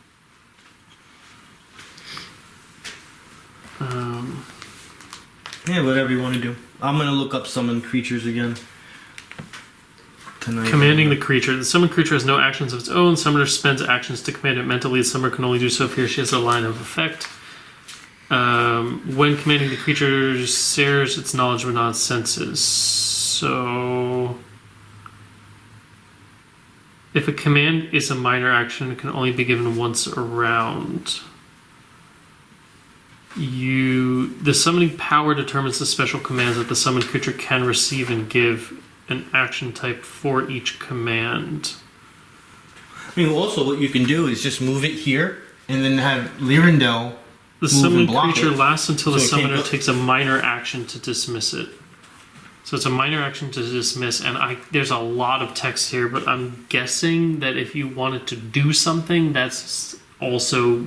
Yeah, whatever you want to do. I'm gonna look up summon creatures again tonight. Commanding the creature. The summoned creature has no actions of its own. Summoner spends actions to command it mentally. The summoner can only do so if he or she has a line of effect. When commanding the creature, shares its knowledge but not its senses. So, if a command is a minor action, it can only be given once a round. The summoning power determines the special commands that the summoned creature can receive and give an action type for each command. I mean, also what you can do is just move it here and then have Lyrindel. The Move and summoned block creature it, lasts until the so it can't summoner go- takes a minor action to dismiss it. So it's a minor action to dismiss, and there's a lot of text here, but I'm guessing that if you wanted to do something, that's also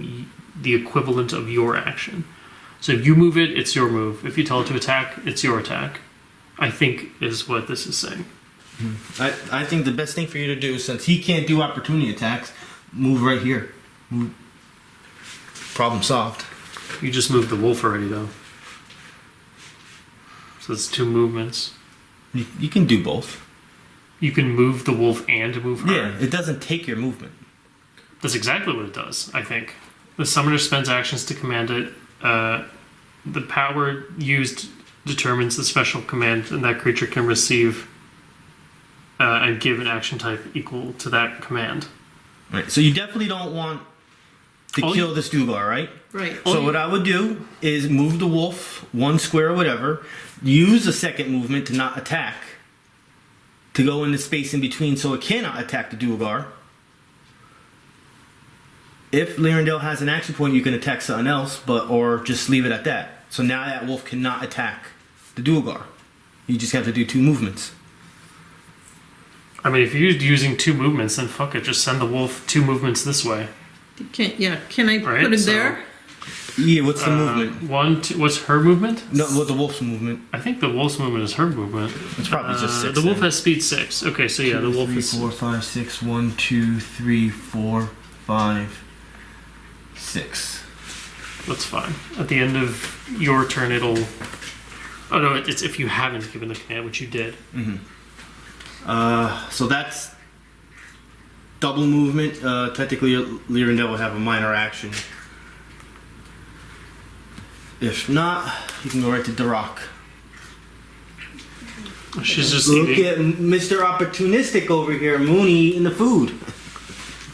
the equivalent of your action. So if you move it, it's your move. If you tell it to attack, it's your attack. I think is what this is saying. I think the best thing for you to do, since he can't do opportunity attacks, move right here. Move. Problem solved. You just moved the wolf already, though. So it's 2 movements. You can do both. You can move the wolf and move her. Yeah, it doesn't take your movement. That's exactly what it does, I think. The summoner spends actions to command it. The power used determines the special command, and that creature can receive and give an action type equal to that command. Right. So you definitely don't want to Oh, kill this Duergar, right? Right. So what I would do is move the wolf 1 square or whatever, use a second movement to not attack, to go in the space in between so it cannot attack the Duergar. If Lyrindel has an action point, you can attack something else, or just leave it at that. So now that wolf cannot attack the Duergar. You just have to do 2 movements. I mean, if you're using 2 movements, then fuck it. Just send the wolf 2 movements this way. Can I Right, put him so- there? Yeah, what's the movement? 1, 2. What's her movement? No, what's the wolf's movement? I think the wolf's movement is her movement. It's probably just 6. The wolf has speed 6. Okay, so yeah, the wolf 3, is 4, 5, 6. 1, 2, 3, 4, 5, 6. That's fine. At the end of your turn, it'll. Oh no, it's if you haven't given the command, which you did. So that's double movement. Technically, Lyrindel will have a minor action. If not, you can go right to Darrack. She's just Look eating. at Mr. Opportunistic over here, Mooney eating the food.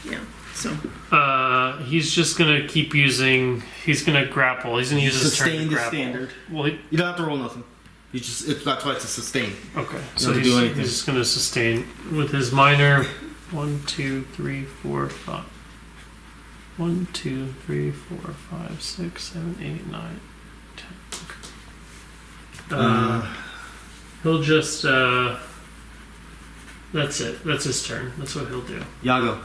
Yeah, so, He's just gonna keep using. He's gonna grapple. He's gonna use his turn to Sustain the grapple. standard. Well, You don't have to roll nothing. You just that's why it's a sustain. okay. You So don't have to do anything. he's just gonna sustain with his minor. 1, 2, 3, 4, 5. 1, 2, 3, 4, 5, 6, 7, 8, 9, 10. He'll just. That's it. That's his turn. That's what he'll do. Yago.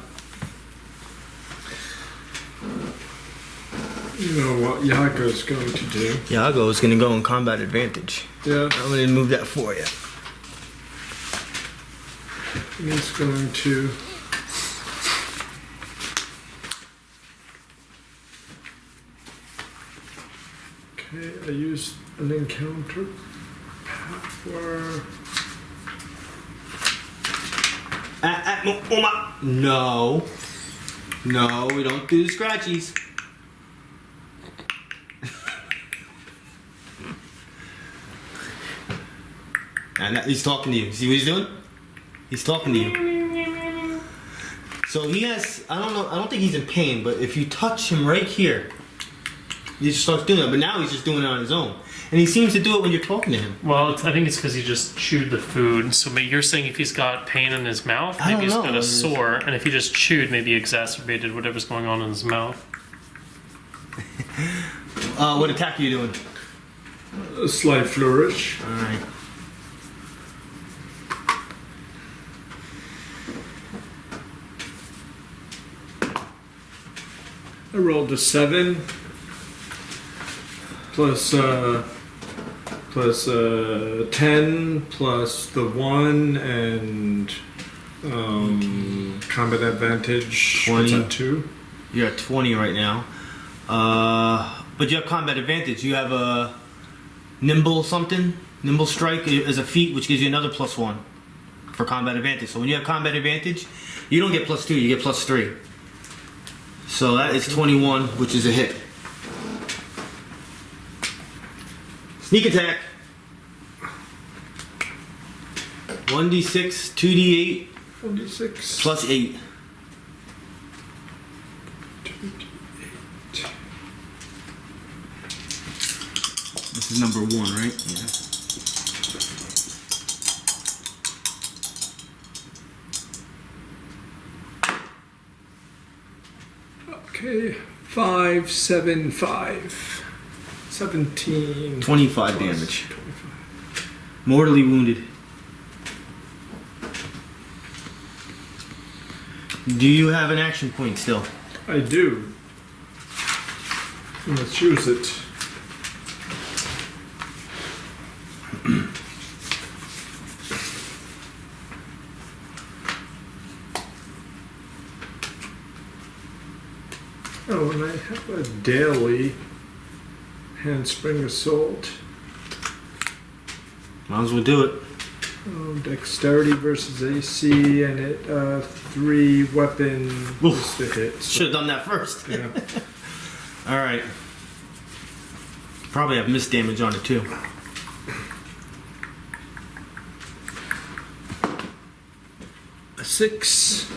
You know what Yago's going to do? Yago is going to go in combat advantage. Yeah, I'm going to move that for you. he's going to. Okay, I used an encounter power. No. No, we don't do the scratchies. And he's talking to you. See what he's doing? He's talking to you. So he has, I don't think he's in pain, but if you touch him right here, he just starts doing it. But now he's just doing it on his own. And he seems to do it when you're talking to him. Well, I think it's because he just chewed the food. So maybe you're saying if he's got pain in his mouth, I maybe he's don't got know. a sore, and if he just chewed, maybe exacerbated whatever's going on in his mouth. What attack are you doing? A slight flourish. Alright. I rolled a 7 plus 10 plus the 1 and combat advantage. 20. What's that, 2? You're at 20 right now. But you have combat advantage. You have a nimble something. Nimble strike as a feat, which gives you another +1 for combat advantage. So when you have combat advantage, you don't get +2, you get +3. So that is 21, which is a hit. Sneak attack. 1d6, 2d8, 26 plus 8. 2d8. This is number 1, right? Yeah. Okay, 5, 7, 5. 17. 25 plus damage. 25. Mortally wounded. Do you have an action point still? I do. Let's use it. Oh, and I have a daily handspring assault. Might as well do it. Dexterity versus AC, and it 3 weapon is the hit. So, Should have done that first. yeah. Alright. Probably have missed damage on it too. A 6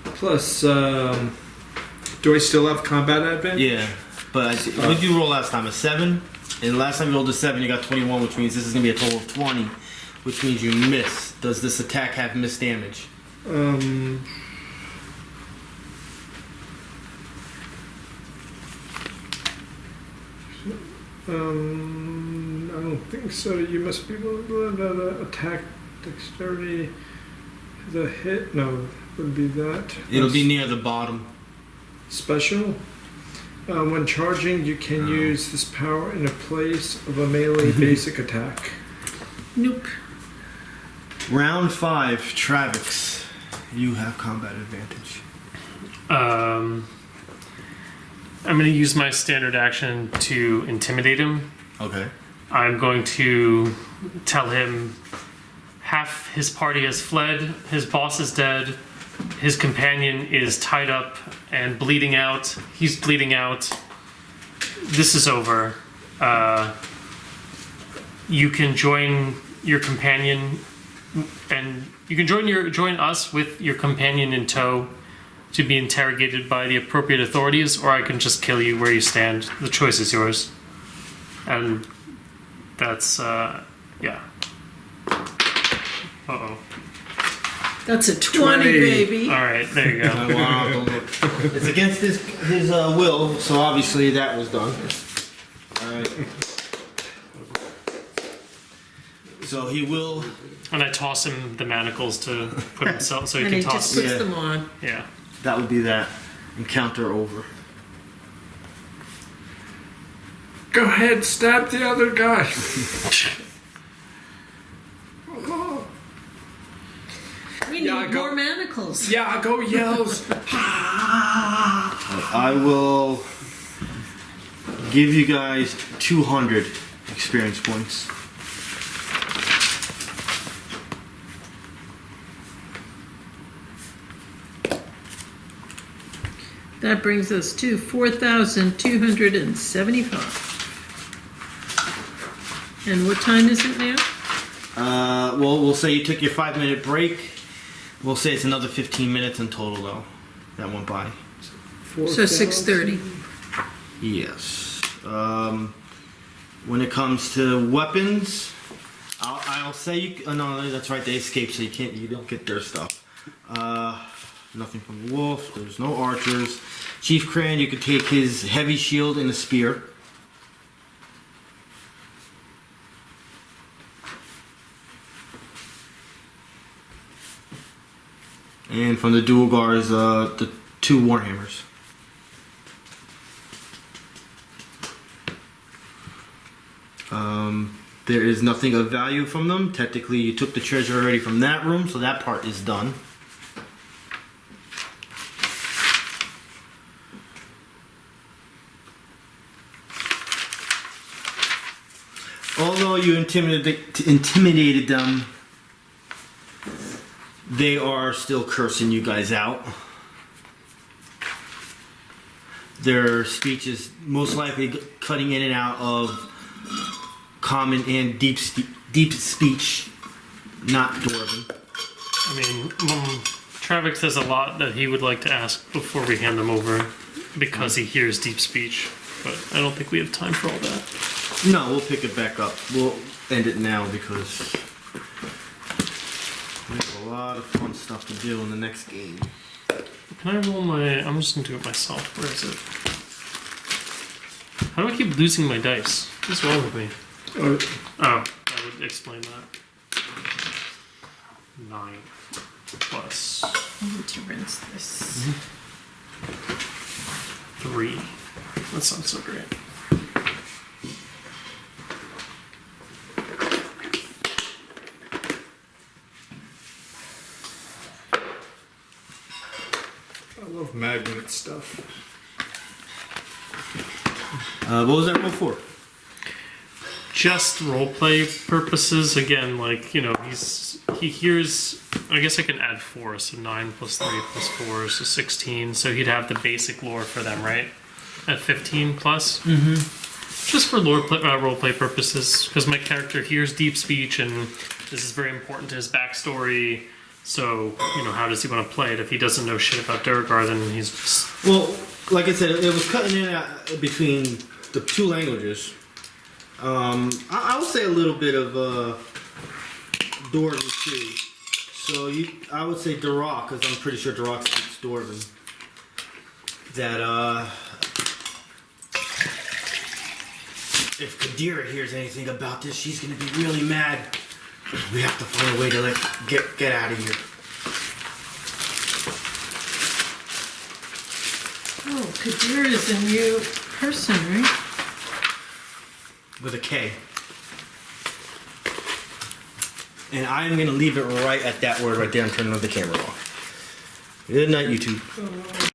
plus. Do I still have combat advantage? Yeah. But what did you roll last time? A 7? And last time you rolled a 7, you got 21, which means this is going to be a total of 20. Which means you miss. Does this attack have missed damage? I don't think so. You must be able to attack dexterity. The hit? No, would be that. It'll be near the bottom. Special. When charging, you can use this power in a place of a melee basic attack. Nope. Round 5, Travex. You have combat advantage. I'm going to use my standard action to intimidate him. Okay. I'm going to tell him half his party has fled, his boss is dead, his companion is tied up and bleeding out. He's bleeding out. This is over. You can join your companion, and you can join us with your companion in tow to be interrogated by the appropriate authorities, or I can just kill you where you stand. The choice is yours. And that's yeah. Uh-oh. That's a 20, baby. All right, there you go. Wow, don't look. It's against his will, so obviously that was done. Alright. So he will. And I toss him the manacles to put himself so he And can he toss. just puts Yeah. them on. Yeah. That would be that. Encounter over. Go ahead, stab the other guy. We need Yeah, more manacles. Yago yells. I will give you guys 200 experience points. That brings us to 4,275. And what time is it now? Well, we'll say you took your 5-minute break. We'll say it's another 15 minutes in total, though. That went by. So 6:30. Yes. When it comes to weapons, I'll say you. Oh, no, that's right. They escaped, so you don't get their stuff. Nothing from the wolf. There's no archers. Chief Krand, you could take his heavy shield and a spear. And from the Duergars, the 2 warhammers. There is nothing of value from them. Technically, you took the treasure already from that room, so that part is done. Although you intimidated them, they are still cursing you guys out. Their speech is most likely cutting in and out of common and deep speech, not Dwarven. I mean, Travex has a lot that he would like to ask before we hand them over because he hears deep speech, but I don't think we have time for all that. No, we'll pick it back up. We'll end it now because we have a lot of fun stuff to do in the next game. Can I roll my... I'm just going to do it myself. Where is it? How do I keep losing my dice? What's wrong with me? Oh, that would explain that. 9 plus I need to rinse this. 3. That sounds so great. I love magnet stuff. What was that roll for? Just roleplay purposes, again, like, he hears, I guess I can add 4, so 9 plus 3 plus 4, so 16, so he'd have the basic lore for them, right? At 15 plus? Mm-hmm. Just for roleplay purposes, because my character hears deep speech, and this is very important to his backstory, so, how does he want to play it? If he doesn't know shit about Duergar, then he's just... Well, like I said, it was cutting in and out between the 2 languages. I would say a little bit of Dwarven too. So I would say Darrack, because I'm pretty sure Darrack speaks Dwarven. That if Kadira hears anything about this, she's gonna be really mad. We have to find a way to get out of here. Oh, Kadir is a new person, right? With a K. And I'm going to leave it right at that word right there. I'm turning the camera off. Good night, YouTube.